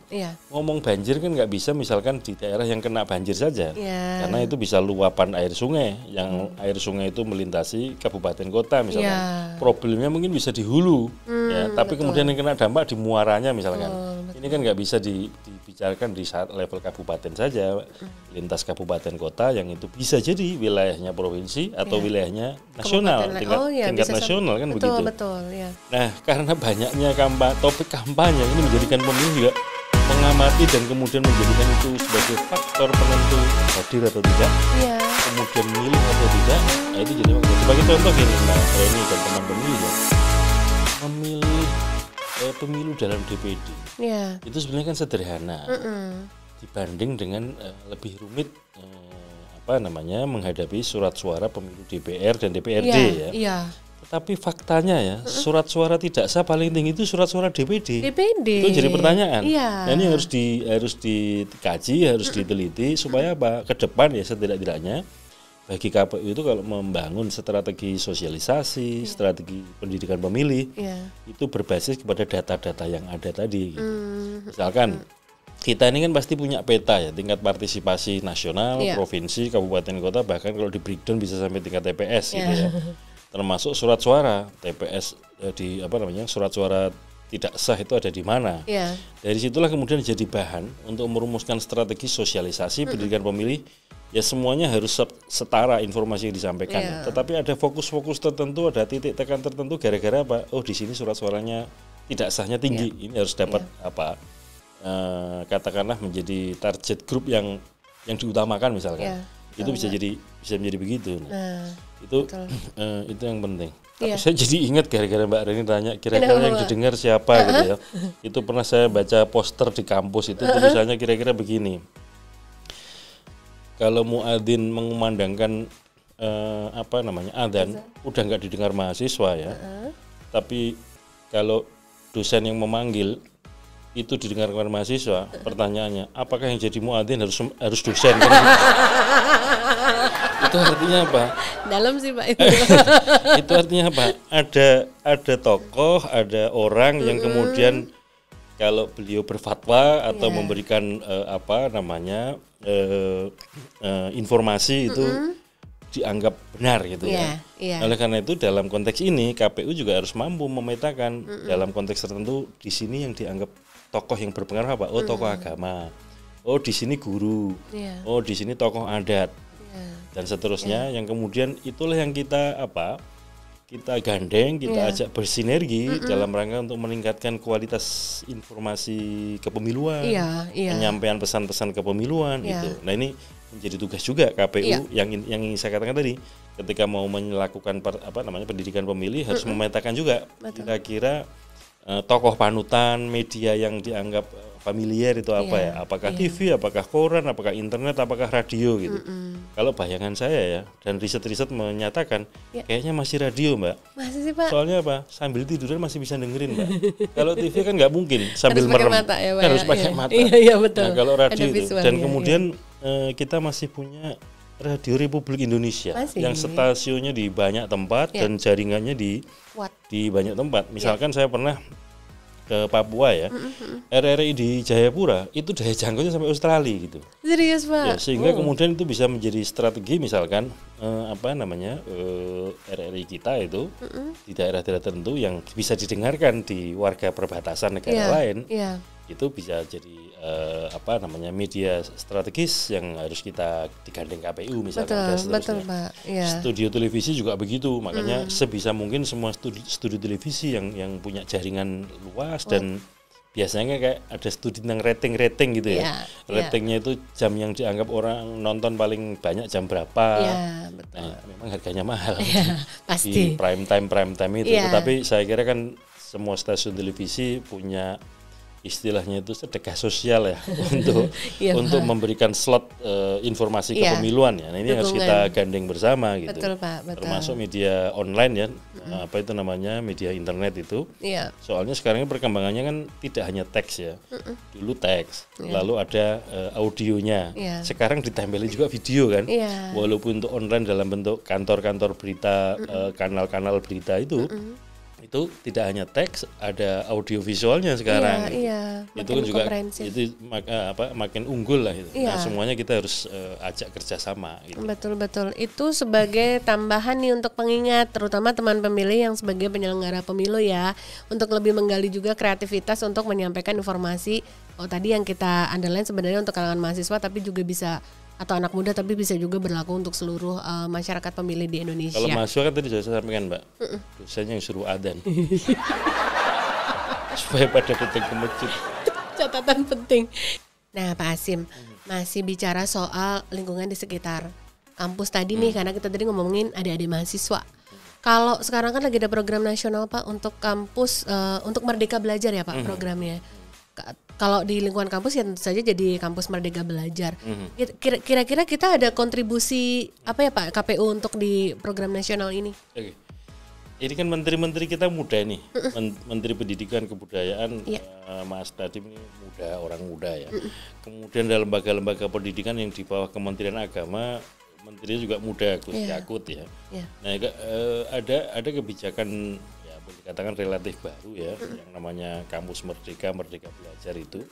Ngomong banjir kan nggak bisa misalkan di daerah yang kena banjir saja. Karena itu bisa luapan air sungai, yang air sungai itu melintasi kabupaten kota misalkan. Problemnya mungkin bisa di hulu, ya, tapi kemudian yang kena dampak di muaranya misalkan. Ini kan nggak bisa dibicarakan di saat level kabupaten saja, lintas kabupaten kota yang itu bisa jadi wilayahnya provinsi atau wilayahnya nasional, tingkat nasional kan begitu. Nah, karena banyaknya topik kampanye ini menjadikan pemilih juga mengamati dan kemudian menjadikan itu sebagai faktor penentu hadir atau tidak, kemudian milih atau tidak. Nah itu jadi sebagai contoh gini Mbak Reni dan teman pemilih ya, memilih pemilu dalam DPD itu sebenarnya kan sederhana dibanding dengan lebih rumit menghadapi surat suara pemilu DPR dan DPRD ya. Tapi faktanya ya, surat suara tidak sah paling tinggi itu surat suara DPD. Itu jadi pertanyaan. Nah, ini harus dikaji, harus diteliti supaya apa? Ke depan ya setidak-tidaknya bagi KPU itu kalau membangun strategi sosialisasi, strategi pendidikan pemilih, itu berbasis kepada data-data yang ada tadi. Gitu. Misalkan kita ini kan pasti punya peta ya, tingkat partisipasi nasional, provinsi, kabupaten, kota, bahkan kalau di breakdown bisa sampai tingkat TPS gitu ya. Termasuk surat suara TPS surat suara tidak sah itu ada di mana. Dari situlah kemudian jadi bahan untuk merumuskan strategi sosialisasi pendidikan pemilih. Ya semuanya harus setara informasi yang disampaikan. Tetapi ada fokus-fokus tertentu, ada titik tekan tertentu gara-gara apa? Oh di sini surat suaranya tidak sahnya tinggi. Ini harus dapat katakanlah menjadi target grup yang diutamakan misalkan. Itu bisa menjadi begitu. Itu yang penting. Tapi saya jadi ingat gara-gara Mbak Reni tanya kira-kira yang didengar siapa gitu ya. Itu pernah saya baca poster di kampus itu tulisannya kira-kira begini. Kalau muadzin mengumandangkan adzan udah nggak didengar mahasiswa ya. Tapi kalau dosen yang memanggil itu didengarkan mahasiswa, pertanyaannya apakah yang jadi muadzin harus dosen kan? Itu artinya apa?
Dalam sih Pak itu.
Itu artinya apa? Ada tokoh, ada orang yang kemudian kalau beliau berfatwa atau memberikan informasi itu dianggap benar gitu ya. Oleh karena itu dalam konteks ini KPU juga harus mampu memetakan dalam konteks tertentu di sini yang dianggap tokoh yang berpengaruh apa? Oh tokoh agama. Oh di sini guru. Oh di sini tokoh adat. Dan seterusnya yang kemudian itulah yang kita gandeng, kita ajak bersinergi dalam rangka untuk meningkatkan kualitas informasi kepemiluan, penyampaian pesan-pesan kepemiluan itu. Nah ini menjadi tugas juga KPU yang ingin saya katakan tadi, ketika mau melakukan pendidikan pemilih harus memetakan juga kira-kira tokoh panutan media yang dianggap familiar itu apa ya, apakah TV, apakah koran, apakah internet, apakah radio gitu. Kalau bayangan saya ya, dan riset-riset menyatakan kayaknya masih radio, Mbak.
Masih sih, Pak.
Soalnya apa? Sambil tiduran masih bisa dengerin, Mbak. Kalau TV kan nggak mungkin sambil merem.
Mata, ya, Pak,
harus pakai mata.
Iya, betul.
Nah, kalau radio itu.
Visual,
Dan kemudian kita masih punya Radio Republik Indonesia yang stasiunnya di banyak tempat dan jaringannya di banyak tempat. Misalkan saya pernah ke Papua ya, RRI di Jayapura itu daya jangkaunya sampai Australia gitu.
Serius, Pak?
Ya, sehingga kemudian itu bisa menjadi strategi, misalkan RRI kita itu di daerah-daerah tertentu yang bisa didengarkan di warga perbatasan negara lain, itu bisa jadi media strategis yang harus kita digandeng KPU misalkan.
Betul, Pak. Ya.
Studio televisi juga begitu, makanya sebisa mungkin semua studio televisi yang punya jaringan luas dan biasanya kayak ada studi tentang rating gitu ya. Ratingnya itu jam yang dianggap orang nonton paling banyak jam berapa.
Betul.
Nah, memang harganya mahal
pasti.
di prime time itu. Tetapi saya kira kan semua stasiun televisi punya istilahnya itu sedekah sosial ya untuk memberikan slot informasi kepemiluan ya. Nah, ini harus kita gandeng bersama gitu.
Betul, Pak, betul.
Termasuk media online ya, media internet itu. Soalnya sekarang perkembangannya kan tidak hanya teks ya. Dulu teks, lalu ada audionya. Sekarang ditempelin juga video kan. Walaupun untuk online dalam bentuk kantor-kantor berita, kanal-kanal berita itu tidak hanya teks, ada audio visualnya sekarang. Itu kan juga makin unggul lah itu. Nah, semuanya kita harus ajak kerjasama. Gitu.
Betul. Itu sebagai tambahan nih untuk pengingat, terutama teman pemilih yang sebagai penyelenggara pemilu ya, untuk lebih menggali juga kreativitas untuk menyampaikan informasi. Tadi yang kita underline sebenarnya untuk kalangan mahasiswa, tapi juga bisa atau anak muda, tapi bisa juga berlaku untuk seluruh masyarakat pemilih di Indonesia.
Kalau mahasiswa kan tadi saya sampaikan, Mbak, dosennya yang suruh adzan supaya pada datang ke masjid.
Catatan penting. Nah, Pak Hasyim, masih bicara soal lingkungan di sekitar kampus tadi nih, karena kita tadi ngomongin adik-adik mahasiswa. Kalau sekarang kan lagi ada program nasional, Pak, untuk kampus untuk Merdeka Belajar ya, Pak, programnya. Kalau di lingkungan kampus ya tentu saja jadi kampus Merdeka Belajar. Kira-kira kita ada kontribusi apa ya, Pak, KPU untuk di program nasional ini?
Oke. Ini kan menteri-menteri kita muda nih, Menteri Pendidikan Kebudayaan Mas Nadiem ini muda, orang muda ya. Kemudian dalam lembaga-lembaga pendidikan yang di bawah Kementerian Agama, menterinya juga muda, Gus Yakut ya. Nah, ada kebijakan boleh dikatakan relatif baru ya, yang namanya Kampus Merdeka Belajar itu.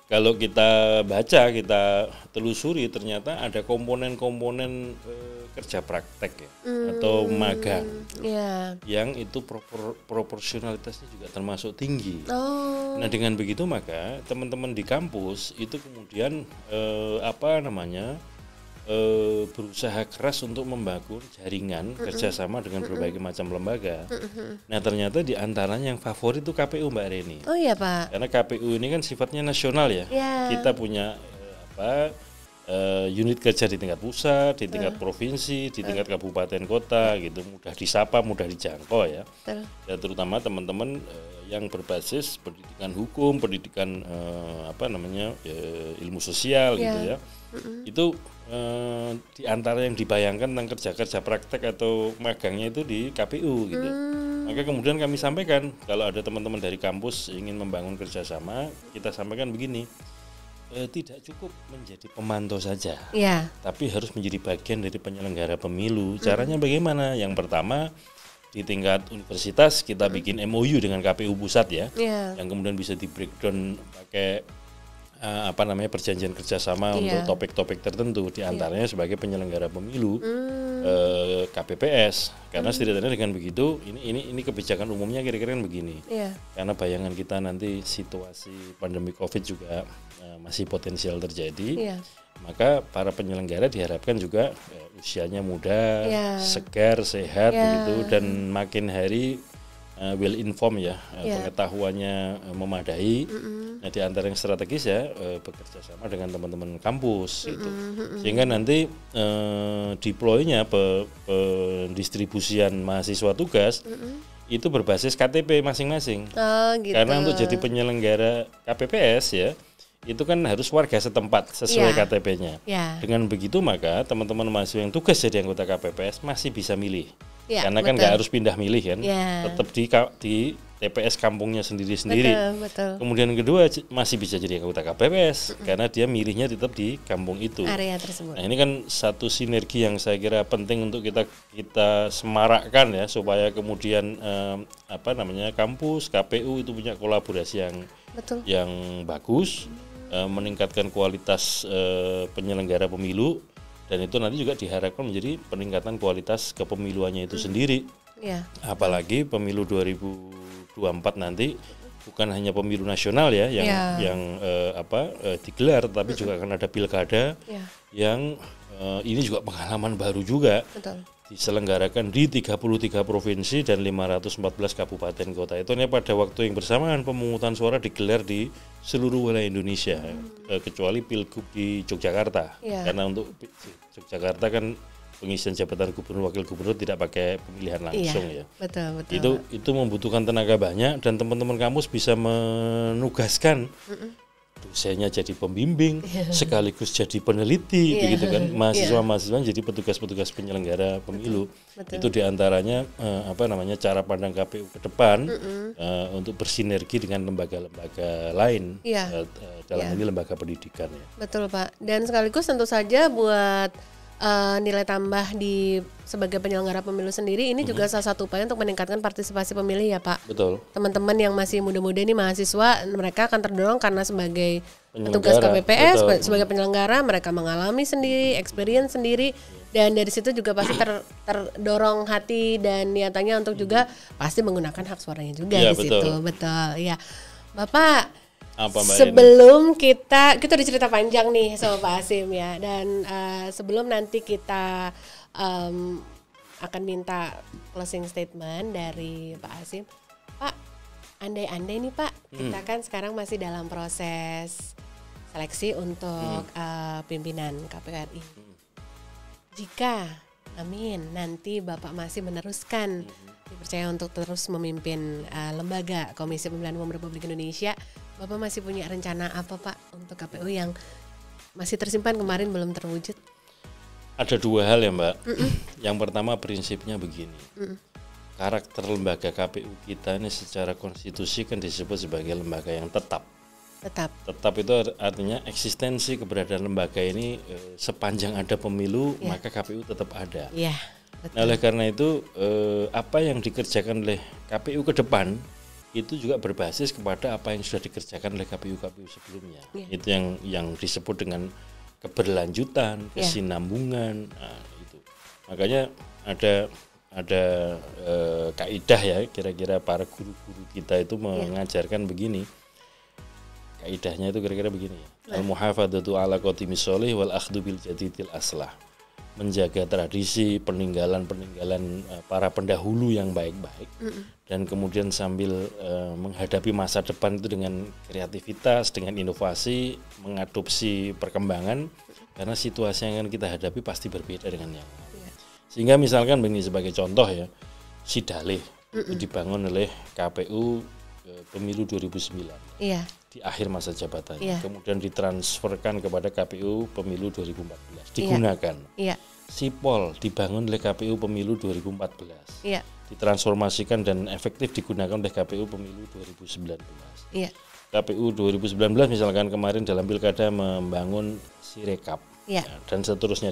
Kalau kita baca, kita telusuri, ternyata ada komponen-komponen kerja praktek ya, atau magang, yang itu proporsionalitasnya juga termasuk tinggi. Nah, dengan begitu maka teman-teman di kampus itu kemudian berusaha keras untuk membangun jaringan kerjasama dengan berbagai macam lembaga. Nah, ternyata di antaranya yang favorit itu KPU, Mbak Reni.
Oh iya, Pak.
Karena KPU ini kan sifatnya nasional ya. Kita punya unit kerja di tingkat pusat, di tingkat provinsi, di tingkat kabupaten kota gitu, mudah disapa, mudah dijangkau ya. Ya, terutama teman-teman yang berbasis pendidikan hukum, pendidikan ilmu sosial gitu ya. Itu di antara yang dibayangkan tentang kerja-kerja praktek atau magangnya itu di KPU gitu. Maka kemudian kami sampaikan, kalau ada teman-teman dari kampus ingin membangun kerjasama, kita sampaikan begini, tidak cukup menjadi pemantau saja, tapi harus menjadi bagian dari penyelenggara pemilu. Caranya bagaimana? Yang pertama, di tingkat universitas kita bikin MOU dengan KPU pusat ya, yang kemudian bisa di breakdown pakai perjanjian kerjasama untuk topik-topik tertentu, diantaranya sebagai penyelenggara pemilu KPPS. Karena setidaknya dengan begitu, ini kebijakan umumnya kira-kira kan begini. Karena bayangan kita nanti situasi pandemi COVID juga masih potensial terjadi, maka para penyelenggara diharapkan juga usianya muda, segar, sehat begitu, dan makin hari well informed ya, pengetahuannya memadai. Nah, di antara yang strategis ya bekerja sama dengan teman-teman kampus gitu. Sehingga nanti deploy-nya pendistribusian mahasiswa tugas itu berbasis KTP masing-masing.
Gitu.
Karena untuk jadi penyelenggara KPPS ya, itu kan harus warga setempat sesuai KTP-nya. Dengan begitu maka teman-teman mahasiswa yang tugas jadi anggota KPPS masih bisa milih. Karena kan nggak harus pindah milih kan, tetap di TPS kampungnya sendiri-sendiri.
Betul.
Kemudian yang kedua masih bisa jadi anggota KPPS karena dia milihnya tetap di kampung itu.
Area tersebut.
Nah, ini kan satu sinergi yang saya kira penting untuk kita semarakkan ya, supaya kemudian kampus KPU itu punya kolaborasi yang bagus, meningkatkan kualitas penyelenggara pemilu. Dan itu nanti juga diharapkan menjadi peningkatan kualitas kepemiluannya itu sendiri. Apalagi pemilu 2024 nanti bukan hanya pemilu nasional ya yang digelar, tapi juga akan ada pilkada yang ini juga pengalaman baru juga. Diselenggarakan di 33 provinsi dan 514 kabupaten kota. Itu pada waktu yang bersamaan pemungutan suara digelar di seluruh wilayah Indonesia, kecuali Pilgub di Yogyakarta. Karena untuk Yogyakarta kan pengisian jabatan gubernur wakil gubernur tidak pakai pemilihan langsung ya.
Betul.
Itu membutuhkan tenaga banyak dan teman-teman kampus bisa menugaskan dosennya jadi pembimbing, sekaligus jadi peneliti, begitu kan. Mahasiswa-mahasiswa jadi petugas-petugas penyelenggara pemilu. Itu diantaranya cara pandang KPU ke depan untuk bersinergi dengan lembaga-lembaga lain dalam ini lembaga pendidikan ya.
Betul Pak. Dan sekaligus tentu saja buat nilai tambah sebagai penyelenggara pemilu sendiri ini juga salah satu upaya untuk meningkatkan partisipasi pemilih ya Pak.
Betul.
Teman-teman yang masih muda-muda ini mahasiswa, mereka akan terdorong karena sebagai petugas KPPS, sebagai penyelenggara mereka mengalami sendiri, experience sendiri, dan dari situ juga pasti terdorong hati dan niatannya untuk juga pasti menggunakan hak suaranya juga di situ. Betul. Ya. Bapak, sebelum kita udah cerita panjang nih sama Pak Hasyim ya, dan sebelum nanti kita akan minta closing statement dari Pak Hasyim, Pak, andai-andai nih Pak, kita kan sekarang masih dalam proses seleksi untuk pimpinan KPU RI. Jika, amin, nanti Bapak masih meneruskan dipercaya untuk terus memimpin lembaga Komisi Pemilihan Umum Republik Indonesia, Bapak masih punya rencana apa Pak untuk KPU yang masih tersimpan kemarin belum terwujud?
Ada dua hal ya Mbak. Yang pertama prinsipnya begini. Karakter lembaga KPU kita ini secara konstitusi kan disebut sebagai lembaga yang tetap. Tetap itu artinya eksistensi keberadaan lembaga ini sepanjang ada pemilu maka KPU tetap ada. Nah, oleh karena itu apa yang dikerjakan oleh KPU ke depan itu juga berbasis kepada apa yang sudah dikerjakan oleh KPU-KPU sebelumnya. Itu yang disebut dengan keberlanjutan, kesinambungan. Nah, itu. Makanya ada kaidah ya, kira-kira para guru-guru kita itu mengajarkan begini. Kaidahnya itu kira-kira begini ya. Al-muhafadzatu ala qadimis sholih wal akhdhu bil jadidil aslah. Menjaga tradisi peninggalan para pendahulu yang baik-baik dan kemudian sambil menghadapi masa depan itu dengan kreativitas, dengan inovasi, mengadopsi perkembangan karena situasi yang akan kita hadapi pasti berbeda dengan yang lain. Sehingga misalkan begini sebagai contoh ya, Sidalih itu dibangun oleh KPU pemilu 2009 di akhir masa jabatannya, kemudian ditransferkan kepada KPU pemilu 2014 digunakan. Sipol dibangun oleh KPU pemilu 2014 ditransformasikan dan efektif digunakan oleh KPU pemilu 2019. KPU 2019 misalkan kemarin dalam pilkada membangun Sirekap dan seterusnya.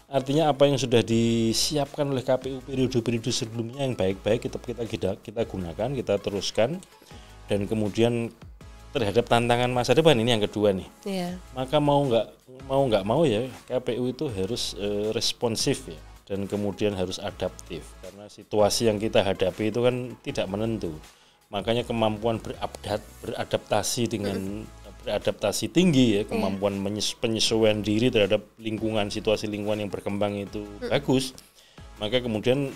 Artinya apa yang sudah disiapkan oleh KPU periode-periode sebelumnya yang baik-baik kita gunakan, kita teruskan, dan kemudian terhadap tantangan masa depan ini yang kedua nih. Maka mau nggak mau ya KPU itu harus responsif ya, dan kemudian harus adaptif karena situasi yang kita hadapi itu kan tidak menentu. Makanya kemampuan beradaptasi tinggi ya, kemampuan penyesuaian diri terhadap situasi lingkungan yang berkembang itu bagus. maka kemudian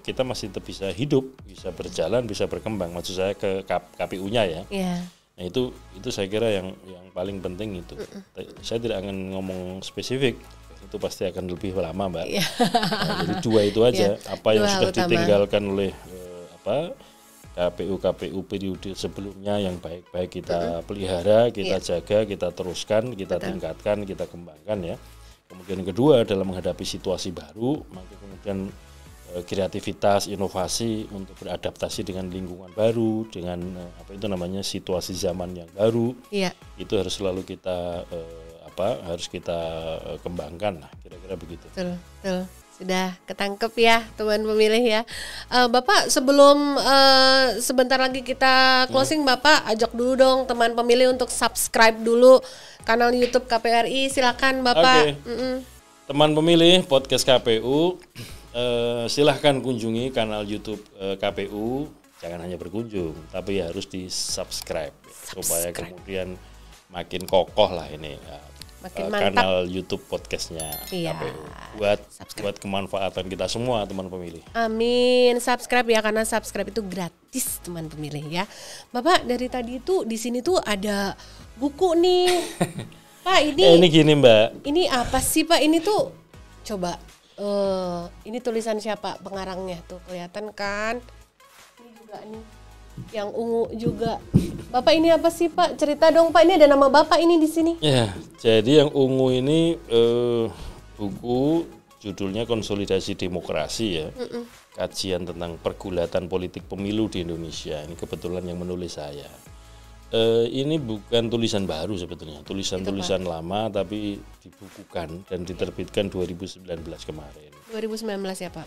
kita masih tetap bisa hidup, bisa berjalan, bisa berkembang. Maksud saya ke KPU-nya ya.
Yeah.
Nah itu saya kira yang paling penting itu. Saya tidak akan ngomong spesifik, itu pasti akan lebih lama, Mbak.
Yeah.
Nah, jadi dua itu aja. Apa yang sudah
utama
ditinggalkan oleh KPU periode sebelumnya yang baik-baik kita pelihara, kita jaga, kita teruskan, kita tingkatkan, kita kembangkan ya. Kemudian yang kedua dalam menghadapi situasi baru, maka kemudian kreativitas, inovasi untuk beradaptasi dengan lingkungan baru, dengan situasi zaman yang baru, itu harus selalu kita harus kita kembangkan, kira-kira begitu.
Betul. Sudah ketangkep ya teman pemilih ya. Bapak sebelum sebentar lagi kita closing, Bapak ajak dulu dong teman pemilih untuk subscribe dulu kanal YouTube KPU RI. Silakan Bapak.
Teman pemilih podcast KPU, silahkan kunjungi kanal YouTube KPU. Jangan hanya berkunjung, tapi harus di subscribe supaya kemudian makin kokoh lah ini. Kanal YouTube podcastnya KPU buat kemanfaatan kita semua teman pemilih.
Amin, subscribe ya, karena subscribe itu gratis teman pemilih ya. Bapak dari tadi itu di sini tuh ada buku nih, Pak ini.
Ini gini Mbak.
Ini apa sih Pak? Ini tuh coba, ini tulisan siapa pengarangnya tuh kelihatan kan? Ini juga nih. Yang ungu juga. Bapak ini apa sih Pak? Cerita dong Pak, ini ada nama Bapak ini di sini.
Ya, jadi yang ungu ini buku judulnya Konsolidasi Demokrasi ya. Kajian tentang pergulatan politik pemilu di Indonesia. Ini kebetulan yang menulis saya. Ini bukan tulisan baru sebetulnya, tulisan lama tapi dibukukan dan diterbitkan 2019 kemarin.
2019 ya Pak?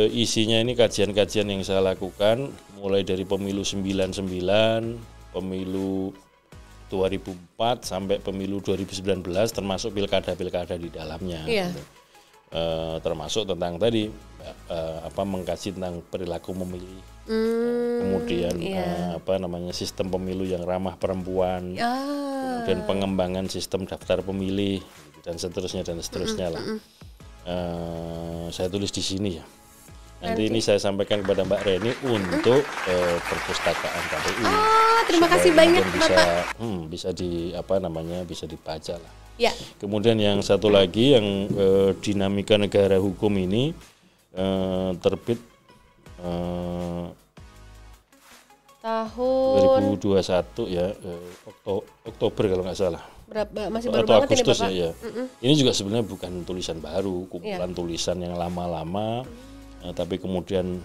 Isinya ini kajian-kajian yang saya lakukan mulai dari pemilu 99, pemilu 2004 sampai pemilu 2019 termasuk pilkada-pilkada di dalamnya.
Iya.
Gitu. Termasuk tentang tadi mengkaji tentang perilaku memilih. Kemudian sistem pemilu yang ramah perempuan, kemudian pengembangan sistem daftar pemilih dan seterusnya lah. Saya tulis di sini ya. Nanti ini saya sampaikan kepada Mbak Reni untuk perpustakaan KPU.
Terima kasih banyak
Bapak. Bisa bisa dibaca lah.
Ya.
Kemudian yang satu lagi yang dinamika negara hukum ini terbit
tahun
2021 ya, Oktober kalau nggak salah.
Masih baru
atau
banget
Agustus
ini Bapak.
ya. Ini juga sebenarnya bukan tulisan baru, kumpulan tulisan yang lama-lama, tapi kemudian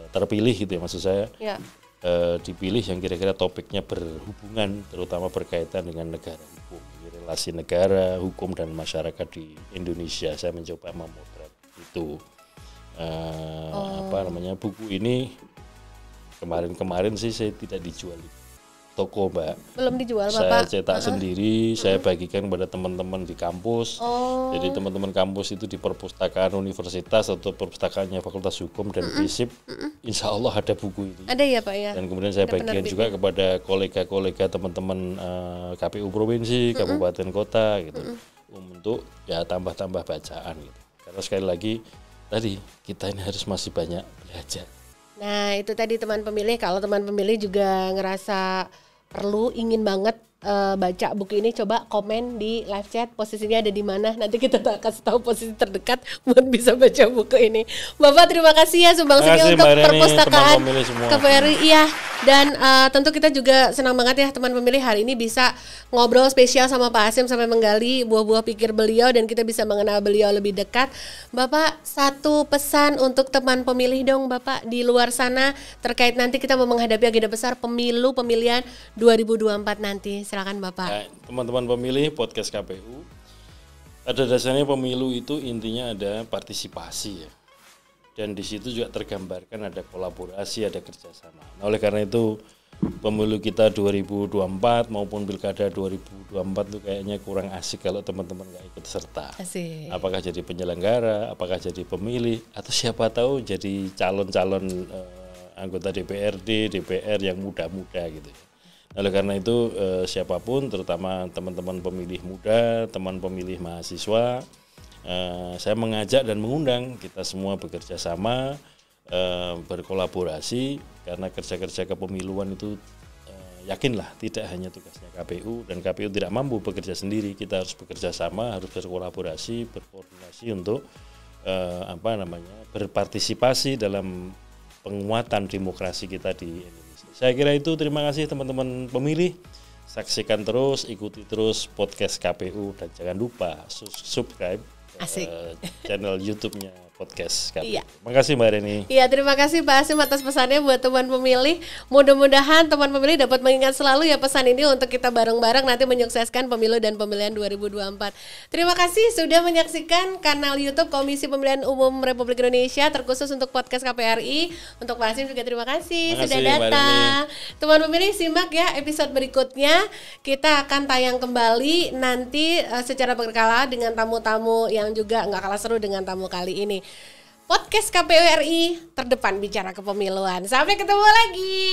terpilih gitu ya, maksud saya. Dipilih yang kira-kira topiknya berhubungan, terutama berkaitan dengan negara hukum, relasi negara, hukum dan masyarakat di Indonesia. Saya mencoba memotret itu. Buku ini kemarin sih saya tidak dijual di toko Mbak.
Belum dijual
Saya
Bapak?
cetak sendiri, saya bagikan kepada teman-teman di kampus. Jadi teman-teman kampus itu di perpustakaan universitas atau perpustakaannya Fakultas Hukum dan FISIP, insya Allah ada buku ini.
Ada ya Pak ya?
Dan kemudian saya bagikan juga kepada kolega-kolega teman-teman KPU provinsi, kabupaten kota gitu, untuk ya tambah-tambah bacaan gitu. Karena sekali lagi tadi kita ini harus masih banyak belajar.
Nah itu tadi teman pemilih, kalau teman pemilih juga ngerasa perlu, ingin banget baca buku ini, coba komen di live chat posisinya ada di mana, nanti kita kasih tahu posisi terdekat buat bisa baca buku ini. Bapak terima kasih ya sumbangsihnya untuk perpustakaan KPU RI ya. Dan tentu kita juga senang banget ya teman pemilih hari ini bisa ngobrol spesial sama Pak Hasyim sampai menggali buah-buah pikir beliau dan kita bisa mengenal beliau lebih dekat. Bapak satu pesan untuk teman pemilih dong Bapak di luar sana terkait nanti kita mau menghadapi agenda besar pemilihan 2024 nanti. Silakan Bapak.
Nah, teman-teman pemilih podcast KPU, pada dasarnya pemilu itu intinya ada partisipasi ya. Dan di situ juga tergambarkan ada kolaborasi, ada kerjasama. Nah, oleh karena itu pemilu kita 2024 maupun pilkada 2024 itu kayaknya kurang asik kalau teman-teman nggak ikut serta.
Asik.
Apakah jadi penyelenggara, apakah jadi pemilih, atau siapa tahu jadi calon-calon anggota DPRD, DPR yang muda-muda gitu. Oleh karena itu siapapun, terutama teman-teman pemilih muda, teman pemilih mahasiswa, saya mengajak dan mengundang kita semua bekerja sama, berkolaborasi, karena kerja-kerja kepemiluan itu yakinlah tidak hanya tugasnya KPU, dan KPU tidak mampu bekerja sendiri. Kita harus bekerja sama, harus berkolaborasi, berkoordinasi untuk berpartisipasi dalam penguatan demokrasi kita di Indonesia. Saya kira itu. Terima kasih teman-teman pemilih. Saksikan terus, ikuti terus podcast KPU, dan jangan lupa subscribe channel YouTube-nya podcast KPU. Iya. Terima kasih Mbak Reni.
Iya, terima kasih Pak Hasyim atas pesannya buat teman pemilih. Mudah-mudahan teman pemilih dapat mengingat selalu ya pesan ini untuk kita bareng-bareng nanti menyukseskan pemilu dan pemilihan 2024. Terima kasih sudah menyaksikan kanal YouTube Komisi Pemilihan Umum Republik Indonesia terkhusus untuk podcast KPRI. Untuk Pak Hasyim juga terima kasih sudah datang. Teman pemilih, simak ya episode berikutnya. Kita akan tayang kembali nanti secara berkala dengan tamu-tamu yang juga nggak kalah seru dengan tamu kali ini. Podcast KPU RI terdepan bicara kepemiluan. Sampai ketemu lagi.